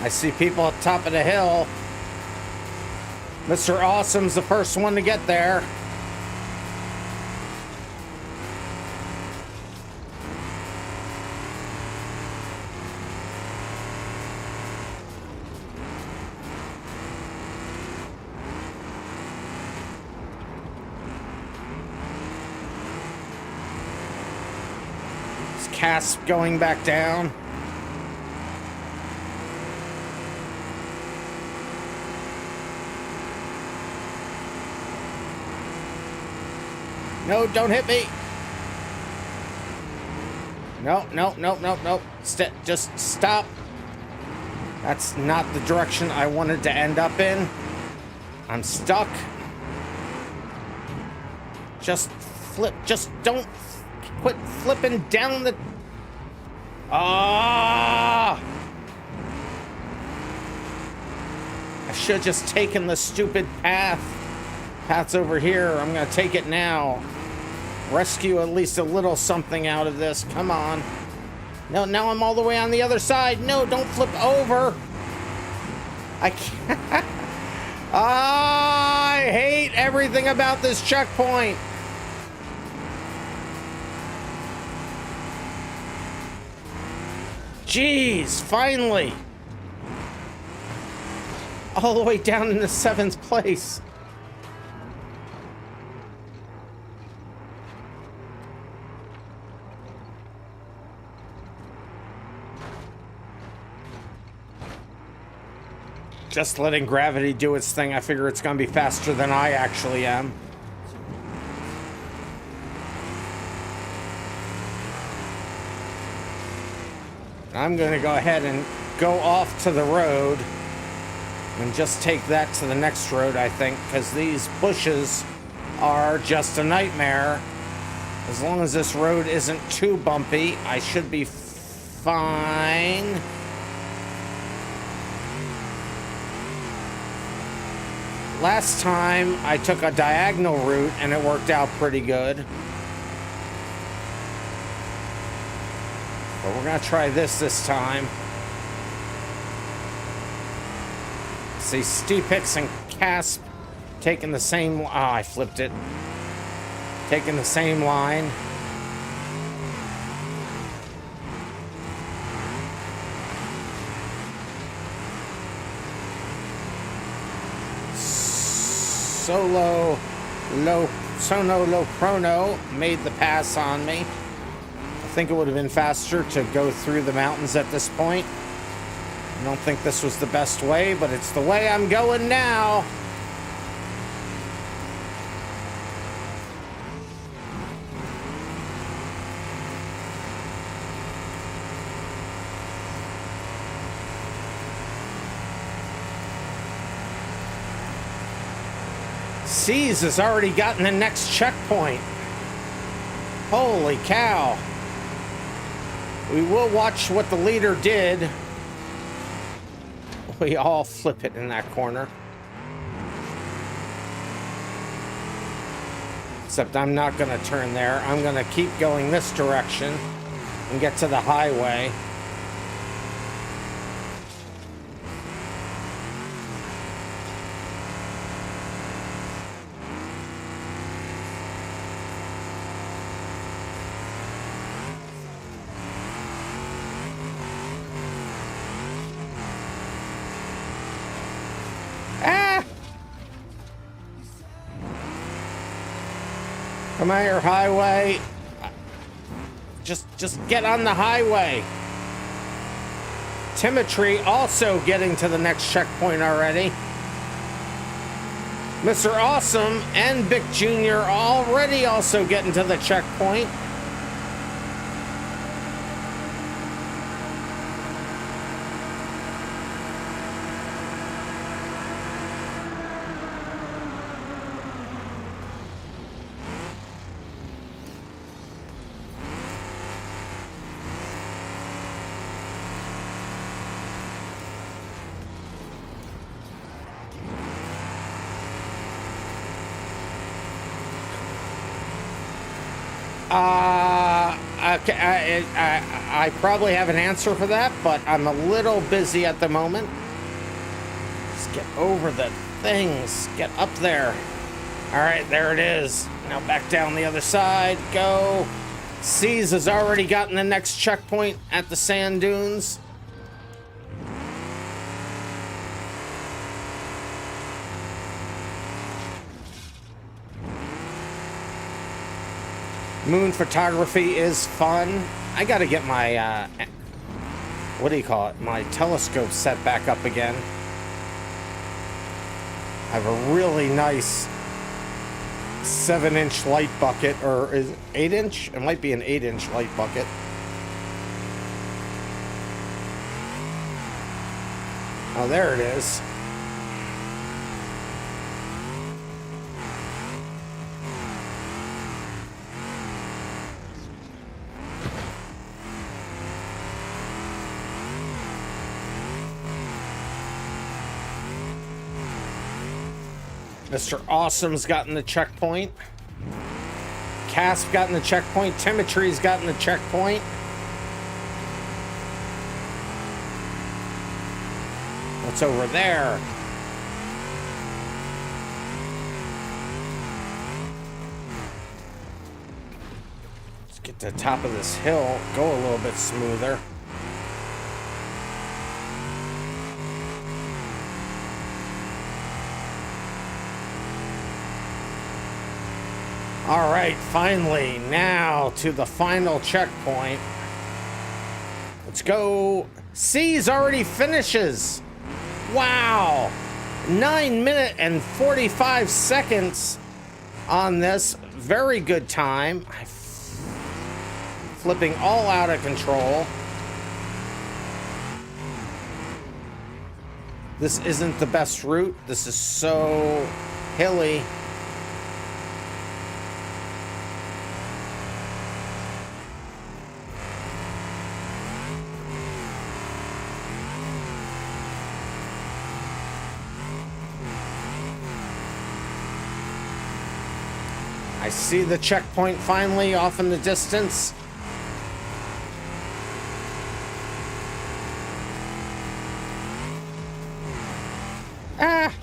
I see people at the top of the hill. Mr. Awesome's the first one to get there. Is Cass going back down? No, don't hit me. No, no, no, no, no. Just stop. That's not the direction I wanted to end up in. I'm stuck. Just flip. Just don't quit flipping down the Ah! I should have just taken the stupid path. Path's over here. I'm gonna take it now. Rescue at least a little something out of this. Come on. No, now I'm all the way on the other side. No, don't flip over. I can't. I hate everything about this checkpoint. Jeez, finally. All the way down into 7th place. Just letting gravity do its thing. I figure it's gonna be faster than I actually am. I'm gonna go ahead and go off to the road and just take that to the next road, I think, because these bushes are just a nightmare. As long as this road isn't too bumpy, I should be fine. Last time I took a diagonal route and it worked out pretty good. But we're gonna try this time. See, Steep Hicks and Casp taking the same... Oh, I flipped it. Taking the same line. Sono Lo Prono made the pass on me. I think it would have been faster to go through the mountains at this point. I don't think this was the best way, but it's the way I'm going now. C's has already gotten the next checkpoint. Holy cow. We will watch what the leader did. We all flip it in that corner. Except I'm not going to turn there. I'm going to keep going this direction and get to the highway. Come on here, highway. Just get on the highway. Timotry also getting to the next checkpoint already. Mr. Awesome and Bic Jr. already also getting to the checkpoint. Okay, I probably have an answer for that, but I'm a little busy at the moment. Just get over the things. Get up there. All right, there it is. Now back down the other side. Go. C's has already gotten the next checkpoint at the sand dunes. Moon photography is fun. I gotta get my, what do you call it? My telescope set back up again. I have a really nice 7-inch light bucket, or is it 8-inch? It might be an 8-inch light bucket. Oh, there it is. Mr. Awesome's gotten the checkpoint. Casp gotten the checkpoint. Timetry's gotten the checkpoint. What's over there? Let's get to the top of this hill. Go a little bit smoother. All right, finally, now to the final checkpoint. Let's go. C's already finishes. Wow. 9 minutes and 45 seconds on this. Very good time. Flipping all out of control. This isn't the best route. This is so hilly. I see the checkpoint finally off in the distance. Ah!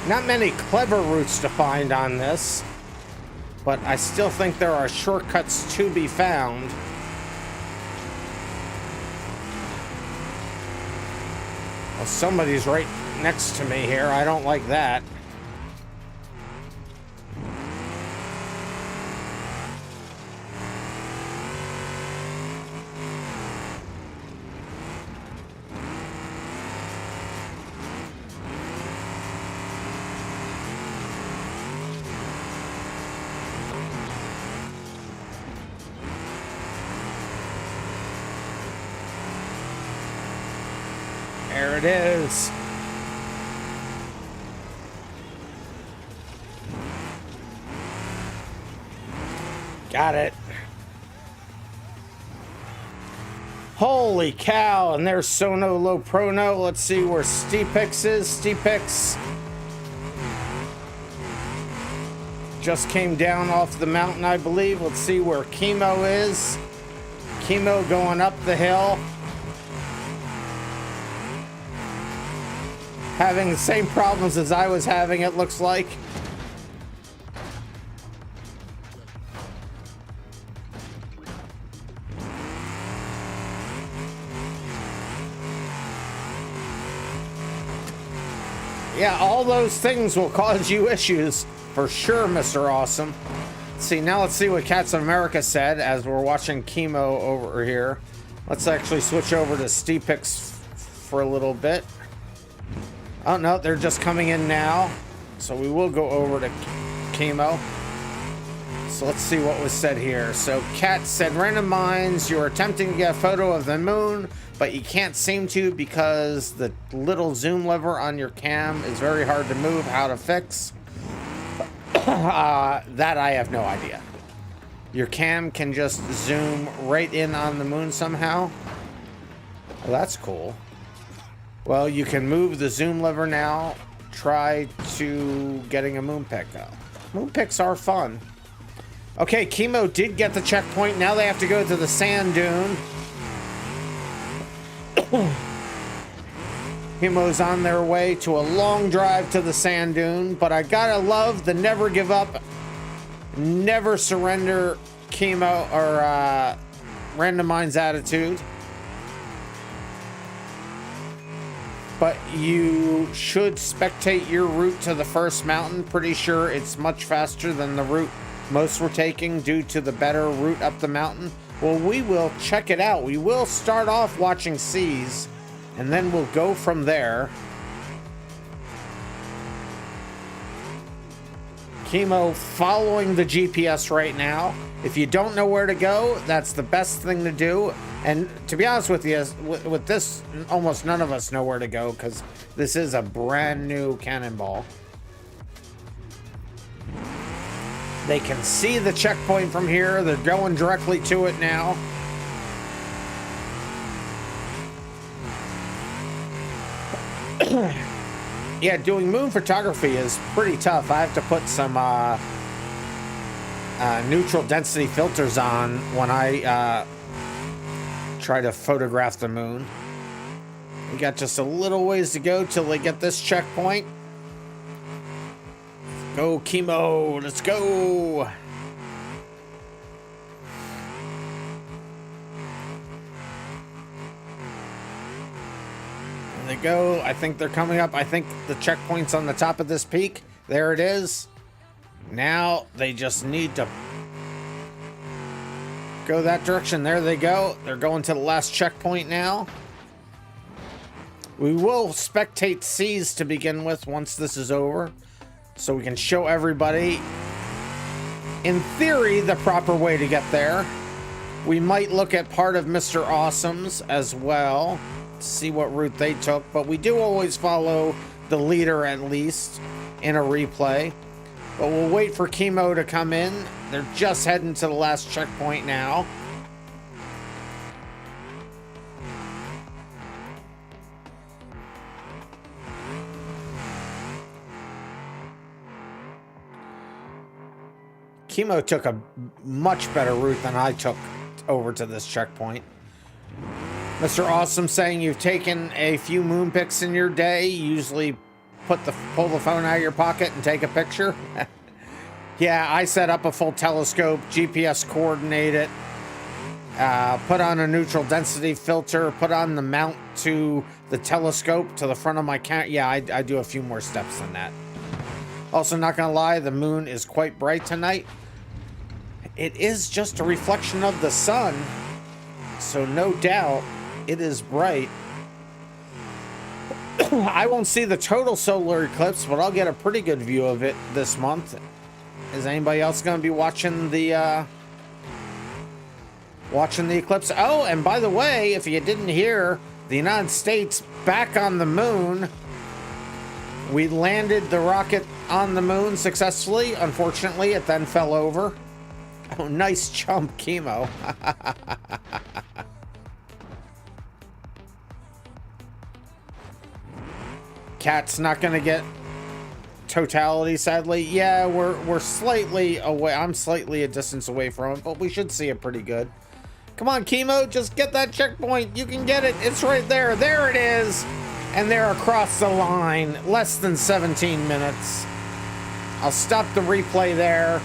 Not many clever routes to find on this, but I still think there are shortcuts to be found. Well, somebody's right next to me here. I don't like that. There it is. Got it. Holy cow, and there's Sono Low Prono. Let's see where Steepix is. Steepix just came down off the mountain, I believe. Let's see where Chemo is. Chemo going up the hill. Having the same problems as I was having, it looks like. Yeah, all those things will cause you issues, for sure, Mr. Awesome. See, now let's see what Cats of America said as we're watching Chemo over here. Let's actually switch over to Steepix for a little bit. Oh, no, they're just coming in now. So we will go over to Chemo. So let's see what was said here. So Cat said, Random Minds, you're attempting to get a photo of the moon, but you can't seem to because the little zoom lever on your cam is very hard to move. How to fix? That I have no idea. Your cam can just zoom right in on the moon somehow. Well, that's cool. Well, you can move the zoom lever now. Try to getting a moon pic. Moon pics are fun. Okay, Chemo did get the checkpoint. Now they have to go to the sand dune. Chemo's on their way to a long drive to the sand dune, but I gotta love the never give up, never surrender Chemo or Random Minds attitude. But you should spectate your route to the first mountain. Pretty sure it's much faster than the route most were taking due to the better route up the mountain. Well, we will check it out. We will start off watching C's, and then we'll go from there. Chemo following the GPS right now. If you don't know where to go, that's the best thing to do. And to be honest with you, with this, almost none of us know where to go because this is a brand new cannonball. They can see the checkpoint from here. They're going directly to it now. Yeah, doing moon photography is pretty tough. I have to put some neutral density filters on when I try to photograph the moon. We got just a little ways to go till they get this checkpoint. Go, Chemo, let's go. There they go. I think they're coming up. I think the checkpoint's on the top of this peak. There it is. Now they just need to go that direction. There they go. They're going to the last checkpoint now. We will spectate C's to begin with once this is over, so we can show everybody, in theory, the proper way to get there. We might look at part of Mr. Awesome's as well, see what route they took, but we do always follow the leader at least in a replay. But we'll wait for Chemo to come in. They're just heading to the last checkpoint now. Chemo took a much better route than I took over to this checkpoint. Mr. Awesome saying you've taken a few moon pics in your day. You usually pull the phone out of your pocket and take a picture. Yeah, I set up a full telescope, GPS coordinate it, put on a neutral density filter, put on the mount to the telescope to the front of my camera. Yeah, I do a few more steps than that. Also, not gonna lie, the moon is quite bright tonight. It is just a reflection of the sun, so no doubt it is bright. I won't see the total solar eclipse, but I'll get a pretty good view of it this month. Is anybody else going to be watching the eclipse? Oh, and by the way, if you didn't hear, the United States back on the moon. We landed the rocket on the moon successfully. Unfortunately, it then fell over. Oh, nice jump, Chemo. Cat's not going to get totality, sadly. Yeah, we're slightly away. I'm slightly a distance away from it, but we should see it pretty good. Come on, Chemo, just get that checkpoint. You can get it. It's right there. There it is. And they're across the line. Less than 17 minutes. I'll stop the replay there.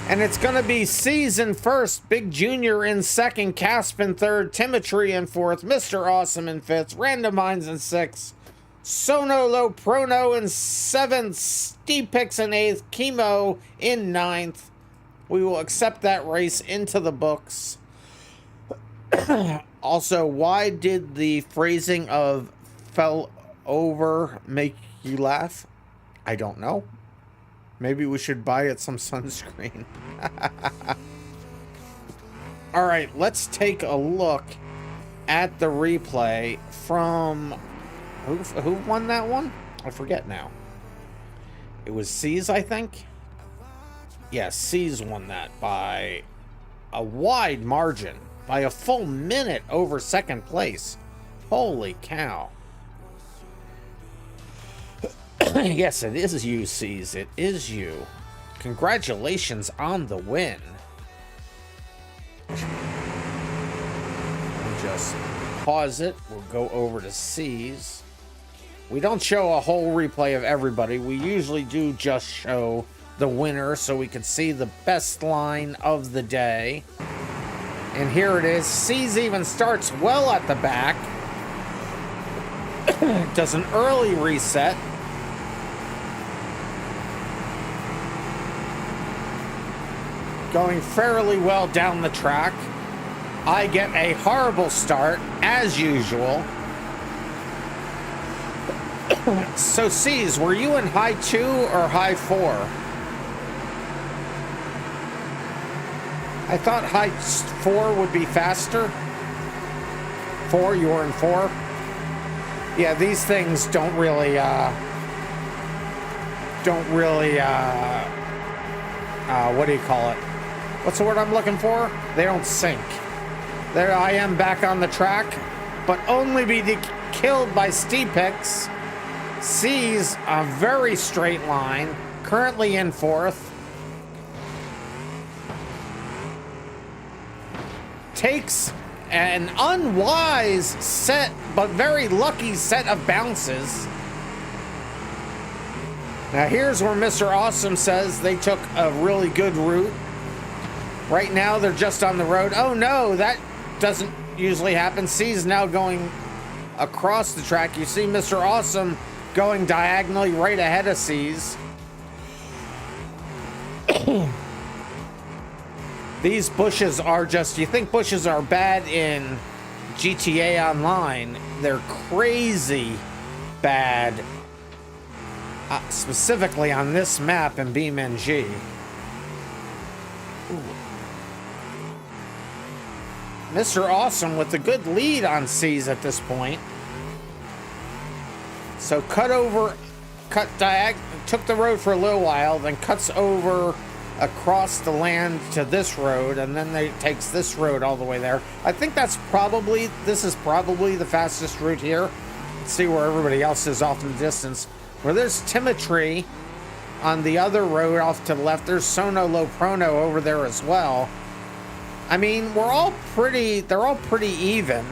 And it's going to be C's in first, Big Junior in second, Casp in third, Timotry in fourth, Mr. Awesome in fifth, Random Minds in sixth, Sonolo Prono in seventh, Steepix in eighth, Chemo in ninth. We will accept that race into the books. Also, why did the phrasing of fell over make you laugh? I don't know. Maybe we should buy it some sunscreen. All right, let's take a look at the replay from who won that one? I forget now. It was C's, I think. Yeah, C's won that by a wide margin, by a full minute over second place. Holy cow. Yes, it is you, C's. It is you. Congratulations on the win. We'll just pause it. We'll go over to C's. We don't show a whole replay of everybody. We usually do just show the winner so we can see the best line of the day. And here it is. C's even starts well at the back. Does an early reset. Going fairly well down the track. I get a horrible start, as usual. So, C's, were you in high 2 or high 4? I thought high 4 would be faster. 4, you were in 4? Yeah, these things don't really, what do you call it? What's the word I'm looking for? They don't sink. There I am back on the track, but only be killed by Steepix. C's a very straight line, currently in fourth. Takes an unwise set, but very lucky set of bounces. Now here's where Mr. Awesome says they took a really good route. Right now they're just on the road. Oh no, that doesn't usually happen. C's now going across the track. You see Mr. Awesome going diagonally right ahead of C's. These bushes are just, you think bushes are bad in GTA Online. They're crazy bad, specifically on this map in BeamNG. Mr. Awesome with a good lead on C's at this point. So took the road for a little while, then cuts over across the land to this road, and then takes this road all the way there. I think this is probably the fastest route here. Let's see where everybody else is off in the distance. Where there's Timotry on the other road off to the left. There's Sono Lo Prono over there as well. I mean, they're all pretty even.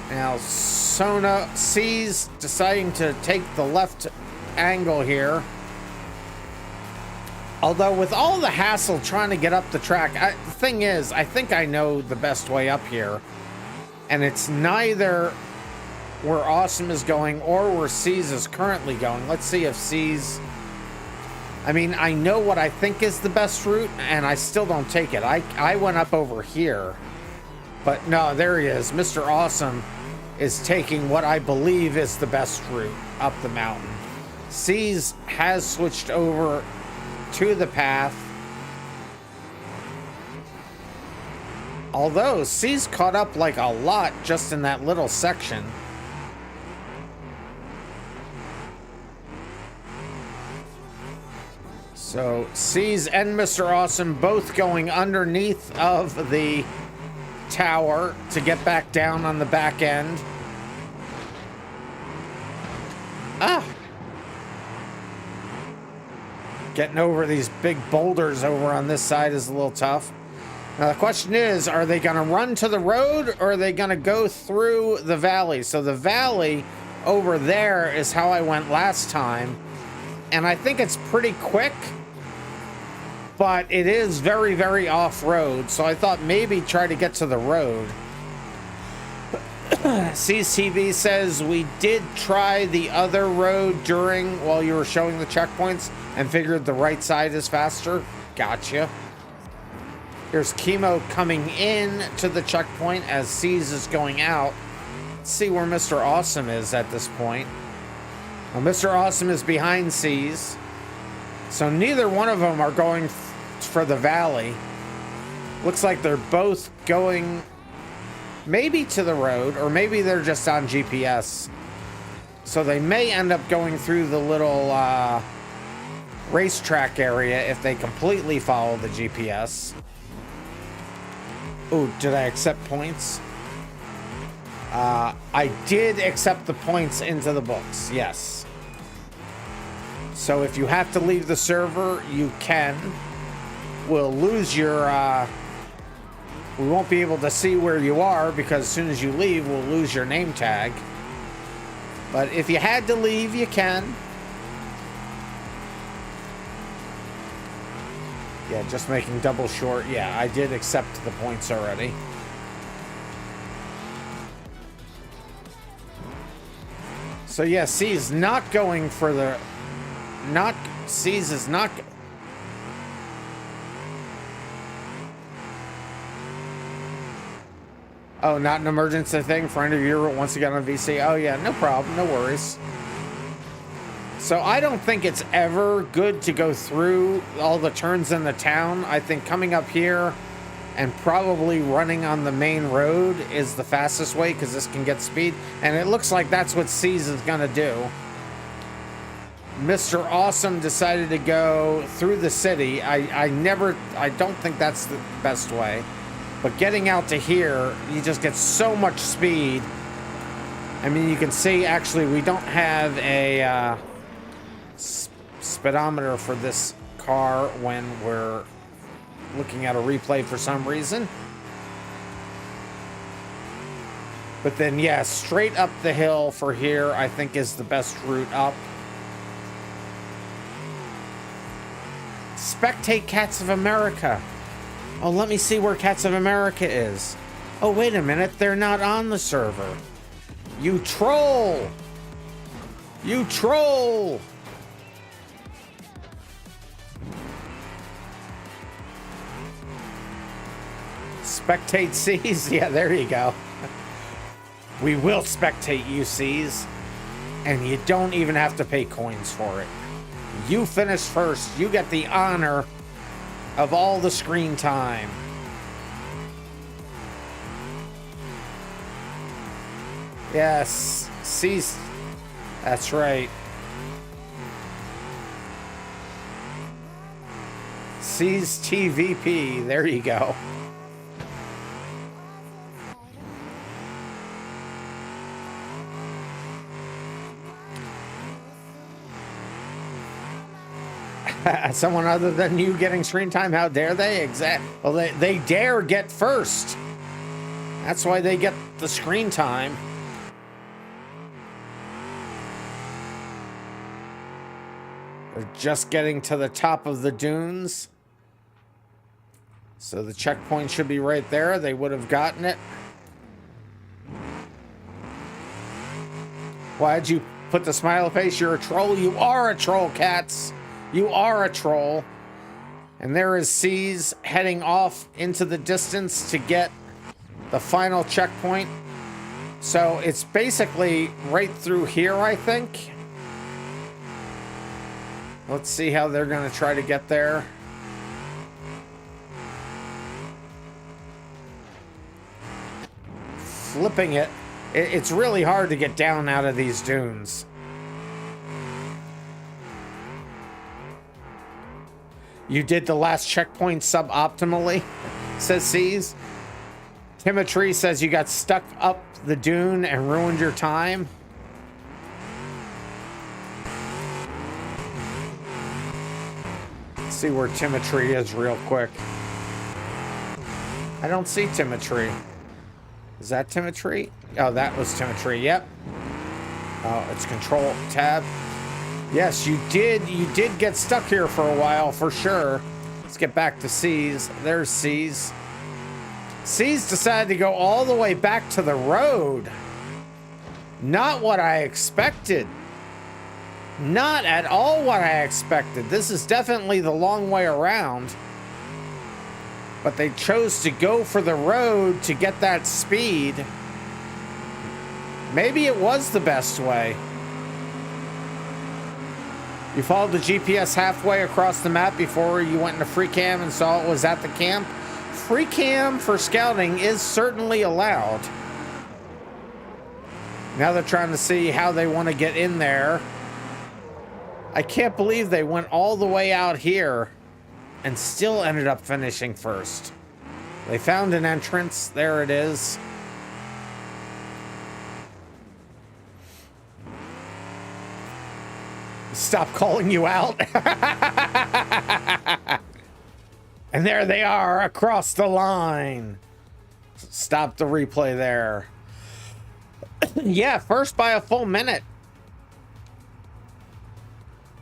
Now, C's deciding to take the left angle here. Although, with all the hassle trying to get up the track, the thing is, I think I know the best way up here. And it's neither where Awesome is going or where C's is currently going. Let's see if C's... I mean, I know what I think is the best route, and I still don't take it. I went up over here. But no, there he is. Mr. Awesome is taking what I believe is the best route up the mountain. C's has switched over to the path. Although C's caught up like a lot just in that little section. So C's and Mr. Awesome both going underneath of the tower to get back down on the back end. Getting over these big boulders over on this side is a little tough. Now the question is, are they going to run to the road or are they going to go through the valley? So the valley over there is how I went last time. And I think it's pretty quick, but it is very, very off-road. So I thought maybe try to get to the road. CCTV says we did try the other road while you were showing the checkpoints and figured the right side is faster. Gotcha. Here's Chemo coming in to the checkpoint as C's is going out. Let's see where Mr. Awesome is at this point. Well, Mr. Awesome is behind C's. So neither one of them are going for the valley. Looks like they're both going maybe to the road, or maybe they're just on GPS. So they may end up going through the little racetrack area if they completely follow the GPS. Oh, did I accept points? I did accept the points into the books, yes. So if you have to leave the server, you can. We'll lose your... we won't be able to see where you are because as soon as you leave, we'll lose your name tag. But if you had to leave, you can. Yeah, just making double short. Yeah, I did accept the points already. So yeah, C's not going for the... C's is not... Oh, not an emergency thing for any of you once you got on VC? Oh yeah, no problem, no worries. So I don't think it's ever good to go through all the turns in the town. I think coming up here and probably running on the main road is the fastest way because this can get speed. And it looks like that's what C's is gonna do. Mr. Awesome decided to go through the city. I don't think that's the best way. But getting out to here, you just get so much speed. I mean, you can see, actually, we don't have a speedometer for this car when we're looking at a replay for some reason. But then, yeah, straight up the hill for here, I think, is the best route up. Spectate Cats of America. Oh, let me see where Cats of America is. Oh, wait a minute. They're not on the server. You troll! You troll! Spectate C's? Yeah, there you go. We will spectate you, C's. And you don't even have to pay coins for it. You finish first. You get the honor of all the screen time. Yes, C's. That's right. C's TVP. There you go. Someone other than you getting screen time, how dare they? Well, they dare get first. That's why they get the screen time. They're just getting to the top of the dunes. So the checkpoint should be right there. They would have gotten it. Why'd you put the smile face? You're a troll. You are a troll, Cats. You are a troll. And there is C's heading off into the distance to get the final checkpoint. So it's basically right through here, I think. Let's see how they're going to try to get there. Flipping it. It's really hard to get down out of these dunes. You did the last checkpoint suboptimally, says C's. Timotry says you got stuck up the dune and ruined your time. Let's see where Timotry is real quick. I don't see Timotry. Is that Timotry? Oh, that was Timotry. Yep. Oh, it's Control Tab. Yes, you did get stuck here for a while, for sure. Let's get back to C's. There's C's. C's decided to go all the way back to the road. Not what I expected. Not at all what I expected. This is definitely the long way around. But they chose to go for the road to get that speed. Maybe it was the best way. You followed the GPS halfway across the map before you went into free cam and saw it was at the camp. Free cam for scouting is certainly allowed. Now they're trying to see how they want to get in there. I can't believe they went all the way out here and still ended up finishing first. They found an entrance. There it is. Stop calling you out. And there they are across the line. Stop the replay there. Yeah, first by a full minute.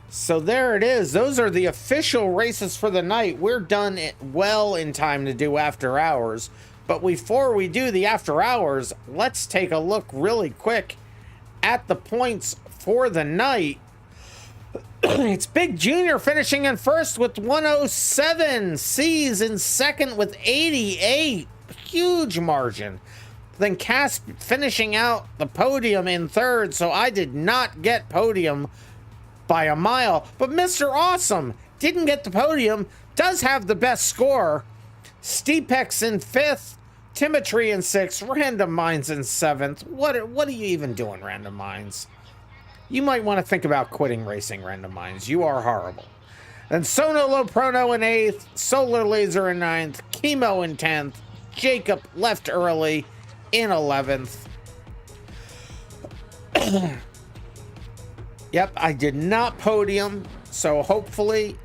So there it is. Those are the official races for the night. We're done well in time to do after hours. But before we do the after hours, let's take a look really quick at the points for the night. It's Big Junior finishing in first with 107. C's in second with 88. Huge margin. Then Cass finishing out the podium in third. So I did not get podium by a mile. But Mr. Awesome didn't get the podium. Does have the best score. Steepex in fifth. Timotry in sixth. Random Minds in seventh. What are you even doing, Random Minds? You might want to think about quitting racing, Random Minds. You are horrible. Then Sono Lo Prono in 8th, Solar Laser in 9th, Chemo in 10th, Jacob left early in 11th. Yep, I did not podium, so hopefully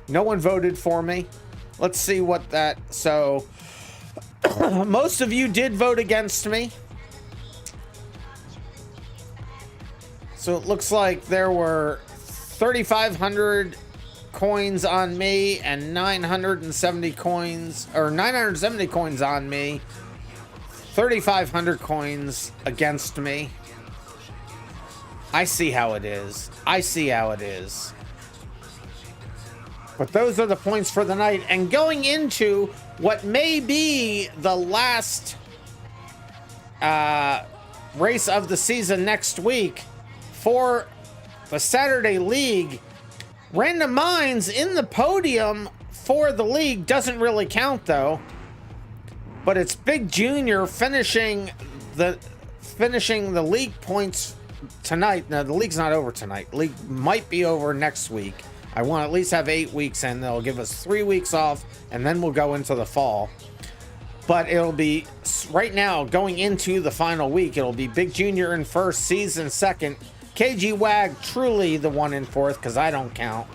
no one voted for me. Let's see what that... So, most of you did vote against me. So it looks like there were 3,500 coins on me and 970 coins on me. 3,500 coins against me. I see how it is. I see how it is. But those are the points for the night. And going into what may be the last race of the season next week for the Saturday League, Random Minds in the podium for the league doesn't really count though. But it's Big Junior finishing the league points tonight. Now the league's not over tonight. League might be over next week. I want to at least have 8 weeks in. They'll give us 3 weeks off and then we'll go into the fall. But it'll be right now going into the final week. It'll be Big Junior in first, Season second, KG Wag truly the one in fourth because I don't count.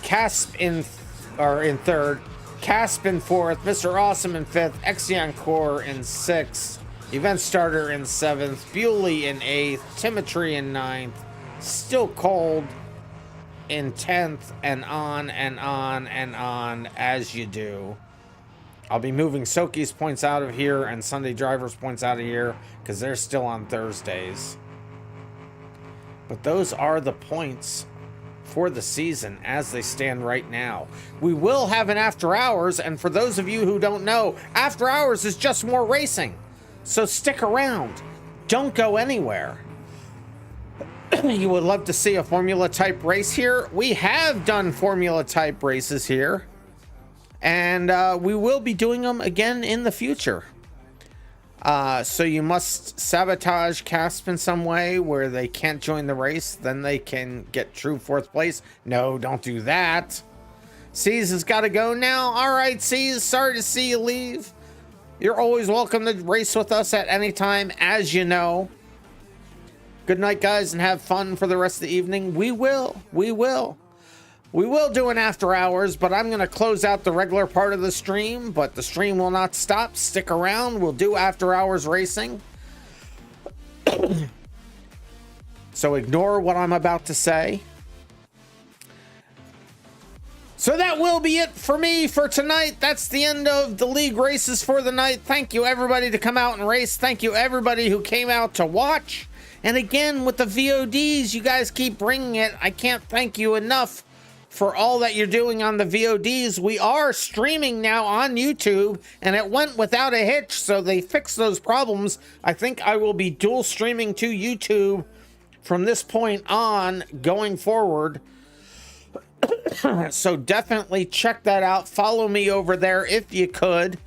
Casp in third, Casp in fourth, Mr. Awesome in fifth, Exion Core in sixth, Event Starter in seventh, Bewley in eighth, Timotry in ninth, Still Cold in 10th, and on and on and on as you do. I'll be moving Soki's points out of here and Sunday Driver's points out of here because they're still on Thursdays. But those are the points for the season as they stand right now. We will have an after hours, and for those of you who don't know, after hours is just more racing. So stick around. Don't go anywhere. You would love to see a Formula type race here. We have done Formula type races here, and we will be doing them again in the future. So you must sabotage Casp in some way where they can't join the race, then they can get true fourth place. No, don't do that. C's has got to go now. All right, C's, sorry to see you leave. You're always welcome to race with us at any time, as you know. Good night, guys, and have fun for the rest of the evening. We will do an after hours, but I'm going to close out the regular part of the stream, but the stream will not stop. Stick around. We'll do after hours racing. So ignore what I'm about to say. So that will be it for me for tonight. That's the end of the league races for the night. Thank you, everybody, to come out and race. Thank you, everybody who came out to watch. And again, with the VODs, you guys keep bringing it. I can't thank you enough for all that you're doing on the VODs. We are streaming now on YouTube, and it went without a hitch, so they fixed those problems. I think I will be dual streaming to YouTube from this point on going forward. So definitely check that out. Follow me over there if you could.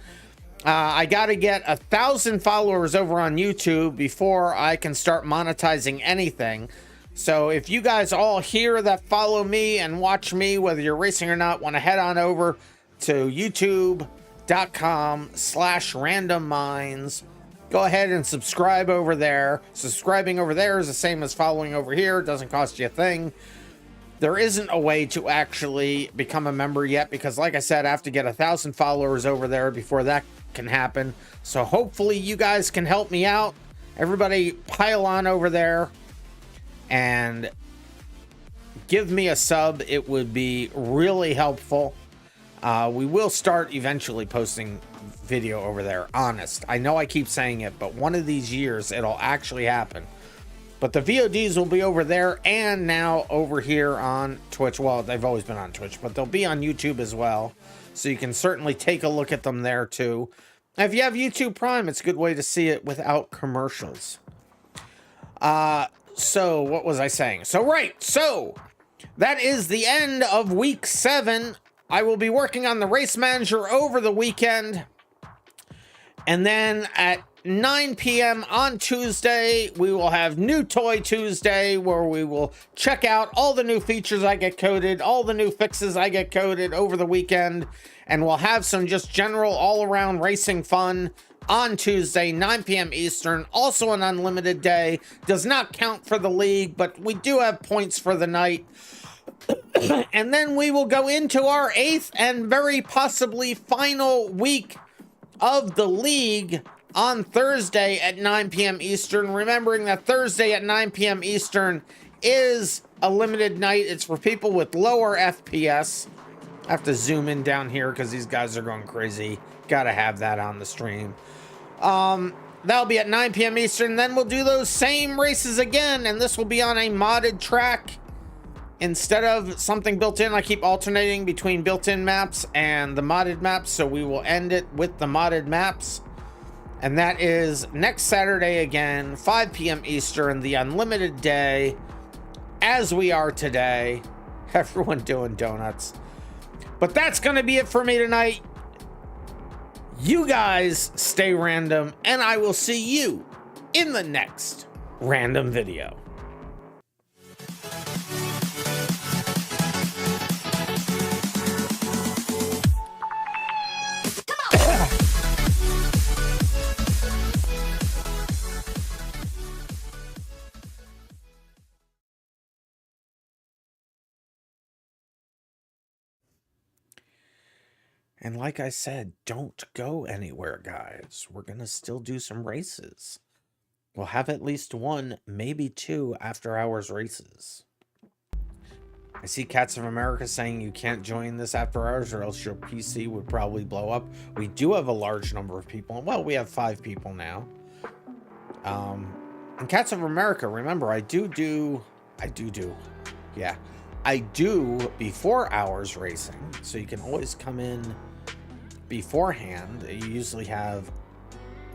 I got to get 1,000 followers over on YouTube before I can start monetizing anything. So if you guys all here that follow me and watch me, whether you're racing or not, want to head on over to youtube.com/randomminds. Go ahead and subscribe over there. Subscribing over there is the same as following over here. It doesn't cost you a thing. There isn't a way to actually become a member yet because, like I said, I have to get 1,000 followers over there before that can happen. So hopefully you guys can help me out. Everybody pile on over there and give me a sub. It would be really helpful. We will start eventually posting video over there. Honest. I know I keep saying it, but one of these years it'll actually happen. But the VODs will be over there and now over here on Twitch. Well, they've always been on Twitch, but they'll be on YouTube as well. So you can certainly take a look at them there too. If you have YouTube Prime, it's a good way to see it without commercials. So what was I saying? So that is the end of week 7. I will be working on the race manager over the weekend. And then at 9 p.m. on Tuesday, we will have New Toy Tuesday, where we will check out all the new features I get coded, all the new fixes I get coded over the weekend, and we'll have some just general all-around racing fun on Tuesday, 9 p.m. Eastern. Also an unlimited day. Does not count for the league, but we do have points for the night. And then we will go into our 8th and very possibly final week of the league on Thursday at 9 p.m. Eastern. Remembering that Thursday at 9 p.m. Eastern is a limited night. It's for people with lower FPS. I have to zoom in down here because these guys are going crazy. Gotta have that on the stream. That'll be at 9 p.m. Eastern. Then we'll do those same races again, and this will be on a modded track. Instead of something built in, I keep alternating between built-in maps and the modded maps, so we will end it with the modded maps. And that is next Saturday again, 5 p.m. Eastern, the unlimited day, as we are today. Everyone doing donuts. But that's going to be it for me tonight. You guys stay random, and I will see you in the next random video. And like I said, don't go anywhere, guys. We're going to still do some races. We'll have at least one, maybe two after-hours races. I see Cats of America saying you can't join this after hours or else your PC would probably blow up. We do have a large number of people. Well, we have 5 people now. And Cats of America, remember, I do before hours racing, so you can always come in beforehand. You usually have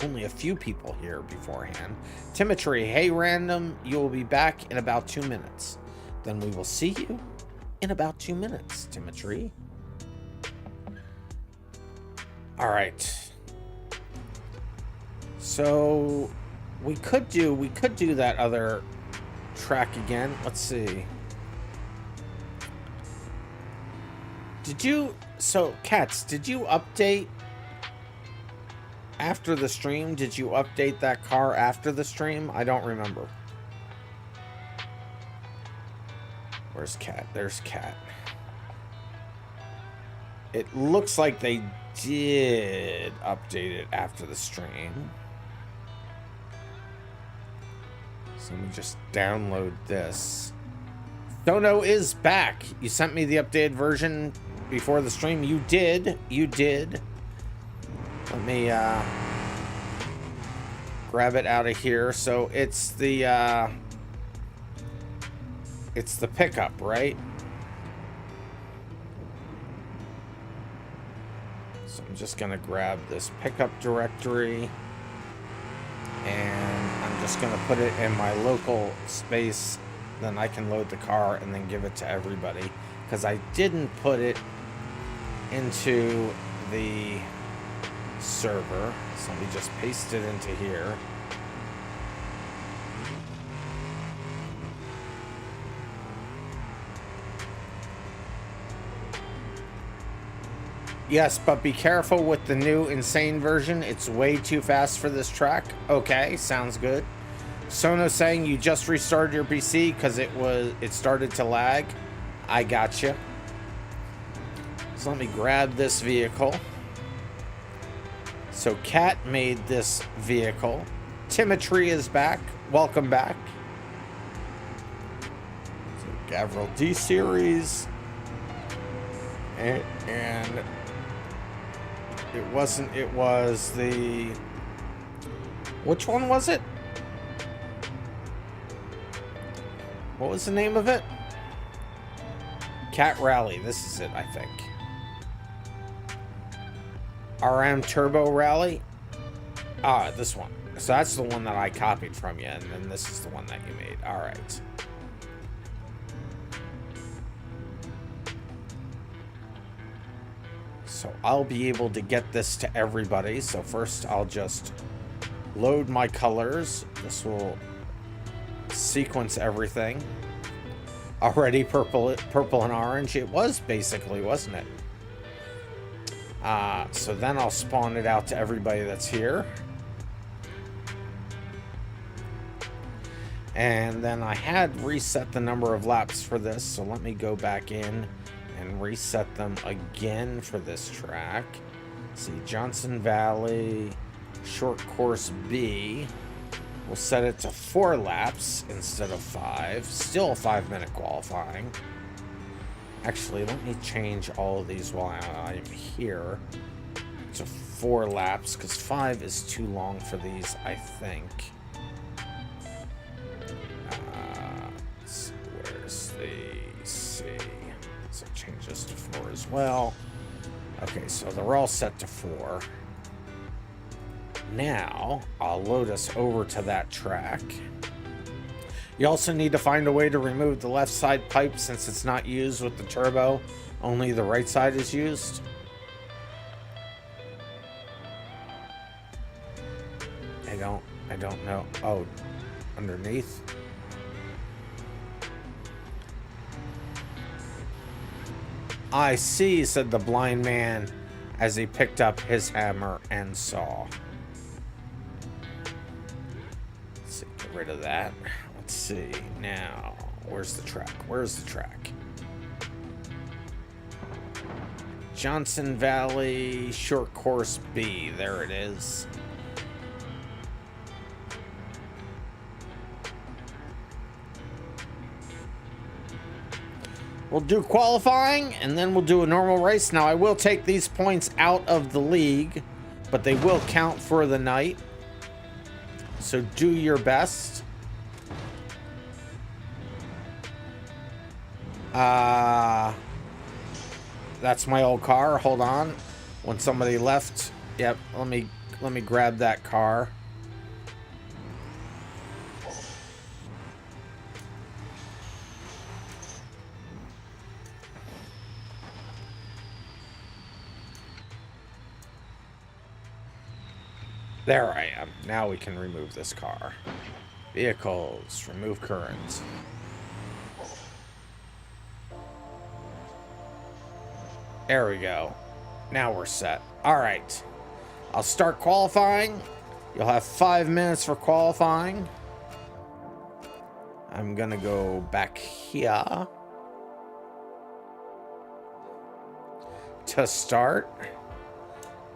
only a few people here beforehand. Timotry, hey random, you will be back in about 2 minutes. Then we will see you in about 2 minutes, Timotry. All right. So we could do that other track again. Let's see. Cats, did you update after the stream? Did you update that car after the stream? I don't remember. Where's Cat? There's Cat. It looks like they did update it after the stream. So let me just download this. Dono is back. You sent me the updated version before the stream. You did. Let me grab it out of here. So it's the pickup, right? So I'm just gonna grab this pickup directory and I'm just gonna put it in my local space. Then I can load the car and then give it to everybody, because I didn't put it into the server. So let me just paste it into here. Yes, but be careful with the new insane version. It's way too fast for this track. Okay, sounds good. Sono saying you just restarted your PC because it started to lag. I gotcha. So let me grab this vehicle. So Cat made this vehicle. Timotry is back. Welcome back. So Gavril D series. And it was the, which one was it? What was the name of it? Cat Rally. This is it, I think. RM Turbo Rally. Ah, this one. So that's the one that I copied from you, and then this is the one that you made. All right. So I'll be able to get this to everybody. So first I'll just load my colors. This will sequence everything. Already purple and orange. It was basically, wasn't it? So then I'll spawn it out to everybody that's here. And then I had reset the number of laps for this, so let me go back in and reset them again for this track. Let's see, Johnson Valley, short course B. We'll set it to 4 laps instead of 5. Still a 5-minute qualifying. Actually, let me change all of these while I'm here to 4 laps, because 5 is too long for these, I think. Where's the C? So change this to 4 as well. Okay, so they're all set to 4. Now, I'll load us over to that track. You also need to find a way to remove the left side pipe since it's not used with the turbo. Only the right side is used. I don't know. Oh, underneath. I see, said the blind man as he picked up his hammer and saw. Let's see, get rid of that. Let's see, now, where's the track? Where's the track? Johnson Valley, short course B. There it is. We'll do qualifying, and then we'll do a normal race. Now, I will take these points out of the league, but they will count for the night. So do your best. That's my old car. Hold on. When somebody left, yep, let me grab that car. There I am. Now we can remove this car. Vehicles, remove current. There we go. Now we're set. All right. I'll start qualifying. You'll have 5 minutes for qualifying. I'm gonna go back here to start.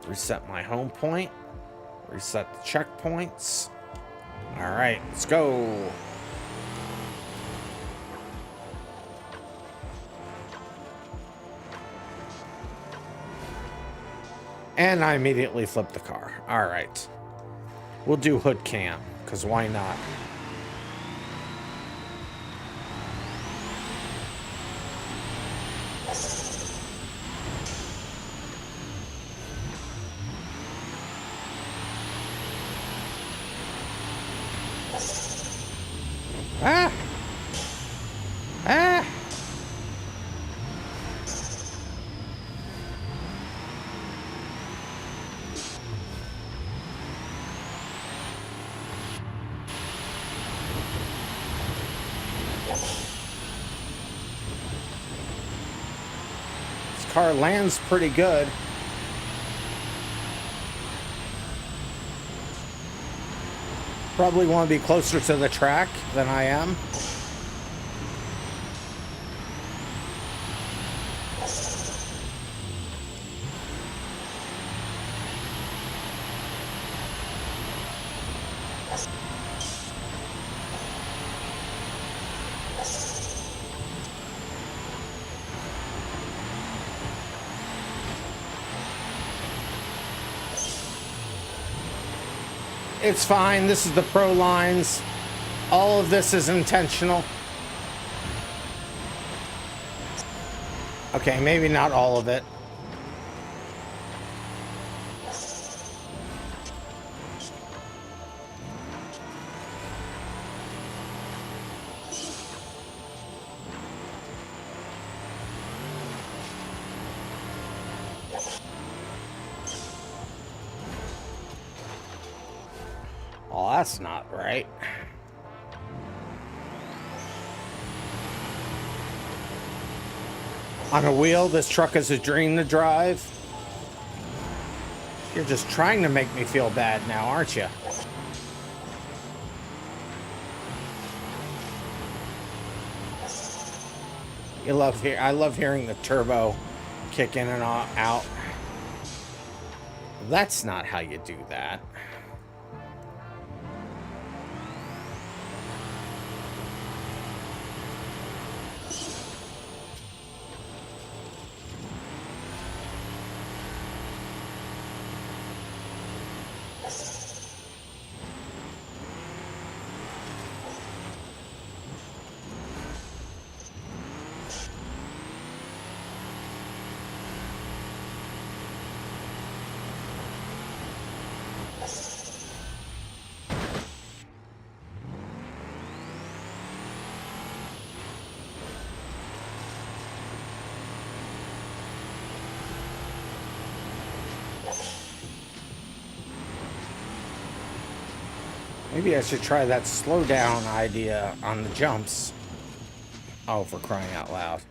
Reset my home point. Reset the checkpoints. All right, let's go. And I immediately flipped the car. All right. We'll do hood cam, because why not? Ah! Ah! This car lands pretty good. Probably want to be closer to the track than I am. It's fine. This is the pro lines. All of this is intentional. Okay, maybe not all of it. Oh, that's not right. On a wheel, this truck is a dream to drive. You're just trying to make me feel bad now, aren't you? I love hearing the turbo kick in and out. That's not how you do that. Maybe I should try that slow down idea on the jumps. Oh, for crying out loud.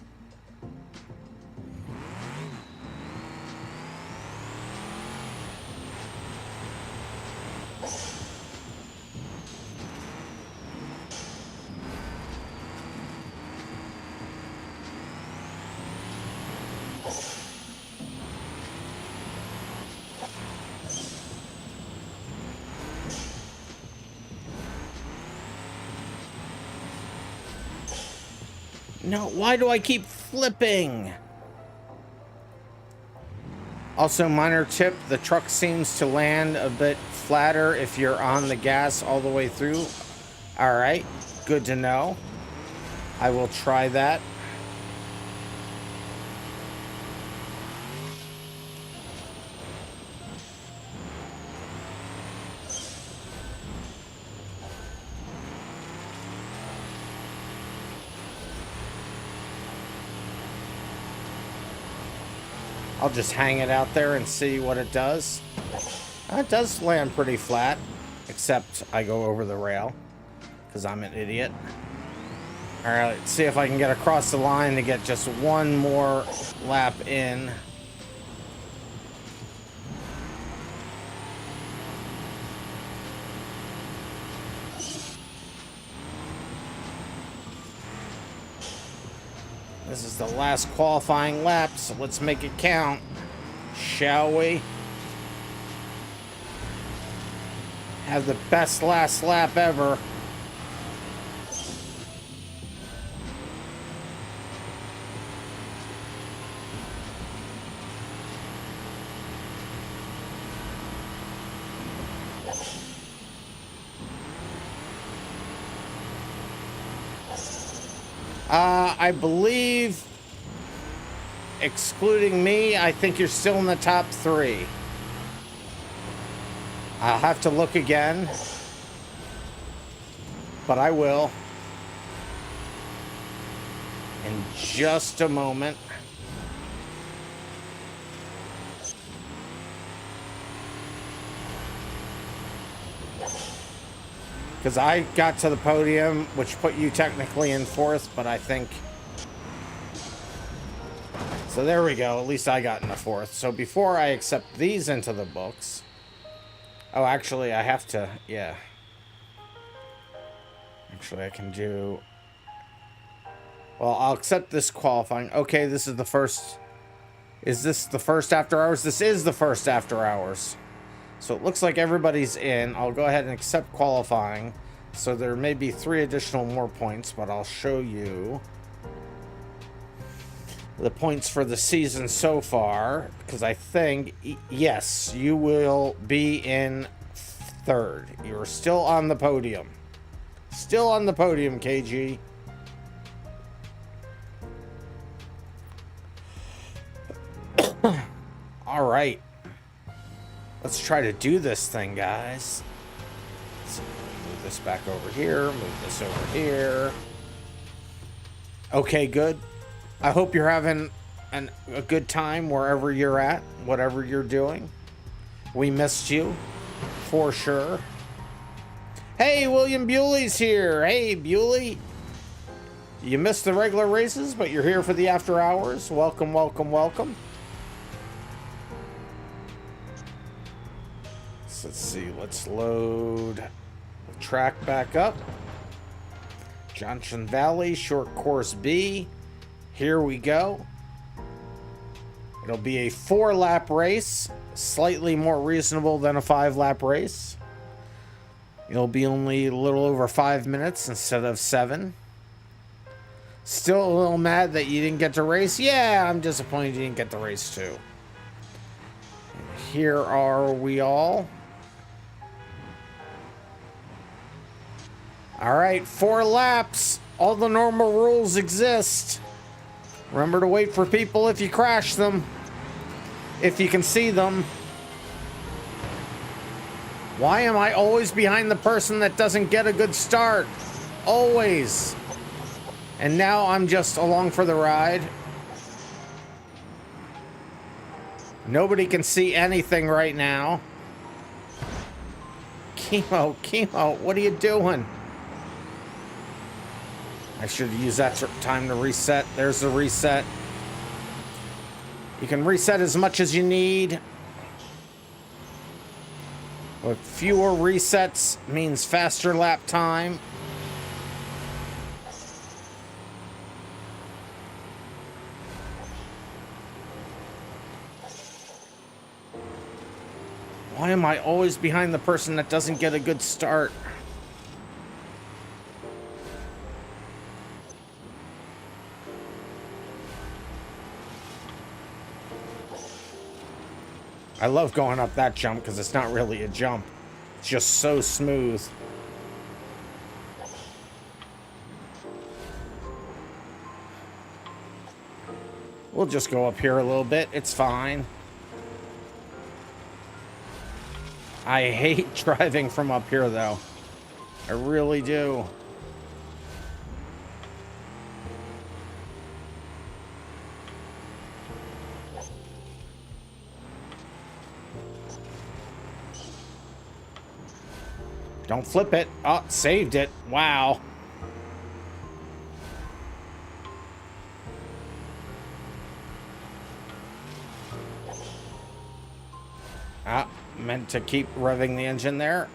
No, why do I keep flipping? Also, minor tip, the truck seems to land a bit flatter if you're on the gas all the way through. All right, good to know. I will try that. I'll just hang it out there and see what it does. It does land pretty flat, except I go over the rail because I'm an idiot. All right, let's see if I can get across the line to get just one more lap in. This is the last qualifying lap, so let's make it count, shall we? Have the best last lap ever. I believe, excluding me, I think you're still in the top 3. I'll have to look again, but I will in just a moment. Because I got to the podium, which put you technically in 4th, but I think... So there we go. At least I got in the 4th. So before I accept these into the books... Oh, actually, I have to... Yeah. Actually, I can do... Well, I'll accept this qualifying. Okay, this is the first... Is this the first after hours? This is the first after hours. So it looks like everybody's in. I'll go ahead and accept qualifying. So there may be 3 additional more points, but I'll show you the points for the season so far. Because I think, yes, you will be in 3rd. You're still on the podium. Still on the podium, KG. All right. Let's try to do this thing, guys. Let's move this back over here. Move this over here. Okay, good. I hope you're having a good time wherever you're at, whatever you're doing. We missed you, for sure. Hey, William Bewley's here. Hey, Bewley. You missed the regular races, but you're here for the after hours. Welcome, welcome, welcome. So let's see. Let's load the track back up. Johnson Valley, short course B. Here we go. It'll be a 4-lap race, slightly more reasonable than a 5-lap race. It'll be only a little over 5 minutes instead of 7. Still a little mad that you didn't get to race? Yeah, I'm disappointed you didn't get to race too. And here are we all. All right, 4 laps. All the normal rules exist. Remember to wait for people if you crash them. If you can see them. Why am I always behind the person that doesn't get a good start? Always. And now I'm just along for the ride. Nobody can see anything right now. Chemo, what are you doing? I should use that time to reset. There's the reset. You can reset as much as you need. But fewer resets means faster lap time. Why am I always behind the person that doesn't get a good start? I love going up that jump because it's not really a jump. It's just so smooth. We'll just go up here a little bit. It's fine. I hate driving from up here, though. I really do. Don't flip it. Oh, saved it. Wow. Ah, meant to keep revving the engine there.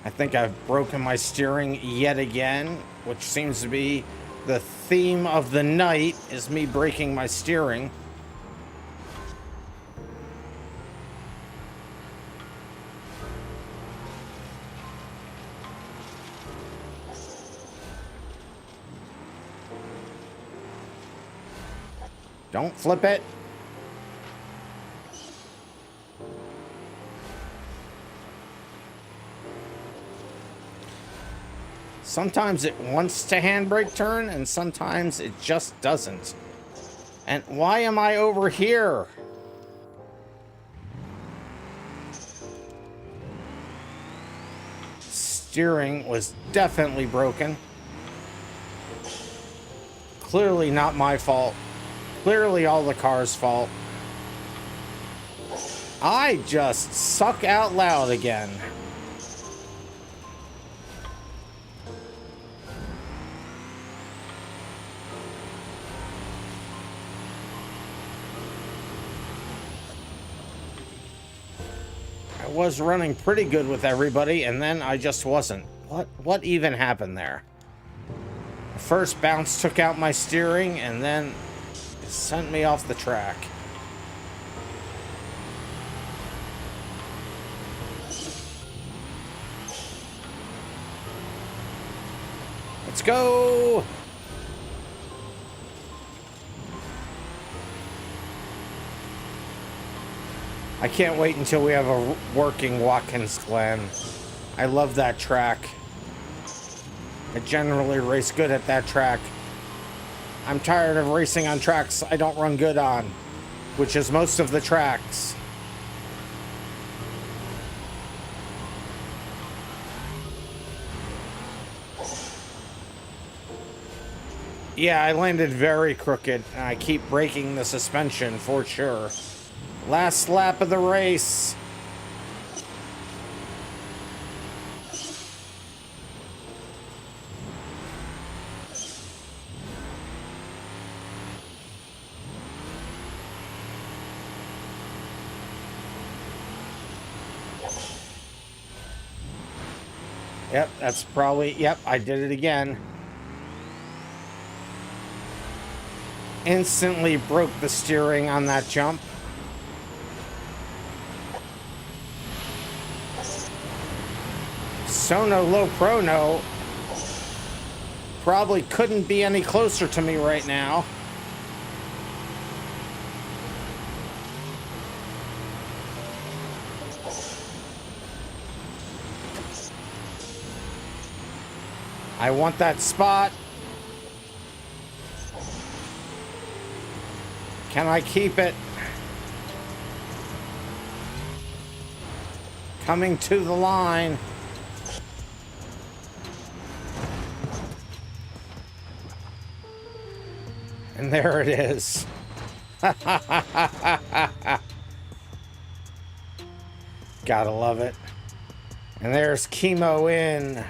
I think I've broken my steering yet again, which seems to be the theme of the night, is me breaking my steering. Don't flip it. Sometimes it wants to handbrake turn, and sometimes it just doesn't. And why am I over here? Steering was definitely broken. Clearly not my fault. Clearly all the car's fault. I just suck out loud again. I was running pretty good with everybody, and then I just wasn't. What even happened there? The first bounce took out my steering, and then it sent me off the track. Let's go! I can't wait until we have a working Watkins Glen. I love that track. I generally race good at that track. I'm tired of racing on tracks I don't run good on, which is most of the tracks. Yeah, I landed very crooked, and I keep breaking the suspension for sure. Last lap of the race. Yep, that's probably, yep, I did it again. Instantly broke the steering on that jump. Sono Low Prono probably couldn't be any closer to me right now. I want that spot. Can I keep it? Coming to the line. And there it is. Gotta love it. And there's Chemo in.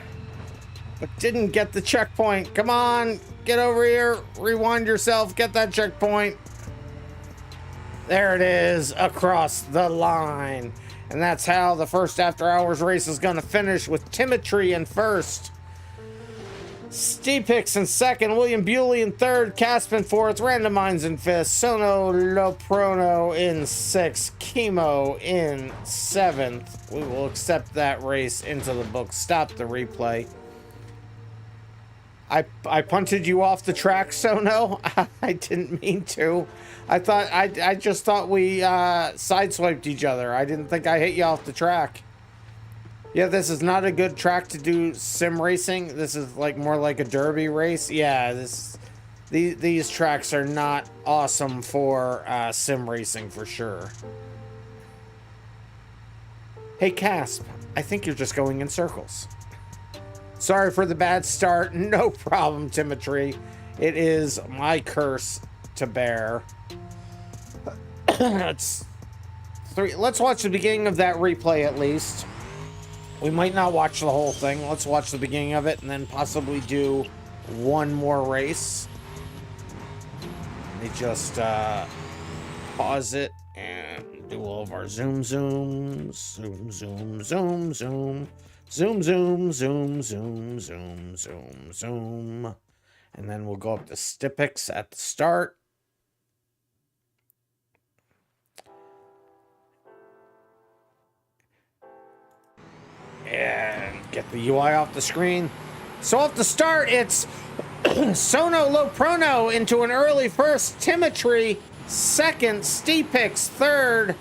But didn't get the checkpoint. Come on, get over here. Rewind yourself, get that checkpoint. There it is, across the line. And that's how the first After Hours race is gonna finish, with Timotry in first. Steepix in second, William Bewley in third, Casp in fourth, Random Minds in fifth, Sono Loprono in sixth, Chemo in seventh. We will accept that race into the book. Stop the replay. I punted you off the track, Sono. I didn't mean to. I just thought we sideswiped each other. I didn't think I hit you off the track. Yeah, this is not a good track to do sim racing. This is like more like a derby race. Yeah, these tracks are not awesome for sim racing for sure. Hey, Casp, I think you're just going in circles. Sorry for the bad start. No problem, Timotry. It is my curse to bear. Let's watch the beginning of that replay at least. We might not watch the whole thing. Let's watch the beginning of it and then possibly do one more race. Let me just pause it and do all of our zoom, zoom, zoom, zoom, zoom, zoom. Zoom, zoom, zoom, zoom, zoom, zoom, zoom. And then we'll go up to Stipix at the start. And get the UI off the screen. So off the start, it's Sono Loprono into an early first, Timotry second, Steepix third,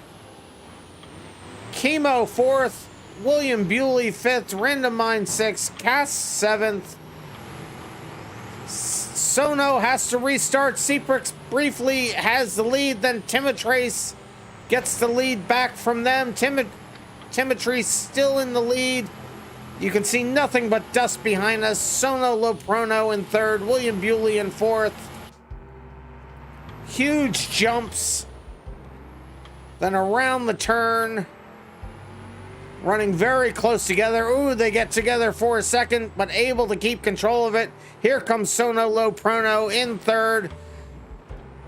Chemo fourth, William Bewley fifth, Random Mind sixth, Cass seventh. Sono has to restart. Steepix briefly has the lead, then Timotrace gets the lead back from them. Timotry still in the lead. You can see nothing but dust behind us. Sono Loprono in third, William Bewley in fourth. Huge jumps. Then around the turn. Running very close together. Ooh, they get together for a second, but able to keep control of it. Here comes Sono Loprono in third.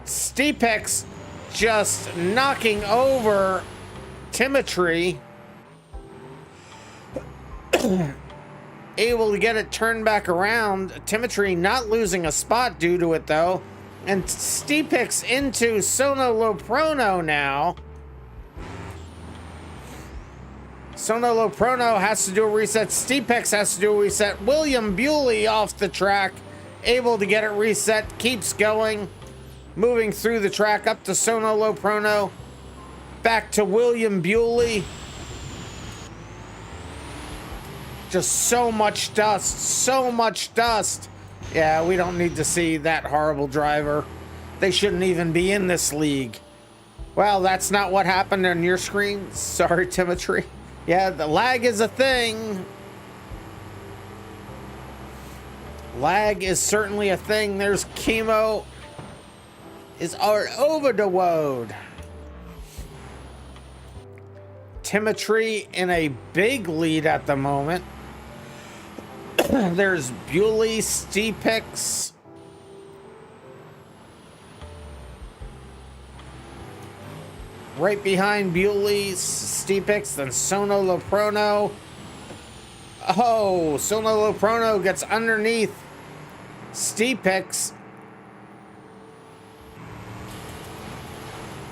Steepix just knocking over Timotry. Able to get it turned back around. Timotry not losing a spot due to it, though. And Steepix into Sono Loprono now. Sono Loprono has to do a reset. Steepix has to do a reset. William Bewley off the track. Able to get it reset. Keeps going. Moving through the track up to Sono Loprono. Back to William Bewley. Just so much dust. So much dust. Yeah, we don't need to see that horrible driver. They shouldn't even be in this league. Well, that's not what happened on your screen. Sorry, Timotry. Yeah, the lag is a thing. Lag is certainly a thing. There's Chemo is over the road. Timotry in a big lead at the moment. There's Bewley, Steepix. Right behind Bewley, Steepix, then Sono Loprono. Oh, Sono Loprono gets underneath Steepix.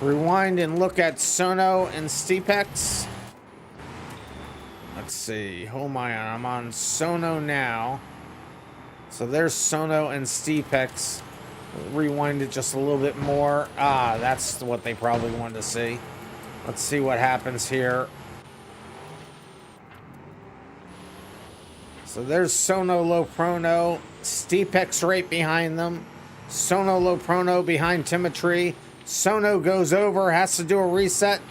Rewind and look at Sono and Steepix. Let's see. Who am I on? I'm on Sono now. So there's Sono and Steepix. Rewind it just a little bit more. Ah, that's what they probably wanted to see. Let's see what happens here. So there's Sono Loprono. Steepix right behind them. Sono Loprono behind Timotry. Sono goes over, has to do a reset.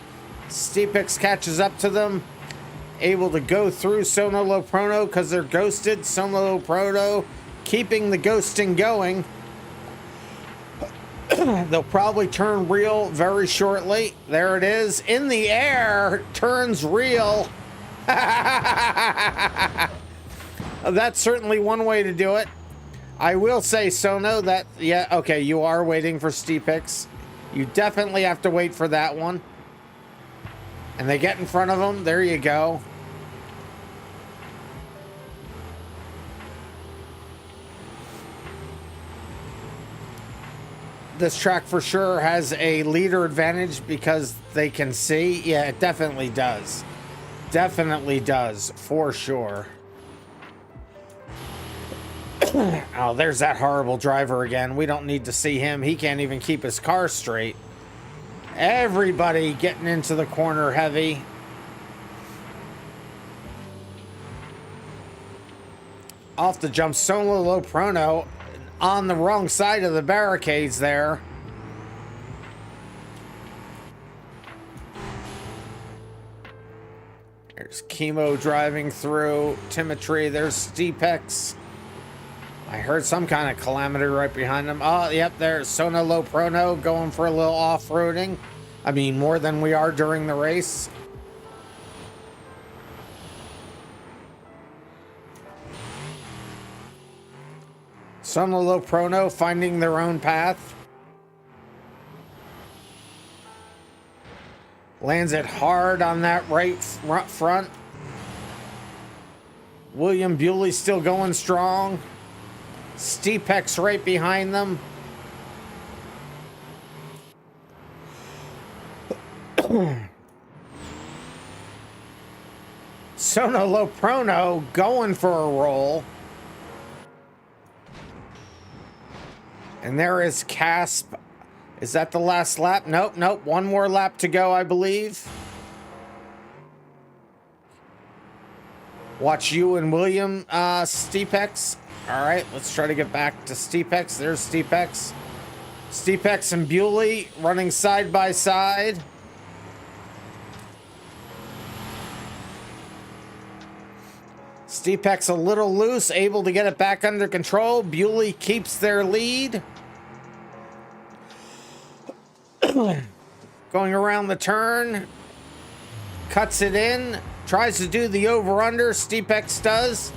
Steepix catches up to them. Able to go through Sono Loprono because they're ghosted. Sono Loprono keeping the ghosting going. They'll probably turn real very shortly. There it is. In the air, turns real. That's certainly one way to do it. I will say, Sono, that, yeah, okay, you are waiting for Steepix. You definitely have to wait for that one. And they get in front of them. There you go. This track for sure has a leader advantage because they can see. Yeah, it definitely does. Definitely does, for sure. Oh, there's that horrible driver again. We don't need to see him. He can't even keep his car straight. Everybody getting into the corner heavy. Off the jump, Sono Loprono on the wrong side of the barricades there. There's Chemo driving through Timotry. There's Steepix. I heard some kind of calamity right behind them. Oh, yep, there's Sono Loprono going for a little off-roading. I mean, more than we are during the race. Sono Loprono finding their own path. Lands it hard on that right front. William Bewley still going strong. Steepix right behind them. Sono Loprono going for a roll. And there is Casp. Is that the last lap? Nope, nope. One more lap to go, I believe. Watch you and William, Steepix. All right, let's try to get back to Steepix. There's Steepix. Steepix and Bewley running side by side. Steepix a little loose, able to get it back under control. Bewley keeps their lead. Going around the turn. Cuts it in. Tries to do the over-under. Steepix does.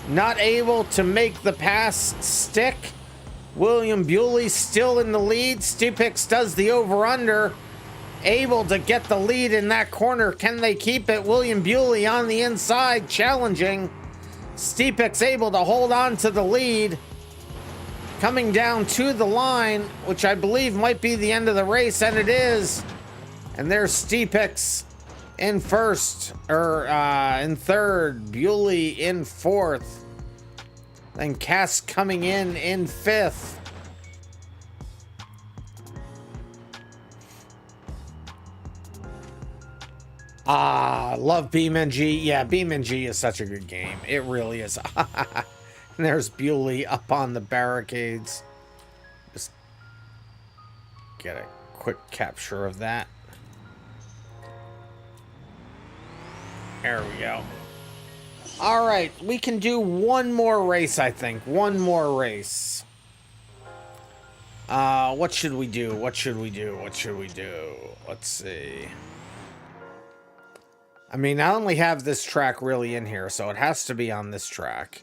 Not able to make the pass stick. William Bewley still in the lead. Steepix does the over-under. Able to get the lead in that corner. Can they keep it? William Bewley on the inside, challenging. Steepix able to hold on to the lead. Coming down to the line, which I believe might be the end of the race, and it is. And there's Steepix in first, or in third. Bewley in fourth. Then Cass coming in fifth. Love BeamNG. Yeah, BeamNG is such a good game. It really is. And there's Bewley up on the barricades. Just get a quick capture of that. There we go. All right, we can do one more race, I think. One more race. What should we do? What should we do? What should we do? Let's see. I mean, I only have this track really in here, so it has to be on this track.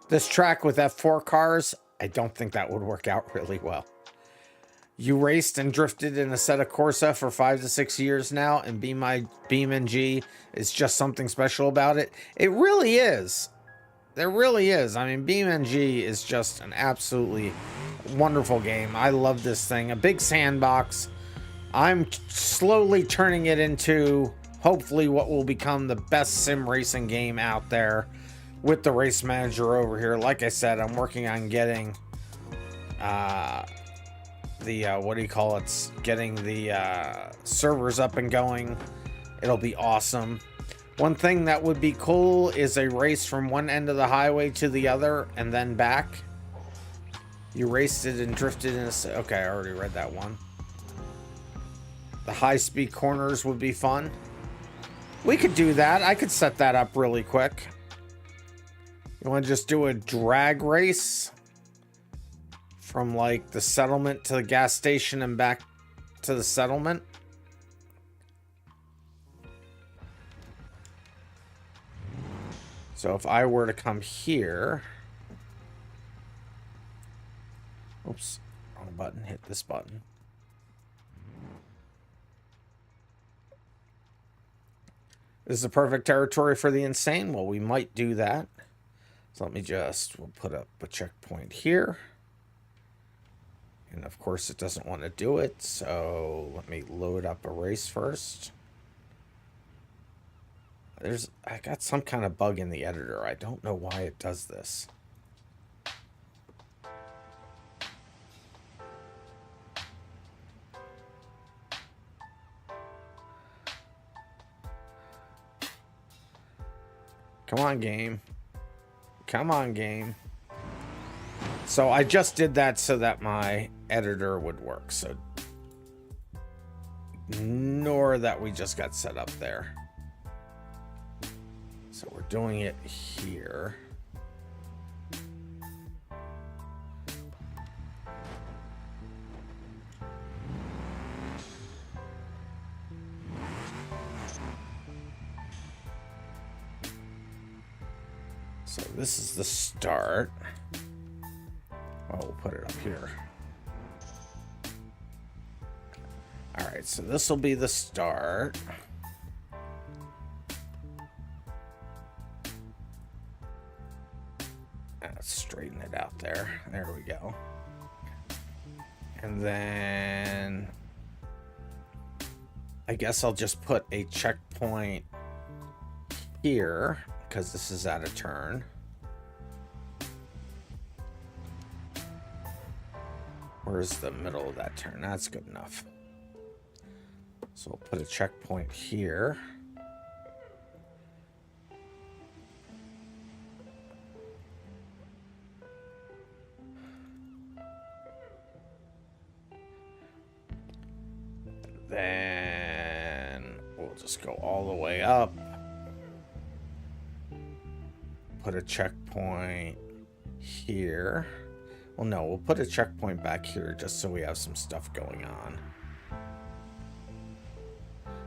This track with F4 cars, I don't think that would work out really well. You raced and drifted in a set of Corsa for 5 to 6 years now, and BeamNG is just something special about it. It really is. There really is. I mean, BeamNG is just an absolutely wonderful game. I love this thing. A big sandbox. I'm slowly turning it into, hopefully, what will become the best sim racing game out there with the race manager over here. Like I said, I'm working on getting what do you call it? Getting the servers up and going. It'll be awesome. One thing that would be cool is a race from one end of the highway to the other and then back. You raced it and drifted in a... Okay, I already read that one. The high-speed corners would be fun. We could do that. I could set that up really quick. You want to just do a drag race from like the settlement to the gas station and back to the settlement? So if I were to come here... Oops, wrong button, hit this button. This is the perfect territory for the insane. Well, we might do that. So let me just, we'll put up a checkpoint here. And of course it doesn't want to do it. So let me load up a race first. I got some kind of bug in the editor. I don't know why it does this. Come on, game. Come on, game. So I just did that so that my editor would work. So ignore that we just got set up there. So we're doing it here. So this is the start. Oh, we'll put it up here. All right, so this will be the start. Let's straighten it out there. There we go. And then I guess I'll just put a checkpoint here because this is out of turn. Where's the middle of that turn? That's good enough. So we'll put a checkpoint here. Then we'll just go all the way up. Put a checkpoint here. Well, no, we'll put a checkpoint back here just so we have some stuff going on.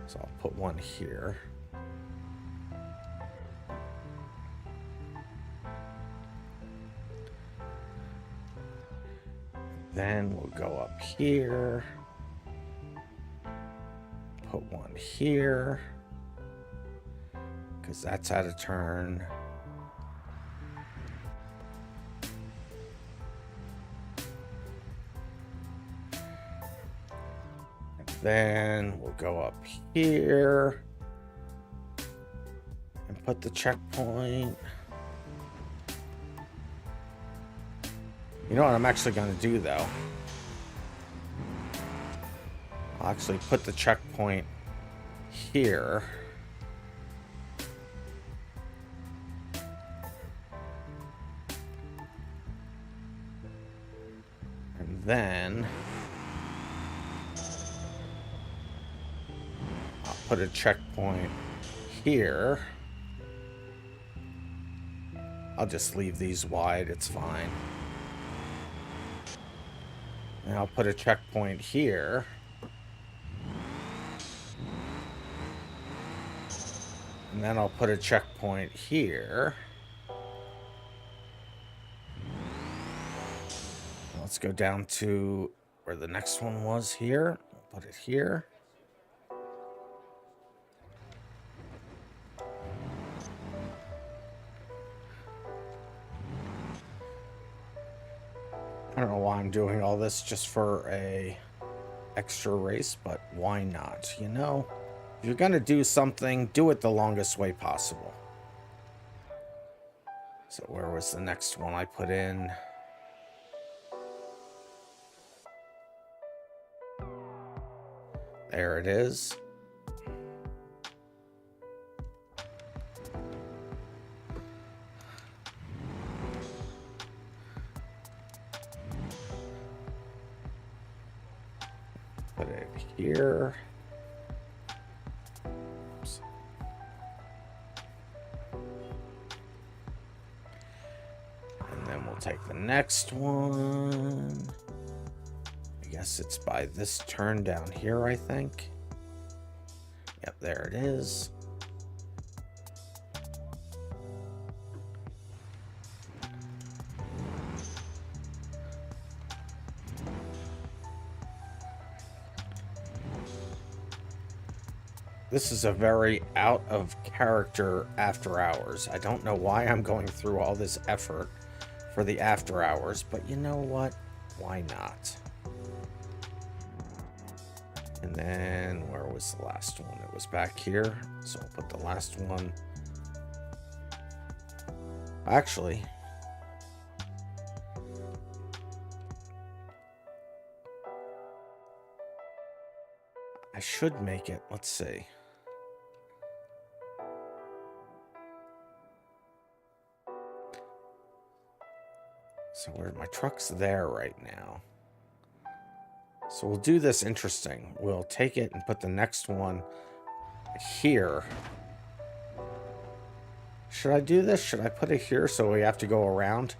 So I'll put one here. Then we'll go up here. Put one here. Because that's out of turn. Then we'll go up here and put the checkpoint. You know what I'm actually going to do, though? I'll actually put the checkpoint here. And then put a checkpoint here. I'll just leave these wide, it's fine. And I'll put a checkpoint here. And then I'll put a checkpoint here. Let's go down to where the next one was here. We'll put it here. I don't know why I'm doing all this just for a extra race, but why not? You know, if you're gonna do something, do it the longest way possible. So where was the next one I put in? There it is. Put it here. Oops. And then we'll take the next one. I guess it's by this turn down here, I think. Yep, there it is. This is a very out of character after hours. I don't know why I'm going through all this effort for the after hours, but you know what? Why not? And then where was the last one? It was back here. So I'll put the last one. Actually, I should make it. Let's see. So where my truck's there right now. So we'll do this interesting. We'll take it and put the next one here. Should I do this? Should I put it here so we have to go around?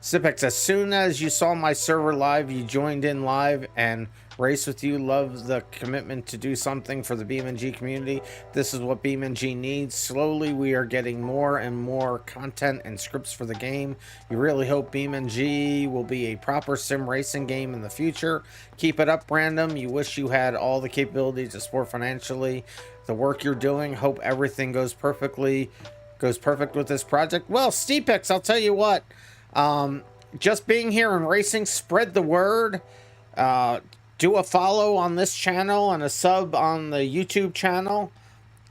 Sipex, as soon as you saw my server live, you joined in live, and Race With You loves the commitment to do something for the BeamNG community. This is what BeamNG needs. Slowly, we are getting more and more content and scripts for the game. You really hope BeamNG will be a proper sim racing game in the future. Keep it up, Random. You wish you had all the capabilities to support financially the work you're doing. Hope everything goes perfect with this project. Well, Stepex, I'll tell you what. Just being here and racing, spread the word. Do a follow on this channel and a sub on the YouTube channel,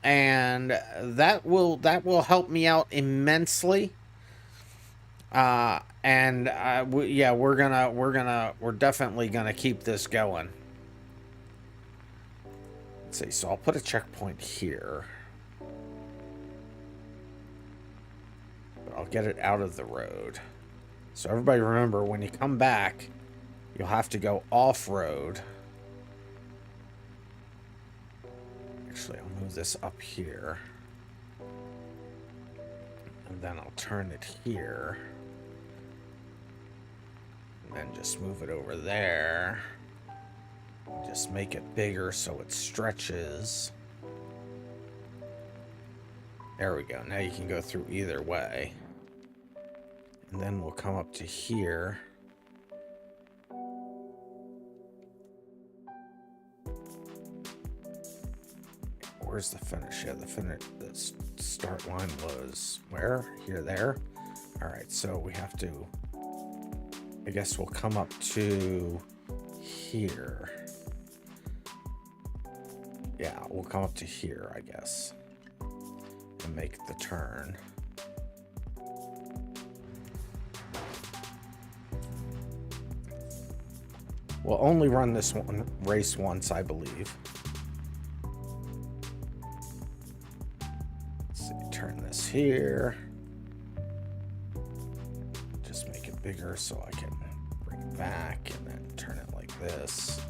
and that will help me out immensely. Yeah, we're definitely gonna keep this going. Let's see. So I'll put a checkpoint here, but I'll get it out of the road. So everybody remember, when you come back, you'll have to go off-road. Actually, I'll move this up here. And then I'll turn it here. And then just move it over there. Just make it bigger so it stretches. There we go. Now you can go through either way. And then we'll come up to here. Where's the finish? Yeah, the start line was where? Here, there. All right, so we have to, I guess we'll come up to here. Yeah, we'll come up to here, I guess, and make the turn. We'll only run this one race once, I believe. Let's see, turn this here. Just make it bigger so I can bring it back and then turn it like this.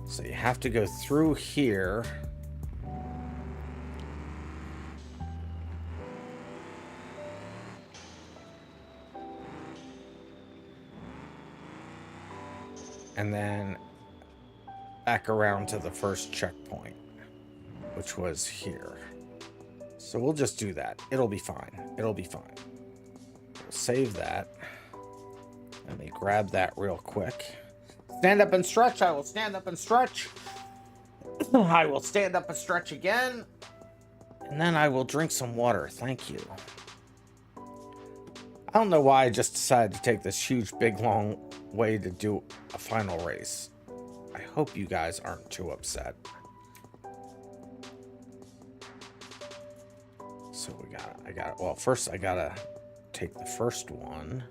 So you have to go through here. And then back around to the first checkpoint, which was here. So we'll just do that. It'll be fine. It'll be fine. We'll save that. Let me grab that real quick. Stand up and stretch. I will stand up and stretch. I will stand up and stretch again. And then I will drink some water. Thank you. I don't know why I just decided to take this huge, big, long way to do a final race. I hope you guys aren't too upset. So well, first I gotta take the first one.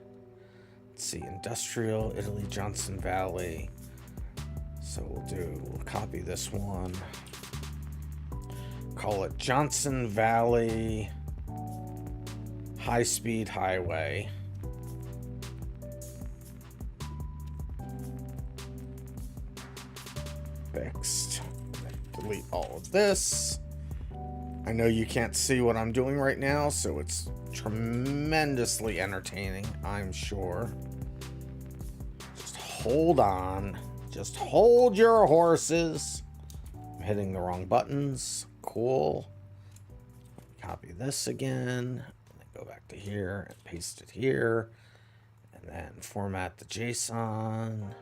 Let's see, Industrial, Italy, Johnson Valley. So we'll copy this one. Call it Johnson Valley High-Speed Highway. Fixed. Delete all of this. I know you can't see what I'm doing right now, so it's tremendously entertaining, I'm sure. Just hold on. Just hold your horses. I'm hitting the wrong buttons. Cool. Copy this again. Go back to here and paste it here. And then format the JSON.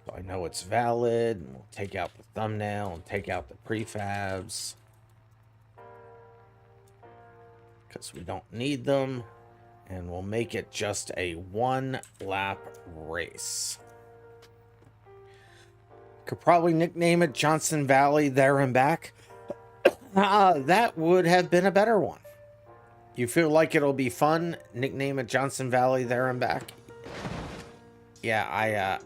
So I know it's valid. And we'll take out the thumbnail and take out the prefabs, because we don't need them. And we'll make it just a 1-lap race. Could probably nickname it Johnson Valley There and Back. That would have been a better one. You feel like it'll be fun? Nickname it Johnson Valley There and Back. Yeah, I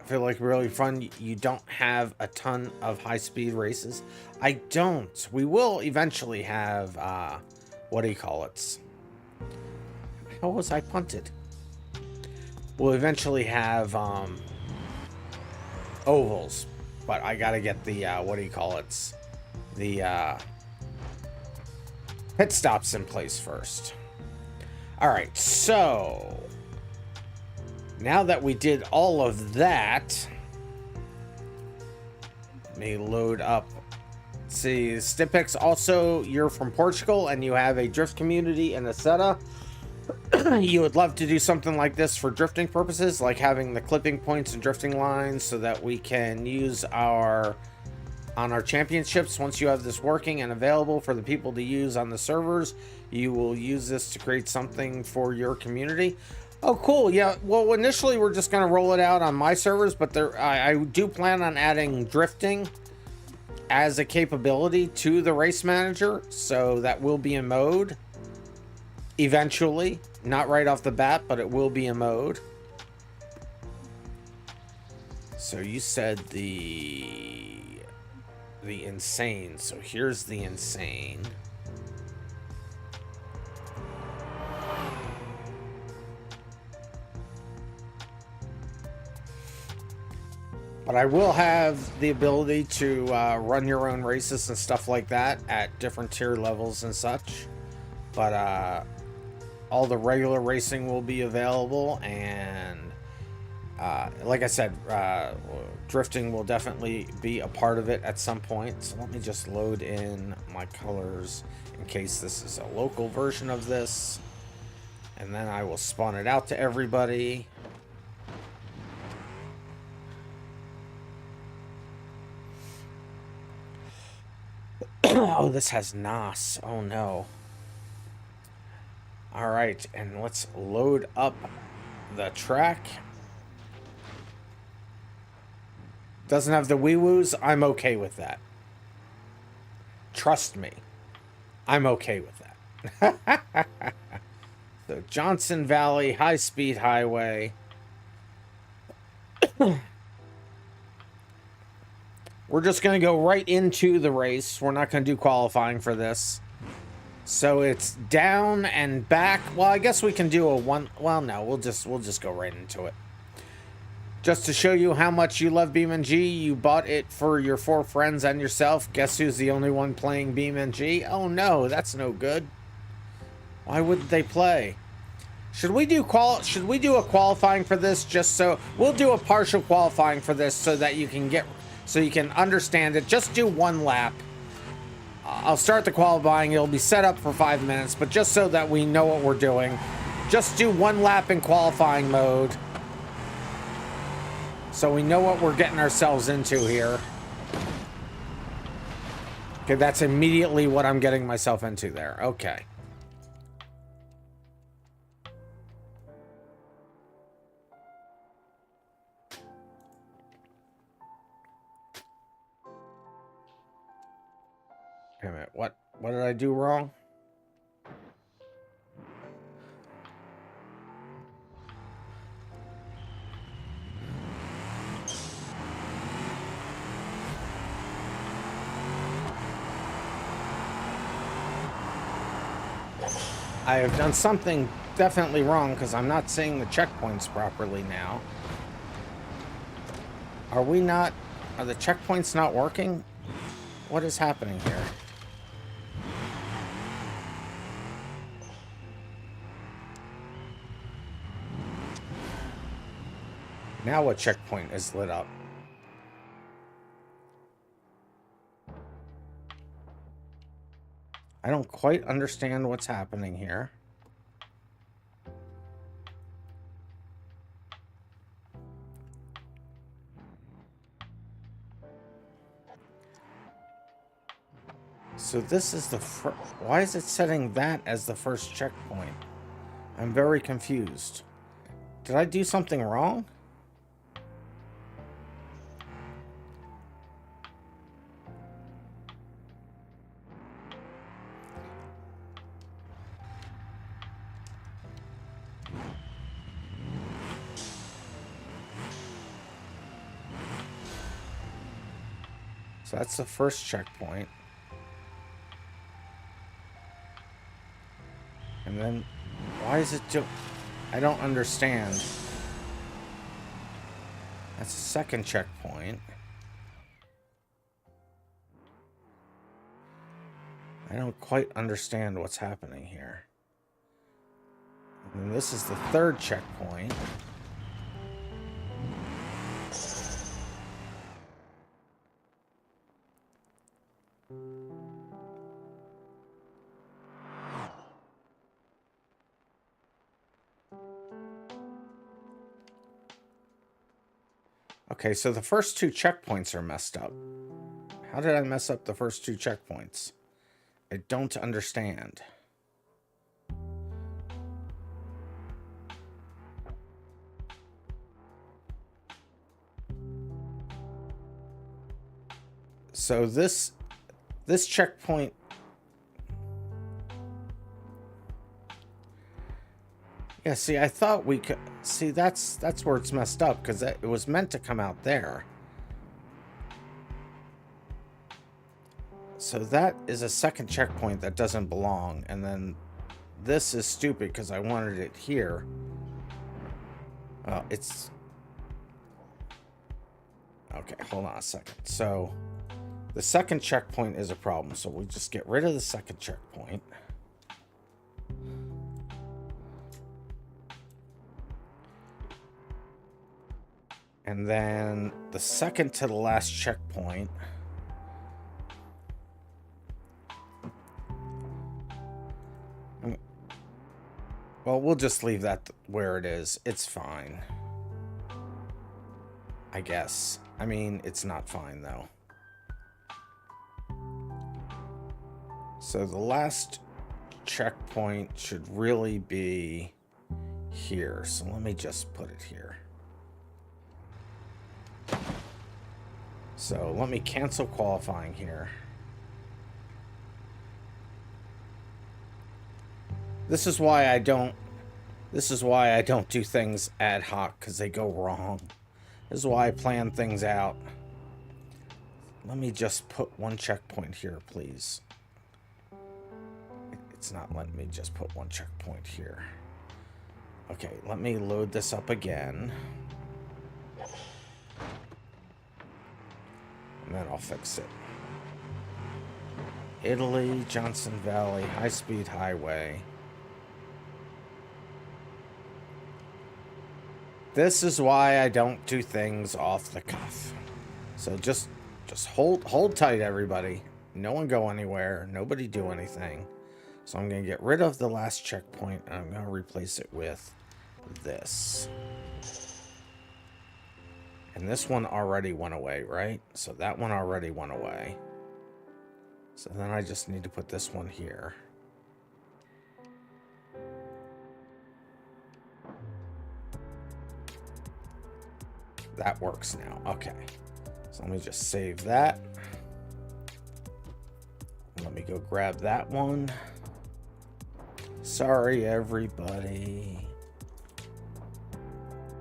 feel like really fun. You don't have a ton of high-speed races. I don't. We will eventually have, what do you call it? How was I punted? We'll eventually have, ovals. But I gotta get the, what do you call it? The, pit stops in place first. All right, so now that we did all of that, let me load up. See, Stipix, also, you're from Portugal and you have a drift community in Aceta. You would love to do something like this for drifting purposes, like having the clipping points and drifting lines so that we can use on our championships. Once you have this working and available for the people to use on the servers, you will use this to create something for your community. Oh, cool. Yeah, well, initially we're just going to roll it out on my servers, but I do plan on adding drifting as a capability to the race manager, so that will be a mode eventually. Not right off the bat, but it will be a mode. So you said the insane. So here's the insane. But I will have the ability to run your own races and stuff like that at different tier levels and such. But all the regular racing will be available, and like I said, drifting will definitely be a part of it at some point. So let me just load in my colors in case this is a local version of this, and then I will spawn it out to everybody. Oh, this has NOS. Oh no. All right, and let's load up the track. Doesn't have the wee-woos. I'm okay with that. Trust me. I'm okay with that. So Johnson Valley High-Speed Highway. We're just going to go right into the race. We're not going to do qualifying for this. So it's down and back. Well, I guess we can do a one. Well, no, we'll just go right into it. Just to show you how much you love BeamNG, you bought it for your 4 friends and yourself. Guess who's the only one playing BeamNG? Oh no, that's no good. Why wouldn't they play? Should we do a qualifying for this? Just so we'll do a partial qualifying for this so that you can understand it. Just do 1 lap. I'll start the qualifying. It'll be set up for 5 minutes, but just so that we know what we're doing. just do one lap in qualifying mode. So we know what we're getting ourselves into here. Okay, that's immediately what I'm getting myself into there. Okay. Wait a minute, what did I do wrong? I have done something definitely wrong because I'm not seeing the checkpoints properly now. Are the checkpoints not working? What is happening here? Now what checkpoint is lit up? I don't quite understand what's happening here. So this is the why is it setting that as the first checkpoint? I'm very confused. Did I do something wrong? So that's the first checkpoint. And then, why is it I don't understand. That's the second checkpoint. I don't quite understand what's happening here. And this is the third checkpoint. Okay, so the first two checkpoints are messed up. How did I mess up the first two checkpoints? I don't understand. So this checkpoint, yeah, see, I thought we could see that's where it's messed up because it was meant to come out there. So that is a second checkpoint that doesn't belong, and then this is stupid because I wanted it here. It's okay, hold on a second. So the second checkpoint is a problem, so we just get rid of the second checkpoint. And then the second to the last checkpoint. Well, we'll just leave that where it is. It's fine. I guess. I mean, it's not fine, though. So the last checkpoint should really be here. So let me just put it here. So let me cancel qualifying here. This is why I don't do things ad hoc, because they go wrong. This is why I plan things out. Let me just put one checkpoint here, please. It's not letting me just put one checkpoint here. Okay, let me load this up again. And then I'll fix it. Italy, Johnson Valley, high-speed highway. This is why I don't do things off the cuff. So just hold tight, everybody. No one go anywhere. Nobody do anything. So I'm going to get rid of the last checkpoint, and I'm going to replace it with this. And this one already went away, right? So that one already went away. So then I just need to put this one here. That works now. Okay. So let me just save that. Let me go grab that one. Sorry, everybody.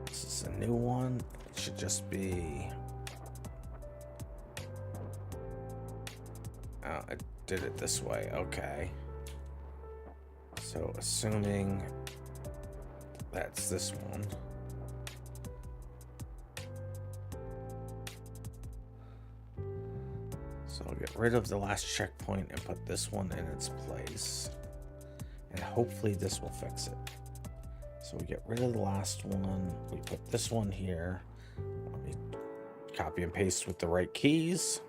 This is a new one. It should just be... Oh, I did it this way. Okay. So assuming that's this one. So I'll get rid of the last checkpoint and put this one in its place. And hopefully this will fix it. So we get rid of the last one. We put this one here. Let me copy and paste with the right keys.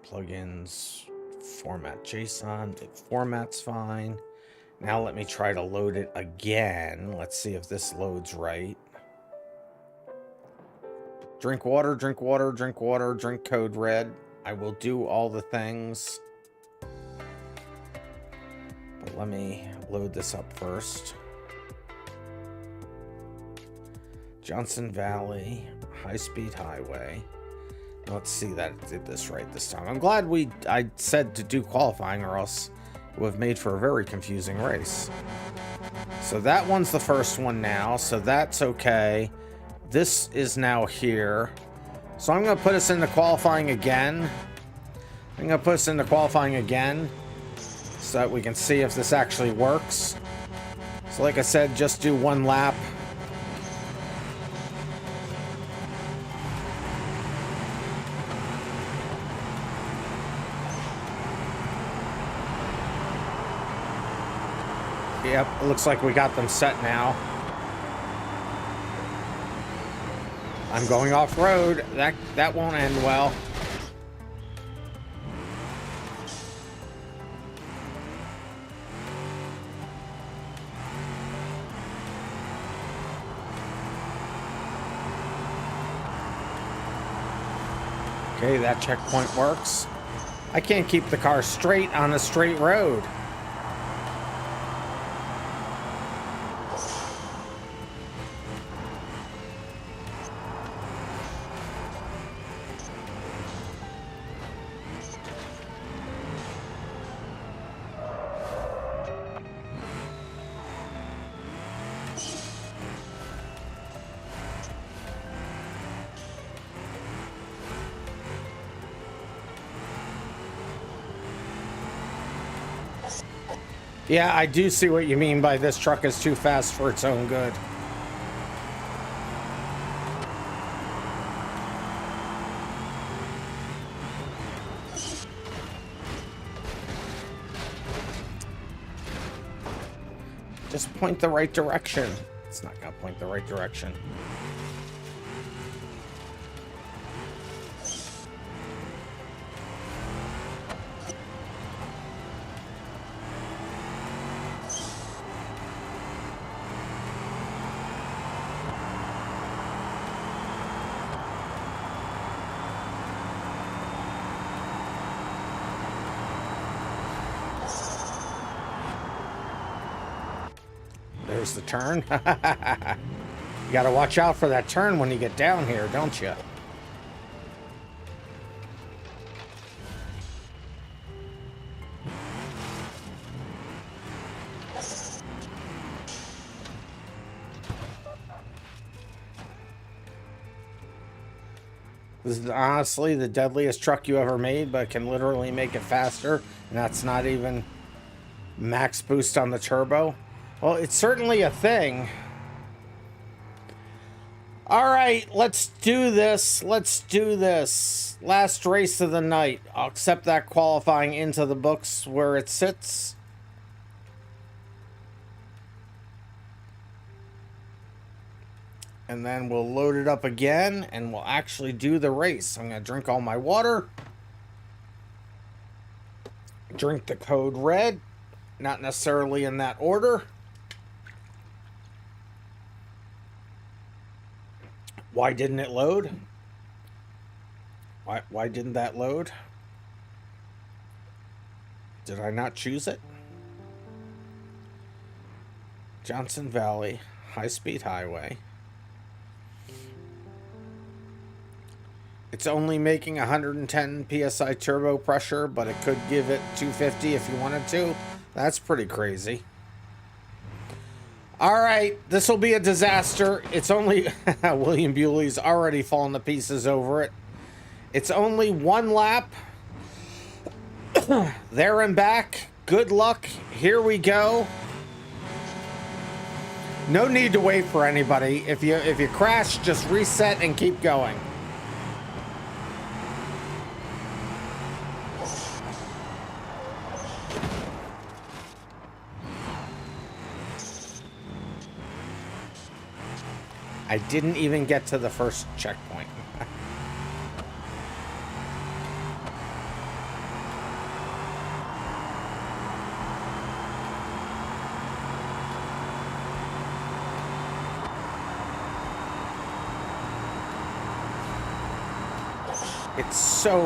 Plugins, format JSON. It formats fine. Now let me try to load it again. Let's see if this loads right. Drink water, drink water, drink water, drink code red. I will do all the things. But let me load this up first. Johnson Valley, high-speed highway. Let's see that it did this right this time. I'm glad I said to do qualifying, or else it would have made for a very confusing race. So that one's the first one now, so that's okay. This is now here. So I'm going to put us into qualifying again. I'm going to put us into qualifying again so that we can see if this actually works. So like I said, just do one lap. Yep, it looks like we got them set now. I'm going off-road. That won't end well. Okay, that checkpoint works. I can't keep the car straight on a straight road. Yeah, I do see what you mean by this truck is too fast for its own good. Just point the right direction. It's not gonna point the right direction. There's the turn. You gotta watch out for that turn when you get down here, don't you? This is honestly the deadliest truck you ever made, but can literally make it faster, and that's not even max boost on the turbo. Well, it's certainly a thing. All right, let's do this. Let's do this. Last race of the night. I'll accept that qualifying into the books where it sits. And then we'll load it up again and we'll actually do the race. I'm going to drink all my water. Drink the code red. Not necessarily in that order. Why didn't it load? Why didn't that load? Did I not choose it? Johnson Valley, high-speed highway. It's only making 110 PSI turbo pressure, but it could give it 250 if you wanted to. That's pretty crazy. All right, this will be a disaster. It's only... William Bewley's already fallen to pieces over it. It's only one lap. There and back. Good luck. Here we go. No need to wait for anybody. If you crash, just reset and keep going. I didn't even get to the first checkpoint. It's so